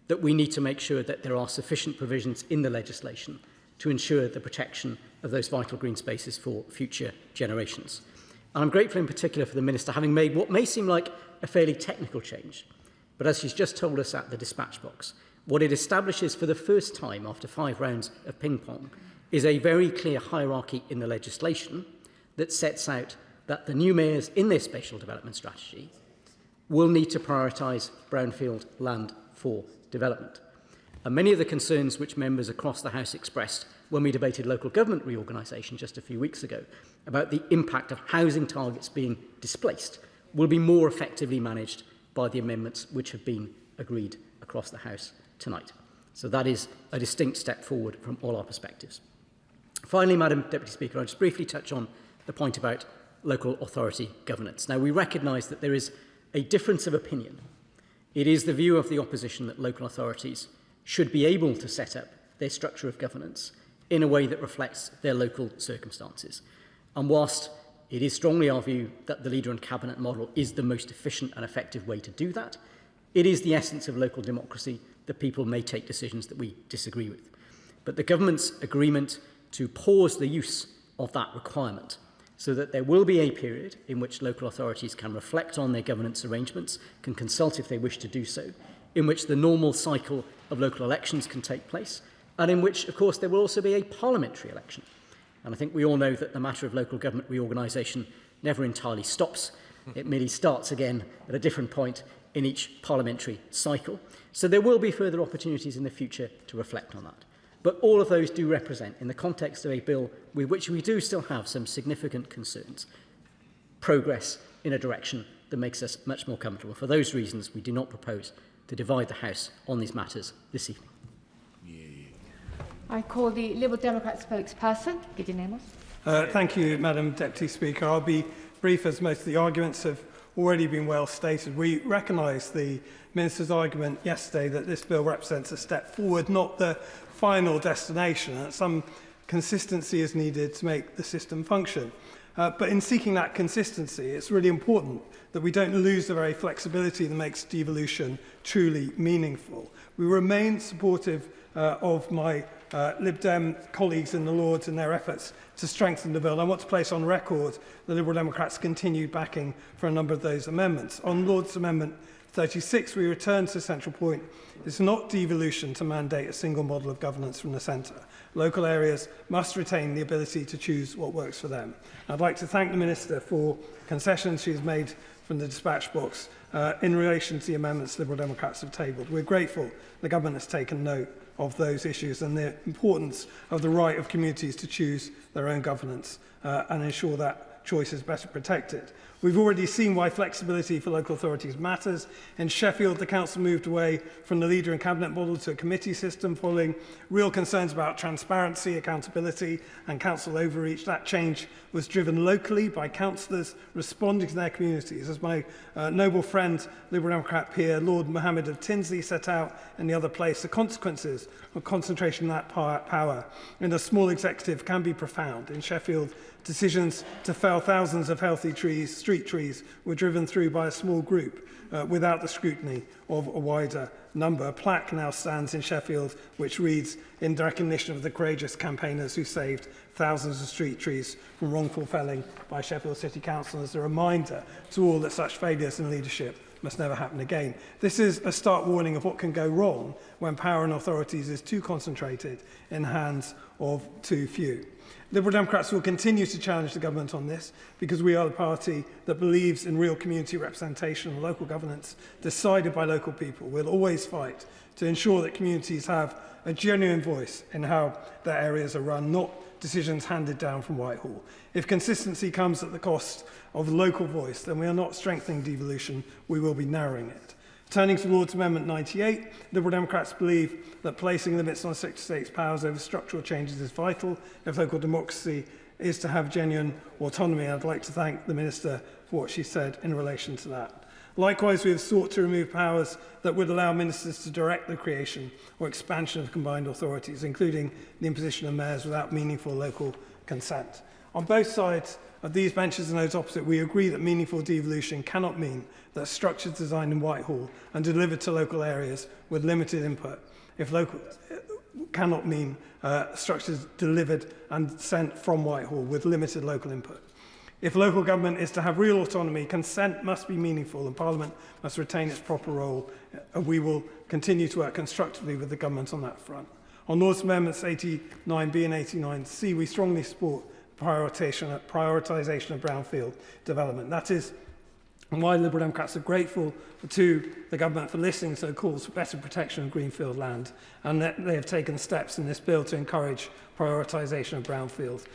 that we need to make sure that there are sufficient provisions in the legislation to ensure the protection of those vital green spaces for future generations. And I'm grateful in particular for the Minister having made what may seem like a fairly technical change, but as she's just told us at the dispatch box, what it establishes for the first time after 5 rounds of ping-pong is a very clear hierarchy in the legislation that sets out that the new mayors in their spatial development strategy will need to prioritise brownfield land for development. And many of the concerns which members across the House expressed when we debated local government reorganisation just a few weeks ago about the impact of housing targets being displaced will be more effectively managed by the amendments which have been agreed across the House tonight. So that is a distinct step forward from all our perspectives. Finally, Madam Deputy Speaker, I'll just briefly touch on the point about local authority governance. Now, we recognise that there is a difference of opinion. It is the view of the opposition that local authorities should be able to set up their structure of governance in a way that reflects their local circumstances. And whilst it is strongly our view that the Leader and Cabinet model is the most efficient and effective way to do that, it is the essence of local democracy that people may take decisions that we disagree with. But the government's agreement to pause the use of that requirement so that there will be a period in which local authorities can reflect on their governance arrangements, can consult if they wish to do so, in which the normal cycle of local elections can take place, and in which, of course, there will also be a parliamentary election. And I think we all know that the matter of local government reorganisation never entirely stops. It merely starts again at a different point in each parliamentary cycle. So there will be further opportunities in the future to reflect on that. But all of those do represent, in the context of a bill with which we do still have some significant concerns, progress in a direction that makes us much more comfortable. For those reasons, we do not propose to divide the House on these matters this evening. I call the Liberal Democrat spokesperson, Gideon Amos. Thank you, Madam Deputy Speaker. I'll be brief, as most of the arguments have already been well stated. We recognise the Minister's argument yesterday that this bill represents a step forward, not the final destination, and that some consistency is needed to make the system function. But in seeking that consistency, it's really important that we don't lose the very flexibility that makes devolution truly meaningful. We remain supportive of my Lib Dem colleagues in the Lords in their efforts to strengthen the bill. I want to place on record the Liberal Democrats' continued backing for a number of those amendments. On Lords Amendment 36, we return to the central point. It's not devolution to mandate a single model of governance from the centre. Local areas must retain the ability to choose what works for them. I'd like to thank the Minister for concessions she has made from the dispatch box in relation to the amendments Liberal Democrats have tabled. We're grateful the Government has taken note of those issues and the importance of the right of communities to choose their own governance and ensure that choice is better protected. We've already seen why flexibility for local authorities matters. In Sheffield, the Council moved away from the Leader and Cabinet model to a committee system following real concerns about transparency, accountability and council overreach. That change was driven locally by councillors responding to their communities. As my noble friend, Liberal Democrat peer, Lord Mohammed of Tinsley set out in the other place, the consequences of concentration of that power in a small executive can be profound. In Sheffield, decisions to fell thousands of healthy trees, street trees, were driven through by a small group without the scrutiny of a wider number. A plaque now stands in Sheffield which reads, "In recognition of the courageous campaigners who saved thousands of street trees from wrongful felling by Sheffield City Council," as a reminder to all that such failures in leadership must never happen again. This is a stark warning of what can go wrong when power in authorities is too concentrated in the hands of too few. Liberal Democrats will continue to challenge the government on this because we are the party that believes in real community representation and local governance decided by local people. We'll always fight to ensure that communities have a genuine voice in how their areas are run, not decisions handed down from Whitehall. If consistency comes at the cost of local voice, then we are not strengthening devolution, we will be narrowing it. Turning to Lord's Amendment 98, Liberal Democrats believe that placing limits on Secretary of State's powers over structural changes is vital if local democracy is to have genuine autonomy. I'd like to thank the Minister for what she said in relation to that. Likewise, we have sought to remove powers that would allow ministers to direct the creation or expansion of combined authorities, including the imposition of mayors without meaningful local consent. On both sides of these benches and those opposite, we agree that meaningful devolution cannot mean that structures designed in Whitehall and delivered to local areas with limited input, cannot mean structures delivered and sent from Whitehall with limited local input. If local government is to have real autonomy, consent must be meaningful and Parliament must retain its proper role, and we will continue to work constructively with the government on that front. On Lord's Amendments 89B and 89C, we strongly support prioritisation of brownfield development. That is why Liberal Democrats are grateful to the government for listening to calls for better protection of greenfield land, and that they have taken steps in this bill to encourage prioritisation of brownfield.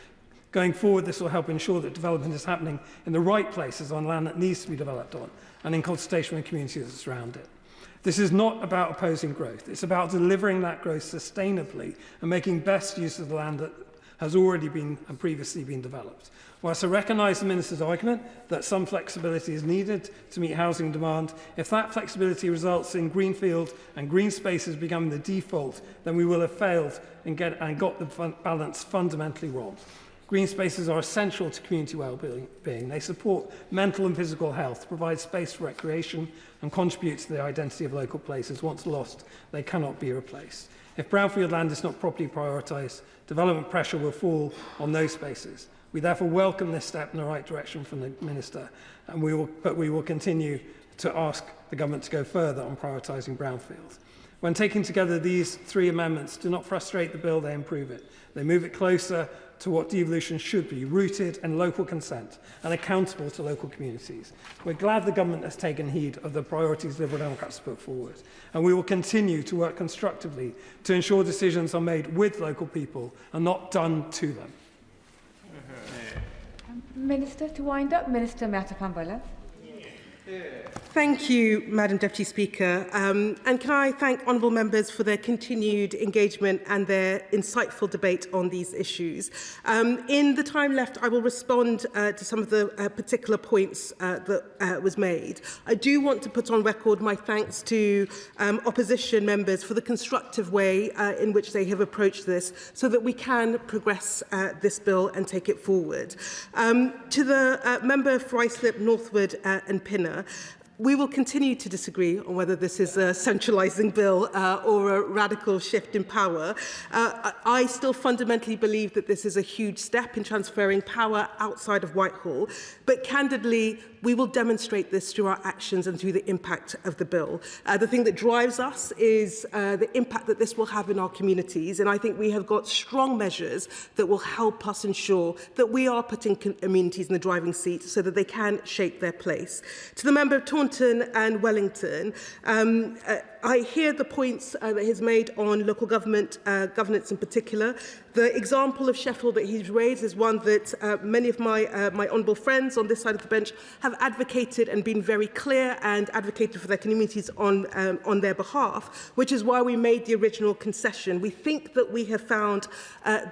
Going forward, this will help ensure that development is happening in the right places on land that needs to be developed on, and in consultation with communities that surround it. This is not about opposing growth. It's about delivering that growth sustainably and making best use of the land that has already been and previously been developed. Whilst I recognise the Minister's argument that some flexibility is needed to meet housing demand, if that flexibility results in greenfield and green spaces becoming the default, then we will have failed and got the balance fundamentally wrong. Green spaces are essential to community well-being. They support mental and physical health, provide space for recreation and contribute to the identity of local places. Once lost, they cannot be replaced. If brownfield land is not properly prioritised, development pressure will fall on those spaces. We therefore welcome this step in the right direction from the Minister, and we will continue to ask the Government to go further on prioritising brownfield. When taken together, these three amendments do not frustrate the bill, they improve it. They move it closer to what devolution should be, rooted in local consent and accountable to local communities. We're glad the Government has taken heed of the priorities Liberal Democrats put forward, and we will continue to work constructively to ensure decisions are made with local people and not done to them. Minister, to wind up, Minister Matapambola. Thank you, Madam Deputy Speaker. And can I thank honourable members for their continued engagement and their insightful debate on these issues. In the time left, I will respond to some of the particular points that was made. I do want to put on record my thanks to opposition members for the constructive way in which they have approached this so that we can progress this bill and take it forward. To the member for Islip, Northwood and Pinner, we will continue to disagree on whether this is a centralising bill or a radical shift in power. I still fundamentally believe that this is a huge step in transferring power outside of Whitehall, but candidly, we will demonstrate this through our actions and through the impact of the bill. The thing that drives us is the impact that this will have in our communities, and I think we have got strong measures that will help us ensure that we are putting communities in the driving seat so that they can shape their place. To the member of Taunton and Wellington, I hear the points that he's made on local government governance in particular. The example of Sheffield that he's raised is one that many of my honourable friends on this side of the bench have advocated and been very clear and advocated for their communities on their behalf, which is why we made the original concession. We think that we have found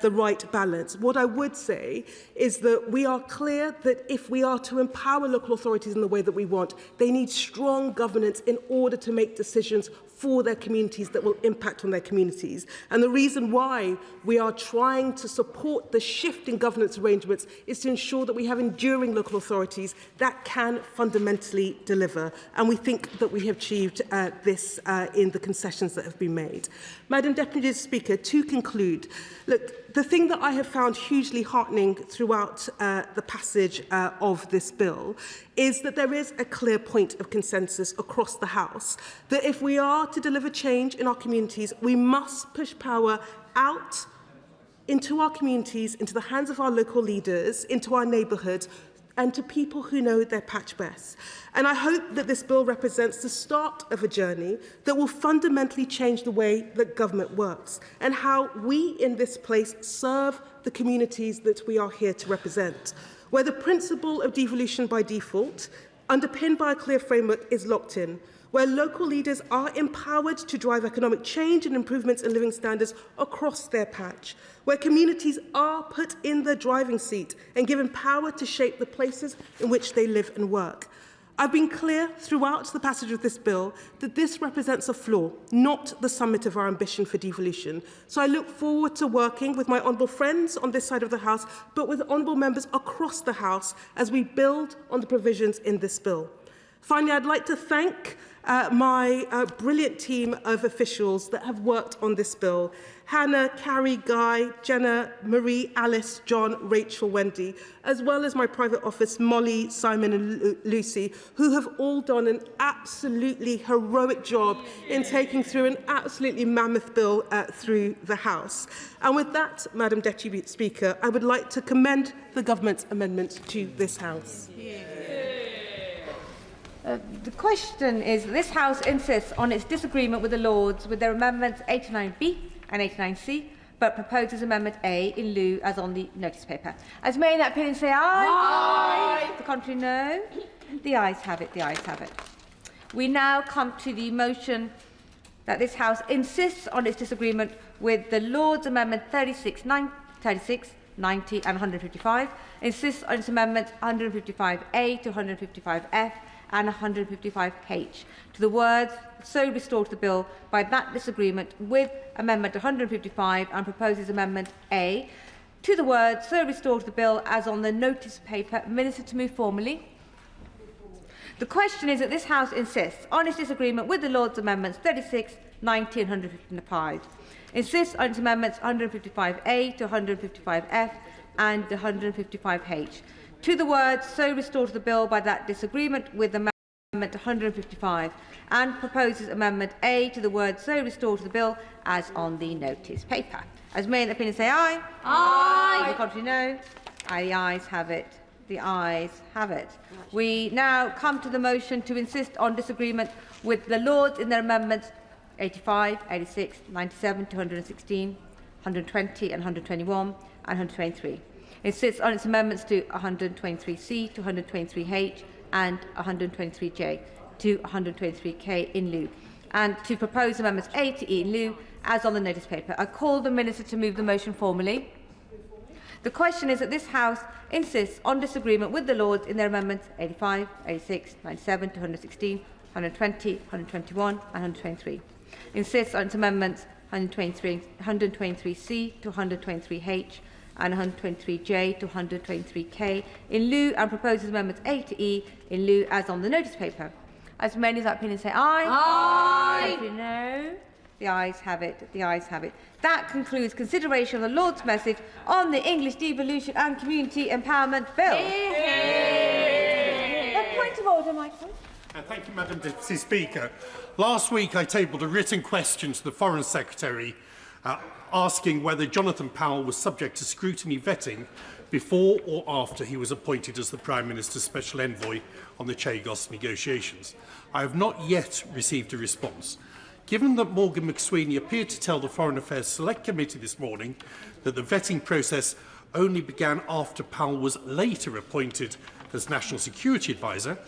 the right balance. What I would say is that we are clear that if we are to empower local authorities in the way that we want, they need strong governance in order to make decisions for their communities that will impact on their communities. And the reason why we are trying to support the shift in governance arrangements is to ensure that we have enduring local authorities that can fundamentally deliver. And we think that we have achieved this in the concessions that have been made. Madam Deputy Speaker, to conclude, look, the thing that I have found hugely heartening throughout the passage of this bill is that there is a clear point of consensus across the House that if we are to deliver change in our communities, we must push power out into our communities, into the hands of our local leaders, into our neighbourhoods, and to people who know their patch best. And I hope that this bill represents the start of a journey that will fundamentally change the way that government works and how we in this place serve the communities that we are here to represent, where the principle of devolution by default, underpinned by a clear framework, is locked in, where local leaders are empowered to drive economic change and improvements in living standards across their patch, where communities are put in the driving seat and given power to shape the places in which they live and work. I've been clear throughout the passage of this bill that this represents a flaw, not the summit of our ambition for devolution. So I look forward to working with my honourable friends on this side of the House, but with honourable members across the House as we build on the provisions in this bill. Finally, I'd like to thank my brilliant team of officials that have worked on this bill. Hannah, Carrie, Guy, Jenna, Marie, Alice, John, Rachel, Wendy, as well as my private office, Molly, Simon and Lucy, who have all done an absolutely heroic job in taking through an absolutely mammoth bill through the House. And with that, Madam Deputy Speaker, I would like to commend the government's amendments to this House. The question is that this House insists on its disagreement with the Lords with their amendments 89B and 89C, but proposes Amendment A in lieu as on the notice paper. As may in that opinion say aye. Aye. The contrary no. The ayes have it. The ayes have it. We now come to the motion that this House insists on its disagreement with the Lords' Amendment 36, 90 and 155, insists on its amendments 155A to 155F and 155H to the words so restored to the bill by that disagreement with Amendment 155 and proposes Amendment A to the words so restored to the bill as on the notice paper. Minister to move formally. The question is that this House insists on its disagreement with the Lords' Amendments 36, 90 and 155. Insists on its amendments 155A to 155F and 155H. To the words so restored to the bill by that disagreement with Amendment 155 and proposes Amendment A to the words so restored to the bill as on the notice paper. As may in the opinion say aye. Aye. The contrary no. Aye. The ayes have it. The ayes have it. We now come to the motion to insist on disagreement with the Lords in their amendments 85, 86, 97, 216, 120 and 121 and 123. Insists on its amendments to 123C to 123H and 123J to 123K in lieu, and to propose amendments A to E in lieu as on the notice paper. I call the Minister to move the motion formally. The question is that this House insists on disagreement with the Lords in their amendments 85, 86, 97 to 116, 120, 121 and 123. Insists on its amendments 123C to 123H and 123J to 123K in lieu, and proposes amendments A to E in lieu as on the notice paper. As many as that opinion say aye. Aye. No. The ayes have it. The ayes have it. That concludes consideration of the Lord's message on the English Devolution and Community Empowerment Bill. A point of order, Michael. Thank you, Madam Deputy Speaker. Last week I tabled a written question to the Foreign Secretary asking whether Jonathan Powell was subject to scrutiny vetting before or after he was appointed as the Prime Minister's Special Envoy on the Chagos negotiations. I have not yet received a response. Given that Morgan McSweeney appeared to tell the Foreign Affairs Select Committee this morning that the vetting process only began after Powell was later appointed as National Security Advisor,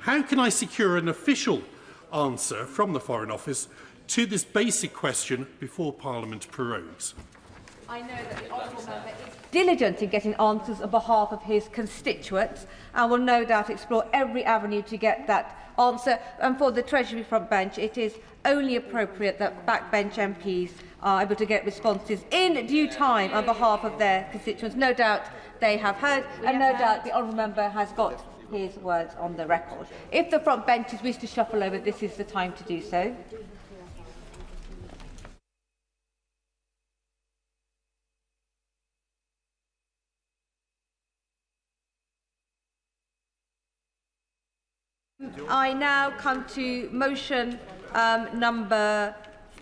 how can I secure an official answer from the Foreign Office to this basic question before Parliament prorogues? I know that the honourable member is diligent in getting answers on behalf of his constituents and will no doubt explore every avenue to get that answer. And for the Treasury front bench, it is only appropriate that backbench MPs are able to get responses in due time on behalf of their constituents. No doubt they have heard, and no doubt the honourable member has got his words on the record. If the front benches wish to shuffle over, this is the time to do so. I now come to motion number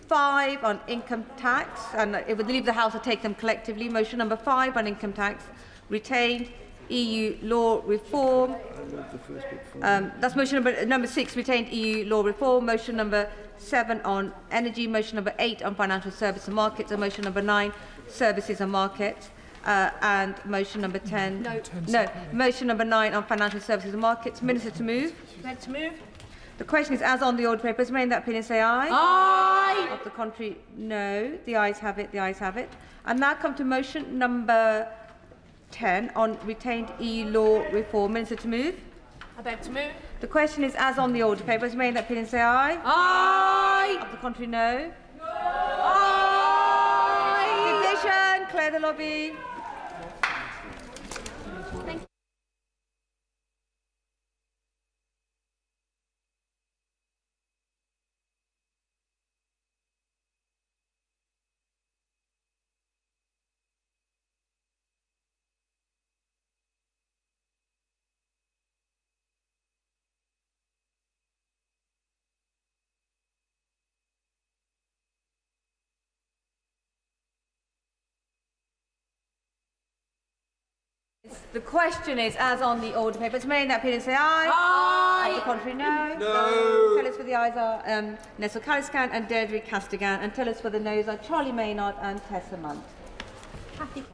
5 on income tax, and it would leave the House to take them collectively. Motion number 5 on income tax, retained EU law reform. That's motion number 6, retained EU law reform. Motion number 7 on energy. Motion number 8 on financial services and markets. And motion number 9, services and markets. And motion number 10. No. Motion number 9 on financial services and markets. Minister to move. Minister to move. The question is, as on the order papers, may in that opinion say aye? Aye. Of the contrary, no. The ayes have it. The ayes have it. And now come to motion number 10 on retained EU law reform. Minister to move. I beg to move. The question is, as on the order papers, may in that opinion say aye? Aye. Of the contrary, no. No. Aye. Division. Clear the lobby. Thank you. The question is, as on the order papers, may in that opinion say aye? Aye. Of the contrary, no. No. Tell us for the ayes are Nessel Caliscan and Deirdre Castigan, and tell us for the noes are Charlie Maynard and Tessa Munt. Happy.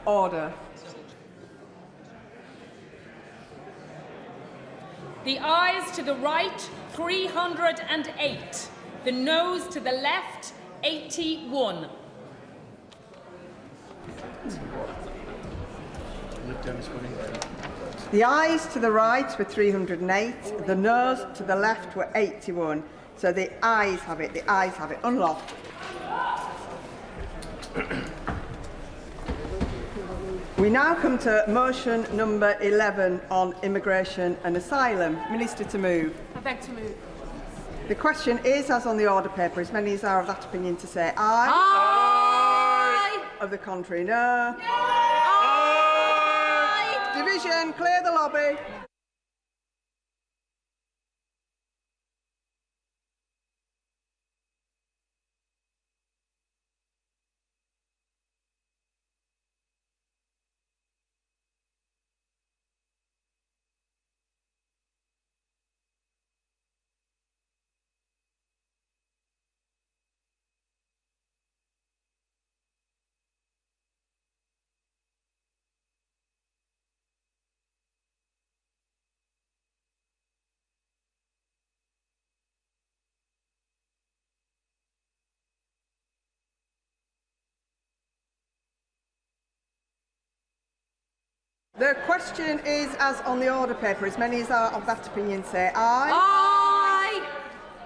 Order. The ayes to the right, 308. The noes to the left, 81. The ayes to the right were 308. The noes to the left were 81. So the ayes have it. The ayes have it. Unlocked. We now come to motion number 11 on immigration and asylum. Minister to move. I beg to move. The question is, as on the order paper, as many as are of that opinion to say aye. Aye. Of the contrary, no. No. Aye. Division, clear the lobby. The question is, as on the order paper, as many as are of that opinion say aye. Aye.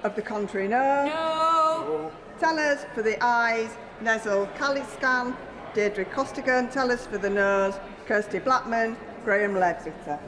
Of the contrary, no. No. Tellers for the ayes, Nezel Kaliskan, Deirdre Costigan. Tellers for the noes, Kirsty Blackman, Graham Leadbitter.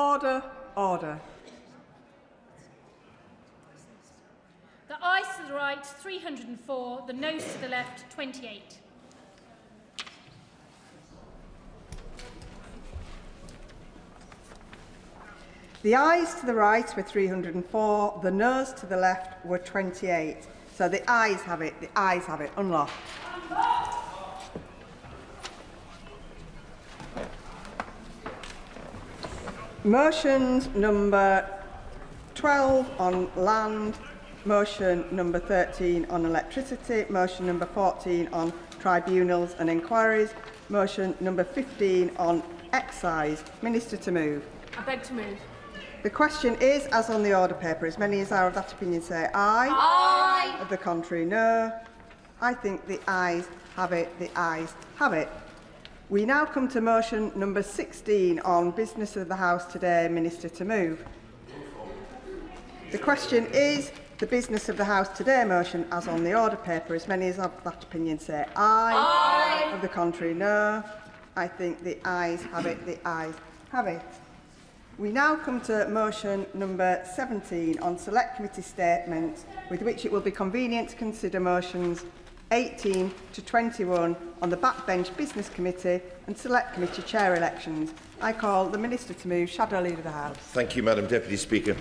Order, order. The ayes to the right, 304. The noes to the left, 28. The ayes to the right were 304, the noes to the left were 28. So the ayes have it, the ayes have it. Unlocked. Motions number 12 on land, motion number 13 on electricity, motion number 14 on tribunals and inquiries, motion number 15 on excise. Minister to move. I beg to move. The question is, as on the order paper. As many as are of that opinion say aye. Aye. Of the contrary, no. I think the ayes have it. The ayes have it. We now come to motion number 16 on business of the House today. Minister to move. The question is the business of the House today motion as on the order paper. As many as of that opinion say aye. Aye. Of the contrary, no. I think the ayes have it. The ayes have it. We now come to motion number 17 on select committee statements, with which it will be convenient to consider motions 18 to 21 on the backbench business committee and select committee chair elections. I call the Minister to move. Shadow Leader of the House. Thank you, Madam Deputy Speaker.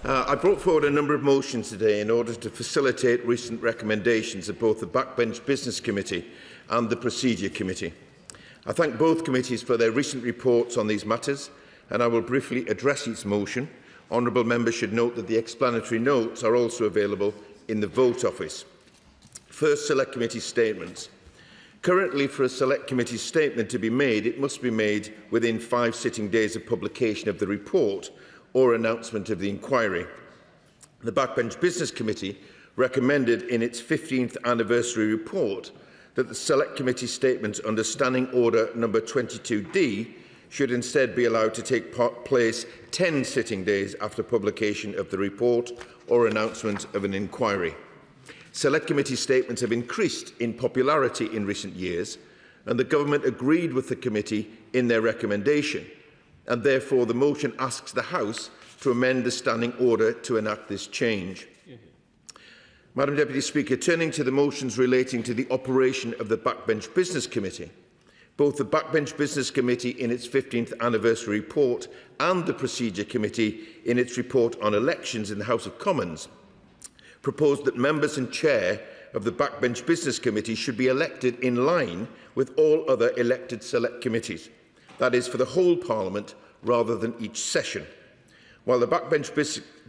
I brought forward a number of motions today in order to facilitate recent recommendations of both the backbench business committee and the procedure committee. I thank both committees for their recent reports on these matters, and I will briefly address each motion. Honourable members should note that the explanatory notes are also available in the vote office. First, Select Committee statements. Currently, for a Select Committee statement to be made, it must be made within 5 sitting days of publication of the report or announcement of the inquiry. The Backbench Business Committee recommended in its 15th anniversary report that the Select Committee statements under Standing Order number 22D should instead be allowed to take place 10 sitting days after publication of the report or announcement of an inquiry. Select Committee statements have increased in popularity in recent years, and the Government agreed with the Committee in their recommendation, and therefore the motion asks the House to amend the Standing Order to enact this change. Madam Deputy Speaker, turning to the motions relating to the operation of the Backbench Business Committee, both the Backbench Business Committee in its 15th anniversary report and the Procedure Committee in its report on elections in the House of Commons proposed that members and chair of the Backbench Business Committee should be elected in line with all other elected select committees, that is, for the whole Parliament rather than each session. While the Backbench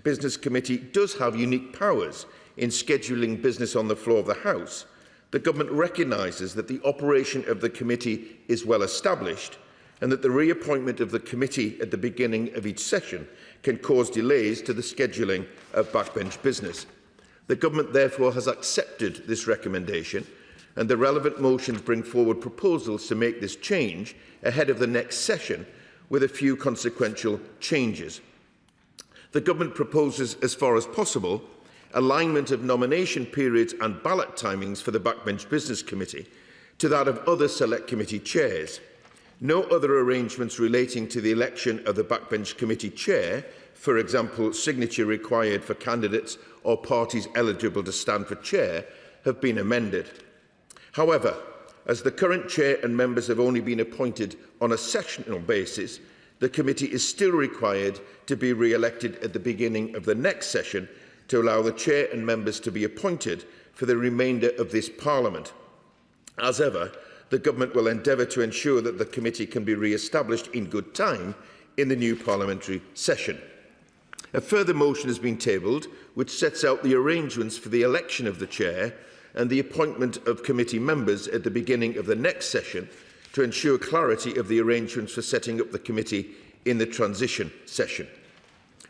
Business Committee does have unique powers in scheduling business on the floor of the House, the Government recognises that the operation of the committee is well established and that the reappointment of the committee at the beginning of each session can cause delays to the scheduling of backbench business. The Government therefore has accepted this recommendation, and the relevant motions bring forward proposals to make this change ahead of the next session with a few consequential changes. The Government proposes, as far as possible, alignment of nomination periods and ballot timings for the Backbench Business Committee to that of other Select Committee chairs. No other arrangements relating to the election of the Backbench Committee chair, for example, signature required for candidates or parties eligible to stand for chair, have been amended. However, as the current chair and members have only been appointed on a sessional basis, the committee is still required to be re-elected at the beginning of the next session to allow the chair and members to be appointed for the remainder of this Parliament. As ever, the Government will endeavour to ensure that the committee can be re-established in good time in the new parliamentary session. A further motion has been tabled which sets out the arrangements for the election of the chair and the appointment of committee members at the beginning of the next session to ensure clarity of the arrangements for setting up the committee in the transition session.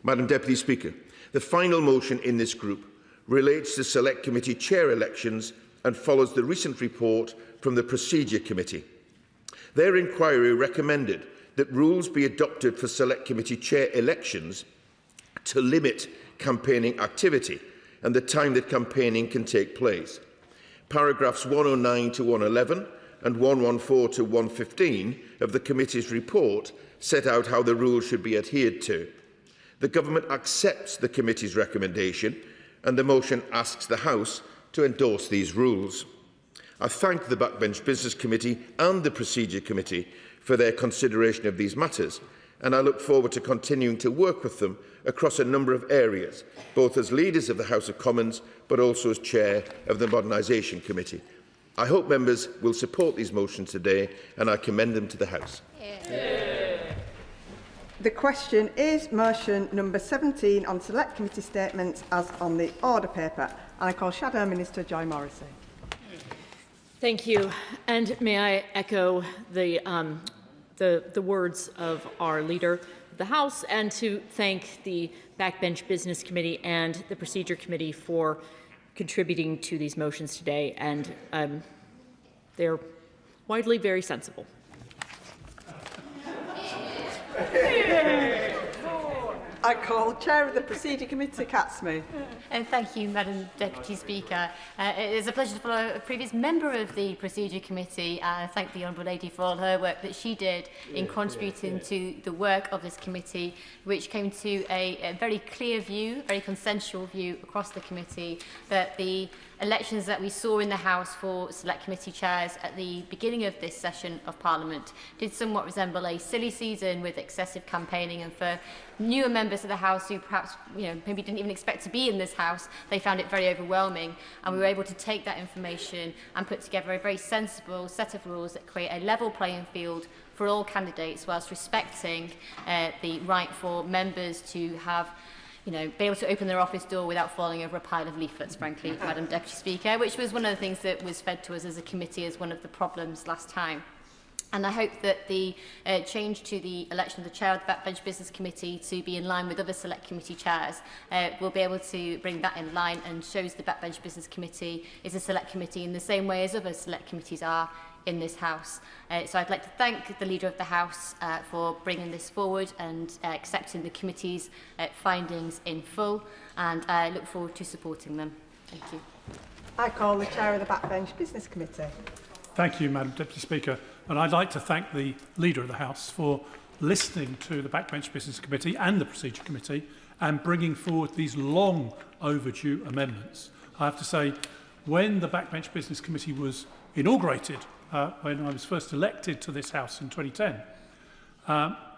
Madam Deputy Speaker, the final motion in this group relates to Select Committee chair elections and follows the recent report from the Procedure Committee. Their inquiry recommended that rules be adopted for Select Committee chair elections to limit campaigning activity and the time that campaigning can take place. Paragraphs 109 to 111 and 114 to 115 of the committee's report set out how the rules should be adhered to. The Government accepts the committee's recommendation, and the motion asks the House to endorse these rules. I thank the Backbench Business Committee and the Procedure Committee for their consideration of these matters, and I look forward to continuing to work with them across a number of areas, both as leaders of the House of Commons but also as Chair of the Modernisation Committee. I hope members will support these motions today, and I commend them to the House. The question is motion number 17 on Select Committee statements as on the order paper. And I call Shadow Minister Joy Morrissey. Thank you. And may I echo the words of our Leader of the House, and to thank the Backbench Business Committee and the Procedure Committee for contributing to these motions today. And they're widely very sensible. I call Chair of the Procedure Committee, Cat Smith. And thank you, Madam Deputy Speaker. It is a pleasure to follow a previous member of the Procedure Committee. I thank the Honourable Lady for all her work that she did in contributing to the work of this committee, which came to a very clear view, very consensual view across the committee, that the elections that we saw in the House for Select Committee chairs at the beginning of this session of Parliament did somewhat resemble a silly season with excessive campaigning, and for newer members of the House who perhaps maybe didn't even expect to be in this House, they found it very overwhelming, and we were able to take that information and put together a very sensible set of rules that create a level playing field for all candidates, whilst respecting the right for members to have be able to open their office door without falling over a pile of leaflets, frankly, Madam Deputy Speaker, which was one of the things that was fed to us as a committee as one of the problems last time. And I hope that the change to the election of the chair of the Backbench Business Committee to be in line with other Select Committee chairs will be able to bring that in line, and shows the Backbench Business Committee is a Select Committee in the same way as other Select Committees are in this House. So I'd like to thank the Leader of the House for bringing this forward and accepting the committee's findings in full, and I look forward to supporting them. Thank you. I call the Chair of the Backbench Business Committee. Thank you, Madam Deputy Speaker. And I'd like to thank the Leader of the House for listening to the Backbench Business Committee and the Procedure Committee and bringing forward these long overdue amendments. I have to say, when the Backbench Business Committee was inaugurated, when I was first elected to this House in 2010,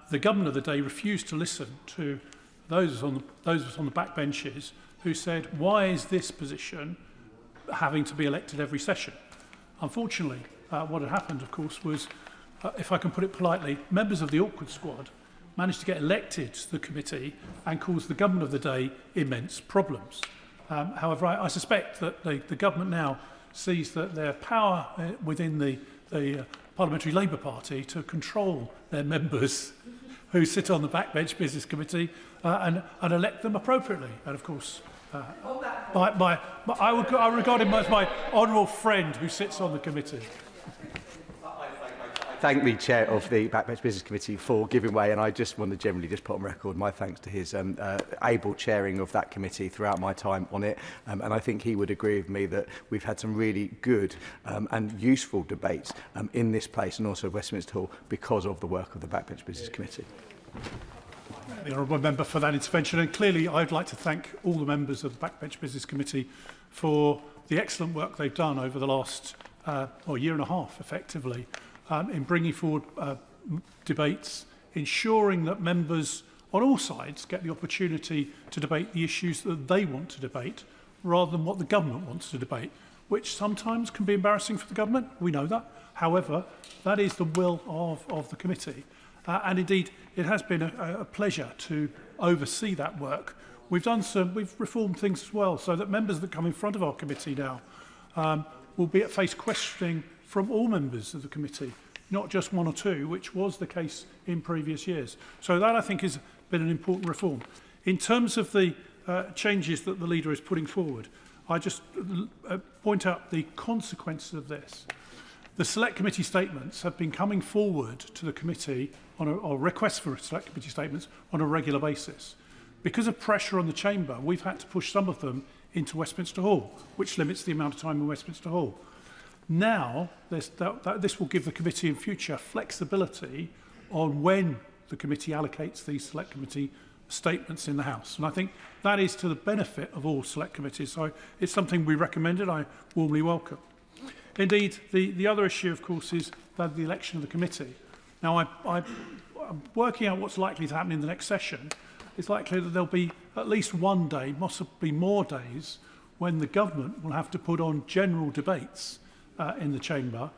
the government of the day refused to listen to those on the backbenches who said, why is this position having to be elected every session? Unfortunately, what had happened, of course, was, if I can put it politely, members of the awkward squad managed to get elected to the committee and cause the government of the day immense problems. However, I suspect that the government now sees that their power within the Parliamentary Labour Party to control their members who sit on the Backbench Business Committee and elect them appropriately. And of course, I regard him as my honourable friend who sits on the committee. Thank the Chair of the Backbench Business Committee for giving way, and I just want to generally just put on record my thanks to his able chairing of that committee throughout my time on it, and I think he would agree with me that we've had some really good and useful debates in this place and also Westminster Hall because of the work of the Backbench Business Committee. The honourable member for that intervention, and clearly I'd like to thank all the members of the Backbench Business Committee for the excellent work they've done over the last year and a half, effectively, in bringing forward debates, ensuring that members on all sides get the opportunity to debate the issues that they want to debate rather than what the government wants to debate, which sometimes can be embarrassing for the government. We know that. However, that is the will of the committee. And indeed, it has been a pleasure to oversee that work. We've reformed things as well, so that members that come in front of our committee now will be face questioning from all members of the committee, not just one or two, which was the case in previous years. So that, I think, has been an important reform. In terms of the changes that the Leader is putting forward, I just point out the consequences of this. The Select Committee statements have been coming forward to the committee or requests for Select Committee statements on a regular basis. Because of pressure on the Chamber, we've had to push some of them into Westminster Hall, which limits the amount of time in Westminster Hall. Now, this will give the committee in future flexibility on when the committee allocates these select committee statements in the House. And I think that is to the benefit of all select committees. So it's something we recommended, I warmly welcome. Indeed, the other issue, of course, is that the election of the committee. Now, I'm working out what's likely to happen in the next session. It's likely that there'll be at least one day, possibly more days, when the government will have to put on general debates in the chamber,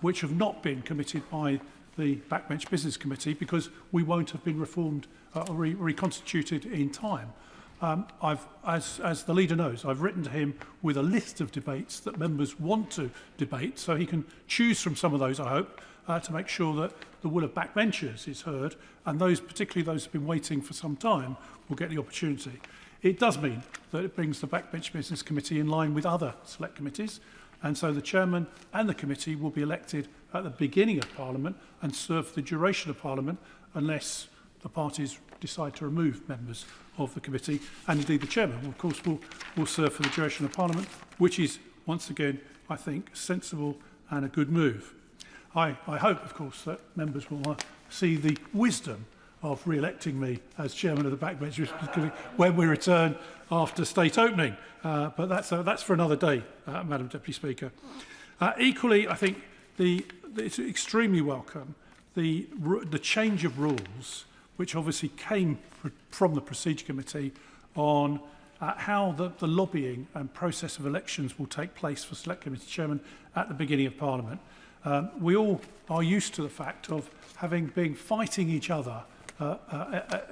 which have not been committed by the Backbench Business Committee because we won't have been reformed or reconstituted in time. As the leader knows, I've written to him with a list of debates that members want to debate, so he can choose from some of those, I hope, to make sure that the will of backbenchers is heard, and those, particularly those who have been waiting for some time, will get the opportunity. It does mean that it brings the Backbench Business Committee in line with other select committees, and so the chairman and the committee will be elected at the beginning of Parliament and serve for the duration of Parliament unless the parties decide to remove members of the committee. And indeed the chairman, of course, will serve for the duration of Parliament, which is, once again, I think, sensible and a good move. I hope, of course, that members will see the wisdom of re-electing me as chairman of the Backbench Committee when we return after state opening. But that's for another day, Madam Deputy Speaker. Equally, I think it's extremely welcome the change of rules, which obviously came from the Procedure Committee, on how the lobbying and process of elections will take place for Select Committee Chairman at the beginning of Parliament. We all are used to the fact of been fighting each other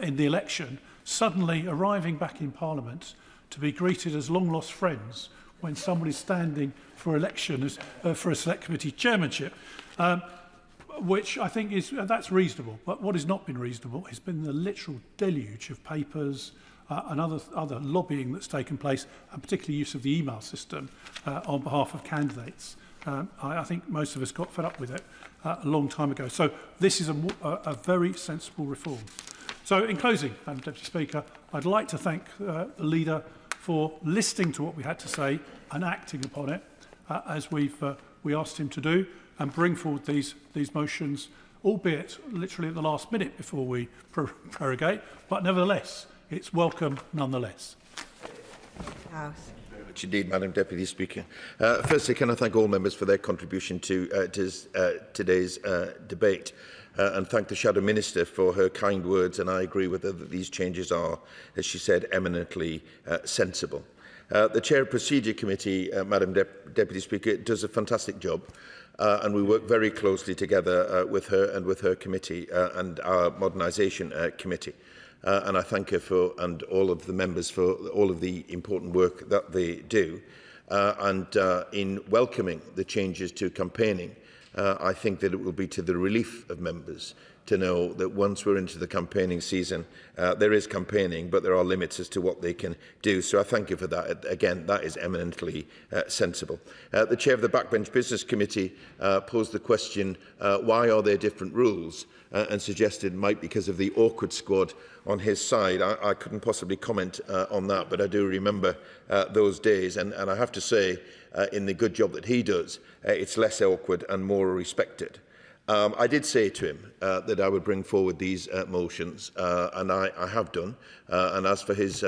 in the election, suddenly arriving back in Parliament to be greeted as long-lost friends when somebody is standing for election for a Select Committee chairmanship, which I think that's reasonable. But what has not been reasonable has been the literal deluge of papers and other lobbying that's taken place, and particularly use of the email system on behalf of candidates. I think most of us got fed up with it a long time ago. So this is a very sensible reform. So in closing, Madam Deputy Speaker, I'd like to thank the leader for listening to what we had to say and acting upon it, as we asked him to do, and bring forward these motions, albeit literally at the last minute before we prorogate, but nevertheless, it's welcome nonetheless. House. Very much indeed, Madam Deputy Speaker. Firstly, can I thank all members for their contribution to today's debate, and thank the Shadow Minister for her kind words, and I agree with her that these changes are, as she said, eminently sensible. The Chair of Procedure Committee, Madam Deputy Speaker, does a fantastic job, and we work very closely together with her and with her committee and our Modernisation Committee. And I thank her and all of the members for all of the important work that they do. And in welcoming the changes to campaigning, I think that it will be to the relief of members to know that once we're into the campaigning season, there is campaigning, but there are limits as to what they can do. So I thank you for that. Again, that is eminently sensible. The Chair of the Backbench Business Committee posed the question, why are there different rules? And suggested it might be because of the awkward squad on his side. I couldn't possibly comment on that, but I do remember those days. And I have to say, in the good job that he does, it's less awkward and more respected. I did say to him that I would bring forward these motions, and I have done. And as for his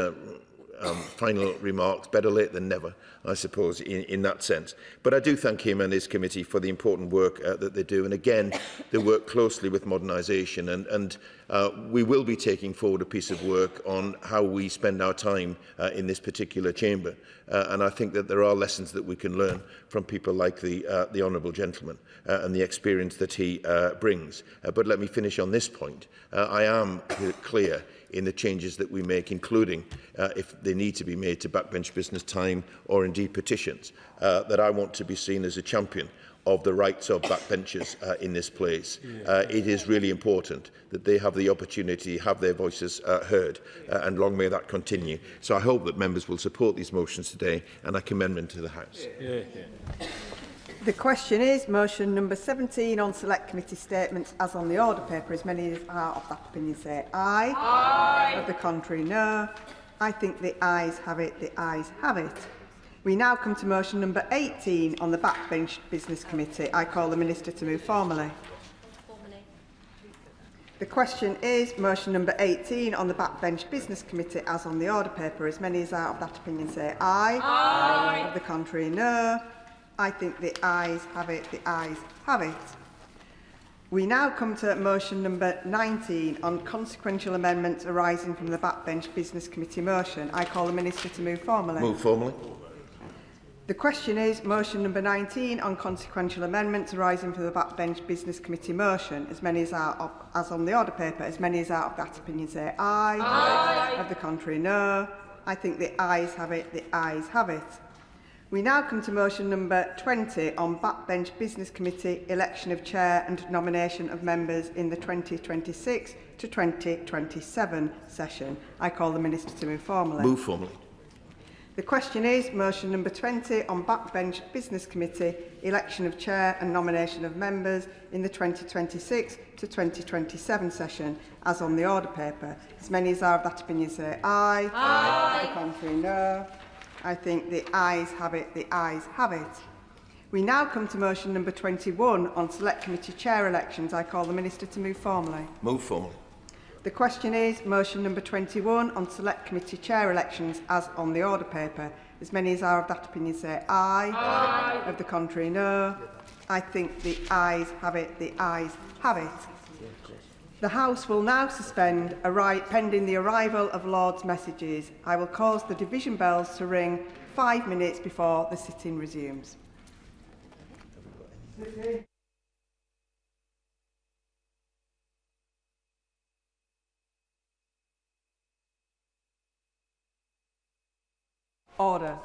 final remarks, better late than never, I suppose, in that sense. But I do thank him and his committee for the important work that they do. And again, they work closely with modernisation. And we will be taking forward a piece of work on how we spend our time in this particular chamber. And I think that there are lessons that we can learn from people like the Honourable Gentleman and the experience that he brings. But let me finish on this point. I am clear in the changes that we make, including if they need to be made to backbench business time or indeed petitions, that I want to be seen as a champion of the rights of backbenchers in this place. It is really important that they have the opportunity to have their voices heard, and long may that continue. So I hope that members will support these motions today, and I commend them to the House. The question is motion number 17 on select committee statements as on the order paper. As many as are of that opinion say aye. Aye. Of the contrary, no. I think the ayes have it. The ayes have it. We now come to motion number 18 on the Backbench Business Committee. I call the Minister to move formally. The question is motion number 18 on the Backbench Business Committee as on the order paper. As many as are of that opinion say aye. Aye. Of the contrary, no. I think the ayes have it. The ayes have it. We now come to motion number 19 on consequential amendments arising from the Backbench Business Committee motion. I call the Minister to move formally. Move formally. The question is motion number 19 on consequential amendments arising from the Backbench Business Committee motion. As many as are as on the order paper, as many as are of that opinion say aye. Aye. Of the contrary, no. I think the ayes have it. The ayes have it. We now come to motion number 20 on Backbench Business Committee election of chair and nomination of members in the 2026 to 2027 session. I call the Minister to move formally. Move formally. The question is motion number 20 on Backbench Business Committee election of chair and nomination of members in the 2026 to 2027 session as on the order paper. As many as are of that opinion say aye. Aye. The contrary, no. I think the ayes have it. The ayes have it. We now come to motion number 21 on Select Committee Chair elections. I call the Minister to move formally. Move formally. The question is motion number 21 on Select Committee Chair elections as on the order paper. As many as are of that opinion say aye. Aye. Of the contrary, no. I think the ayes have it. The ayes have it. The House will now suspend pending the arrival of Lord's messages. I will cause the division bells to ring 5 minutes before the sitting resumes. Order.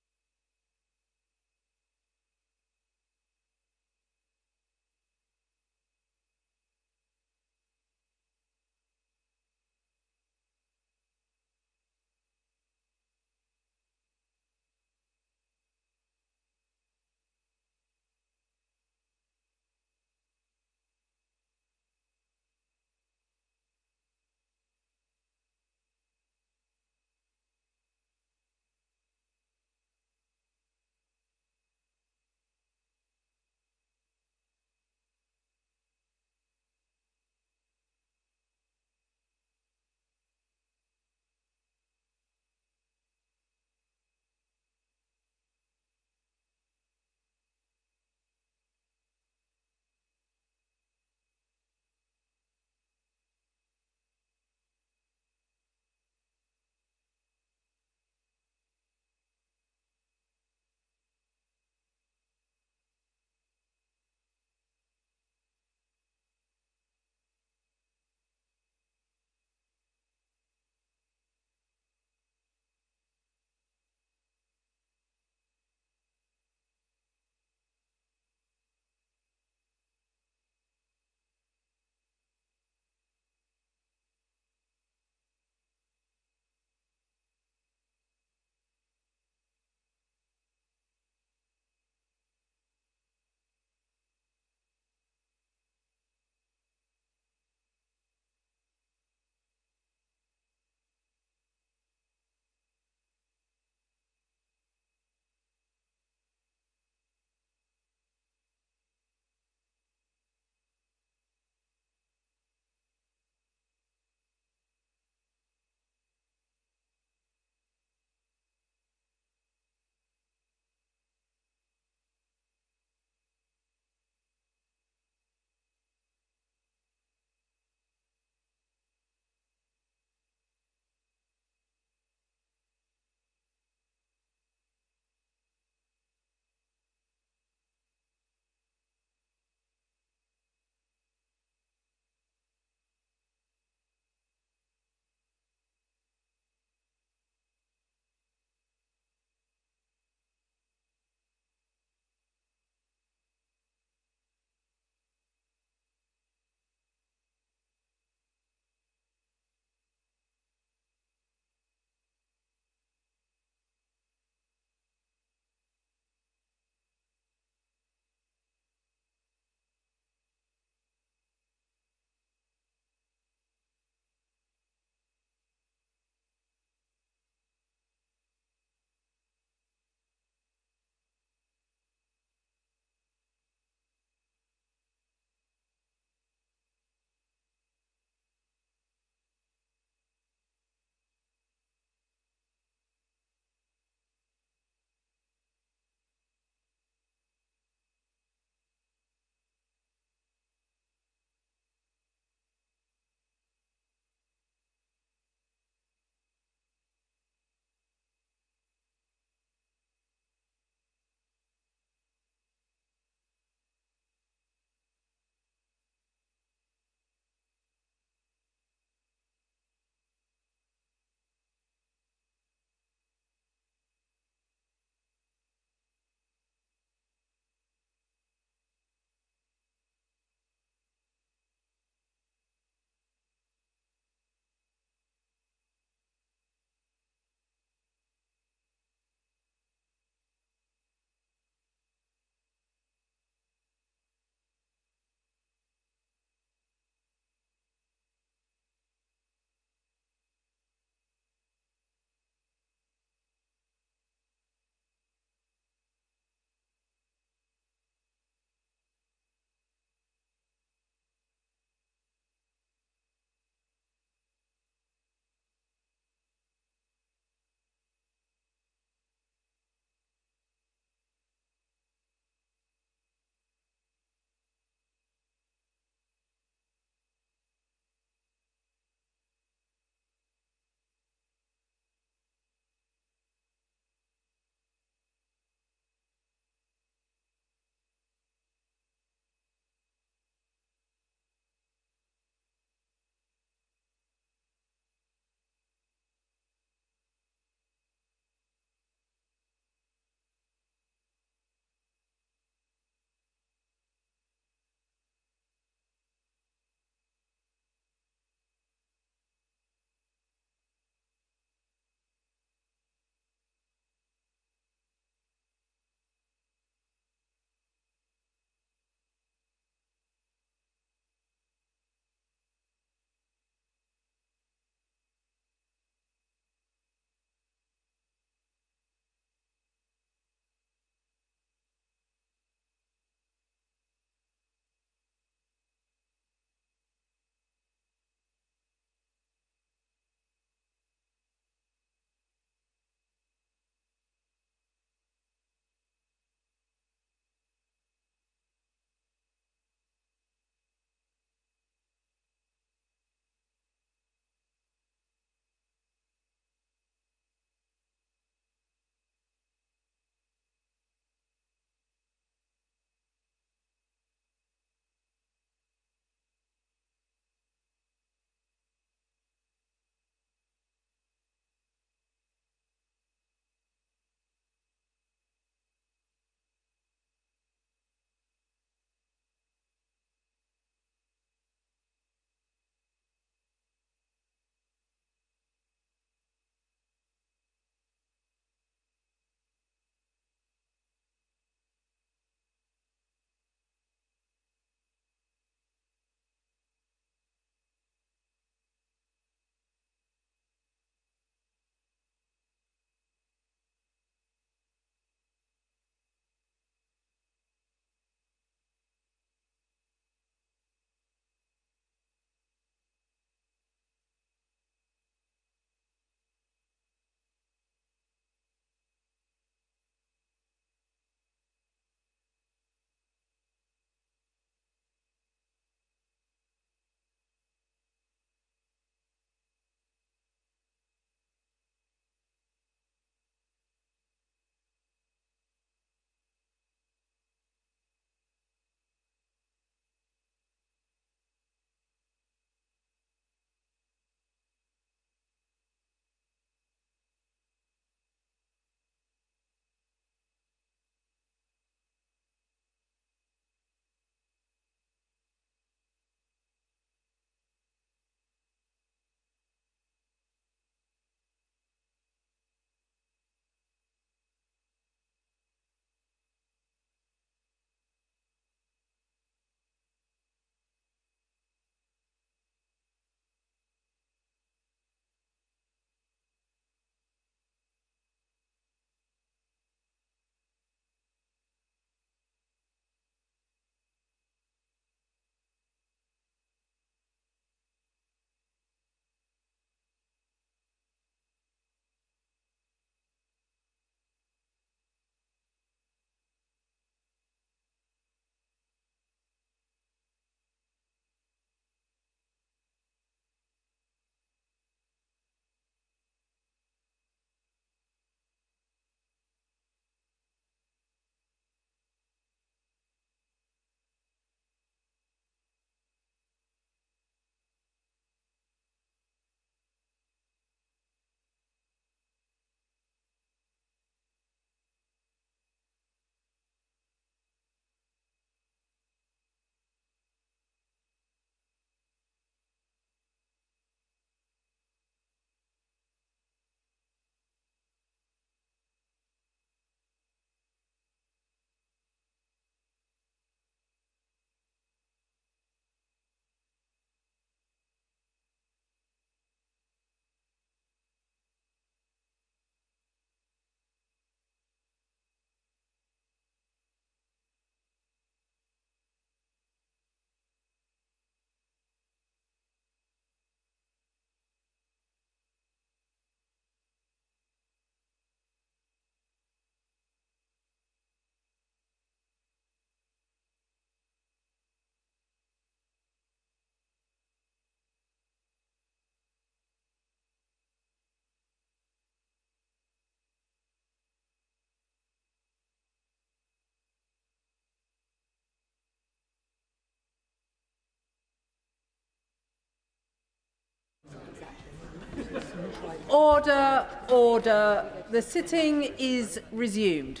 Order, order. The sitting is resumed.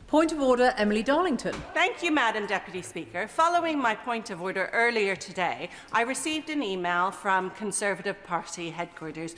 Point of order, Emily Darlington. Thank you, Madam Deputy Speaker. Following my point of order earlier today, I received an email from Conservative Party headquarters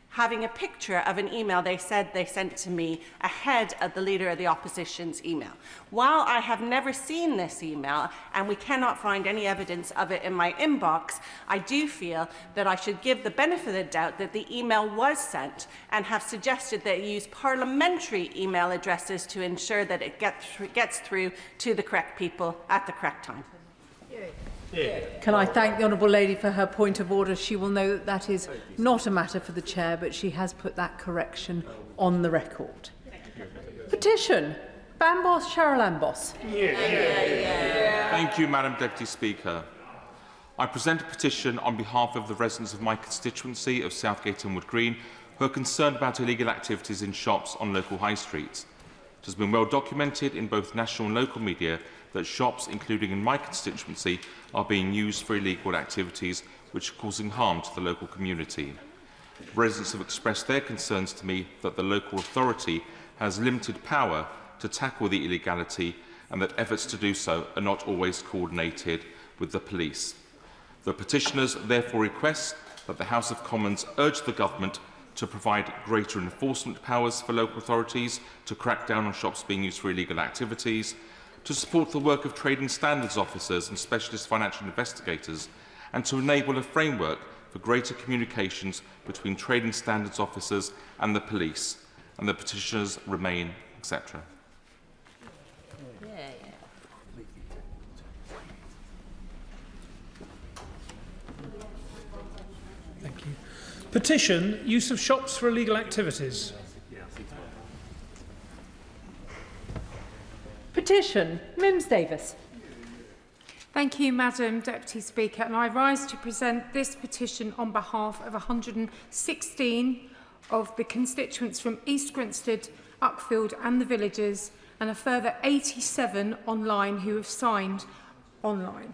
having a picture of an email they said they sent to me ahead of the Leader of the Opposition's email. While I have never seen this email and we cannot find any evidence of it in my inbox, I do feel that I should give the benefit of the doubt that the email was sent and have suggested that you use parliamentary email addresses to ensure that it gets through to the correct people at the correct time. Can I thank the Honourable Lady for her point of order? She will know that that is not a matter for the Chair, but she has put that correction on the record. Petition. Bambos Charalambos. Thank you, Madam Deputy Speaker. I present a petition on behalf of the residents of my constituency of Southgate and Wood Green who are concerned about illegal activities in shops on local high streets. It has been well documented in both national and local media that shops, including in my constituency, are being used for illegal activities which are causing harm to the local community. Residents have expressed their concerns to me that the local authority has limited power to tackle the illegality and that efforts to do so are not always coordinated with the police. The petitioners therefore request that the House of Commons urge the Government to provide greater enforcement powers for local authorities to crack down on shops being used for illegal activities, to support the work of trading standards officers and specialist financial investigators, and to enable a framework for greater communications between trading standards officers and the police. And the petitioners remain, etc. Thank you. Petition, use of shops for illegal activities. Petition. Mims Davis. Thank you, Madam Deputy Speaker, and I rise to present this petition on behalf of 116 of the constituents from East Grinstead, Uckfield and the villages, and a further 87 online who have signed online.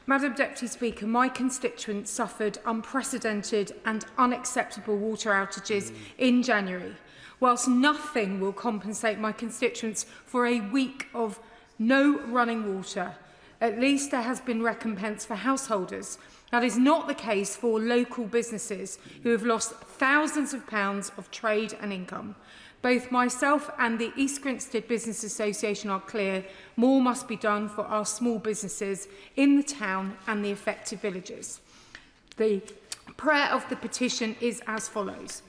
Madam Deputy Speaker, my constituents suffered unprecedented and unacceptable water outages in January. Whilst nothing will compensate my constituents for a week of no running water, at least there has been recompense for householders. That is not the case for local businesses who have lost thousands of pounds of trade and income. Both myself and the East Grinstead Business Association are clear more must be done for our small businesses in the town and the affected villages. The prayer of the petition is as follows.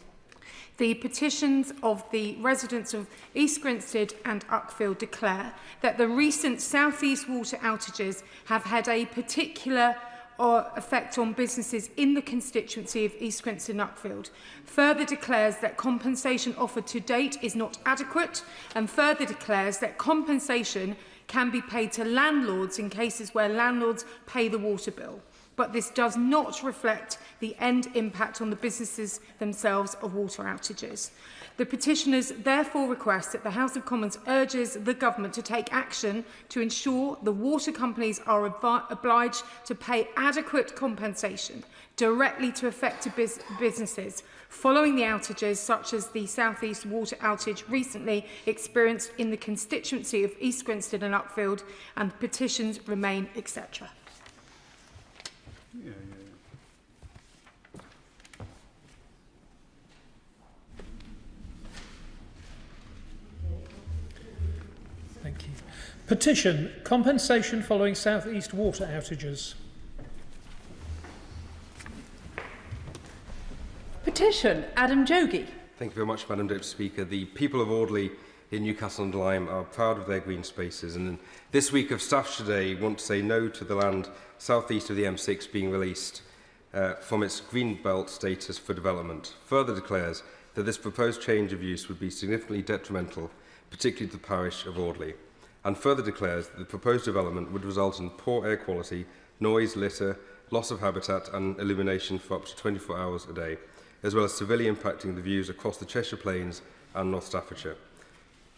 The petitions of the residents of East Grinstead and Uckfield declare that the recent South East water outages have had a particular effect on businesses in the constituency of East Grinstead and Uckfield. Further declares that compensation offered to date is not adequate, and further declares that compensation can be paid to landlords in cases where landlords pay the water bill. But this does not reflect the end impact on the businesses themselves of water outages. The petitioners therefore request that the House of Commons urges the Government to take action to ensure the water companies are obliged to pay adequate compensation directly to affected businesses following the outages such as the South East water outage recently experienced in the constituency of East Grinstead and Uckfield, and petitions remain, etc. Thank you. Petition, compensation following South East water outages. Petition, Adam Jogi. Thank you very much, Madam Deputy Speaker. The people of Audley in Newcastle and Lyme are proud of their green spaces, and this week of Staffordshire Day want to say no to the land south east of the M6 being released from its green belt status for development. Further declares that this proposed change of use would be significantly detrimental, particularly to the parish of Audley, and further declares that the proposed development would result in poor air quality, noise, litter, loss of habitat and illumination for up to 24 hours a day, as well as severely impacting the views across the Cheshire Plains and North Staffordshire,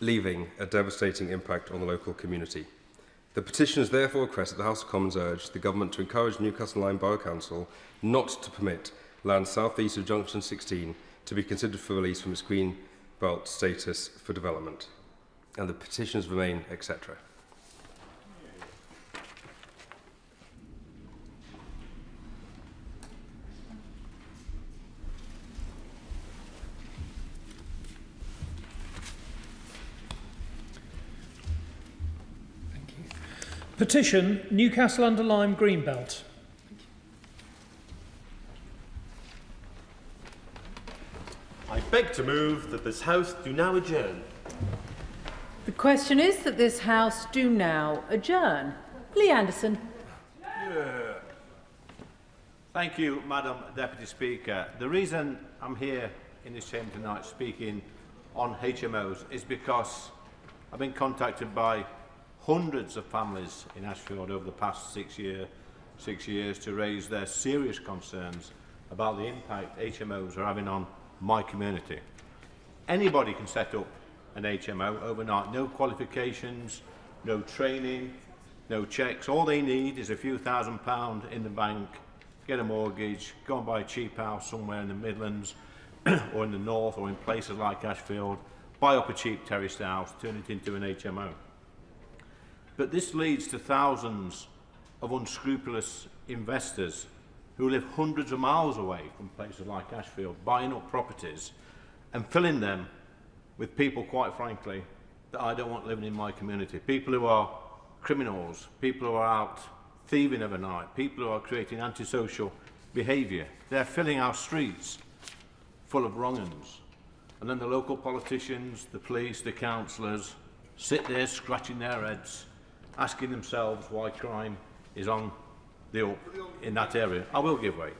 leaving a devastating impact on the local community. The petitioners therefore request that the House of Commons urge the Government to encourage Newcastle and Lyme Borough Council not to permit land south east of Junction 16 to be considered for release from its green belt status for development. And the petitions remain, etc. Petition Newcastle-under-Lyme Greenbelt. I beg to move that this House do now adjourn. The question is that this House do now adjourn. Lee Anderson. Yeah. Thank you, Madam Deputy Speaker. The reason I'm here in this chamber tonight speaking on HMOs is because I've been contacted by hundreds of families in Ashfield over the past 6 years to raise their serious concerns about the impact HMOs are having on my community. Anybody can set up an HMO overnight, no qualifications, no training, no checks. All they need is a few £1,000s in the bank, get a mortgage, go and buy a cheap house somewhere in the Midlands or in the North or in places like Ashfield, buy up a cheap terraced house, turn it into an HMO. But this leads to thousands of unscrupulous investors who live hundreds of miles away from places like Ashfield, buying up properties and filling them with people, quite frankly, that I don't want living in my community. People who are criminals, people who are out thieving overnight, people who are creating antisocial behaviour. They're filling our streets full of wrong-uns. And then the local politicians, the police, the councillors sit there scratching their heads, asking themselves why crime is on the up in that area. I will give way.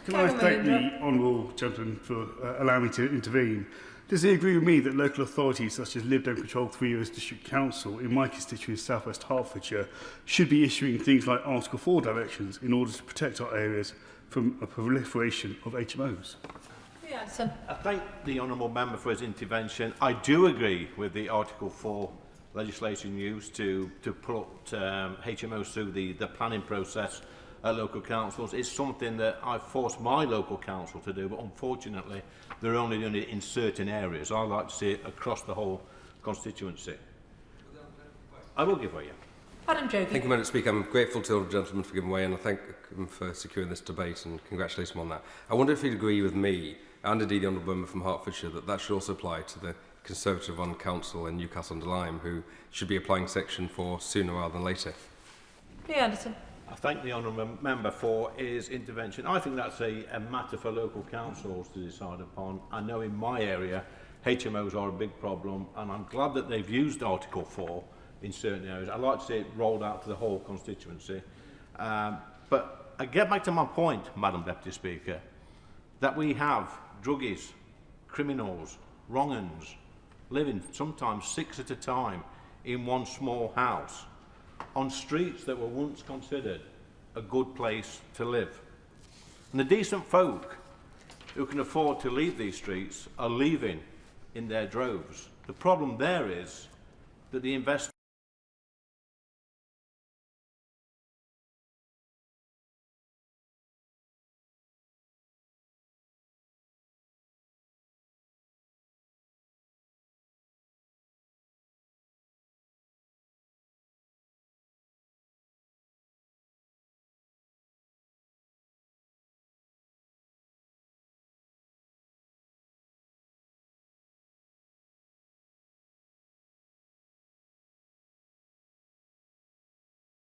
Can I thank the honourable gentleman for allowing me to intervene? Does he agree with me that local authorities such as Lib Dem controlled 3 Rivers District Council in my constituency South West Hertfordshire should be issuing things like Article 4 directions in order to protect our areas from a proliferation of HMOs? I thank the honourable member for his intervention. I do agree with the Article 4 legislation used to put HMOs through the planning process at local councils. It's something that I've forced my local council to do, but unfortunately they're only doing it in certain areas. I like to see it across the whole constituency. I will give way. Madam Jogi. Thank you, Madam Speaker. I'm grateful to the gentleman for giving way, and I thank him for securing this debate, and congratulate him on that. I wonder if he'd agree with me, and indeed the honourable member from Hertfordshire, that that should also apply to the Conservative-run council in Newcastle-under-Lyme, who should be applying Section 4 sooner rather than later. Lee Anderson. I thank the honourable member for his intervention. I think that's a matter for local councils to decide upon. I know in my area HMOs are a big problem, and I'm glad that they've used Article 4 in certain areas. I'd like to see it rolled out to the whole constituency. But I get back to my point, Madam Deputy Speaker, that we have druggies, criminals, wrong-uns, living sometimes 6 at a time in one small house on streets that were once considered a good place to live. And the decent folk who can afford to leave these streets are leaving in their droves. The problem there is that the investors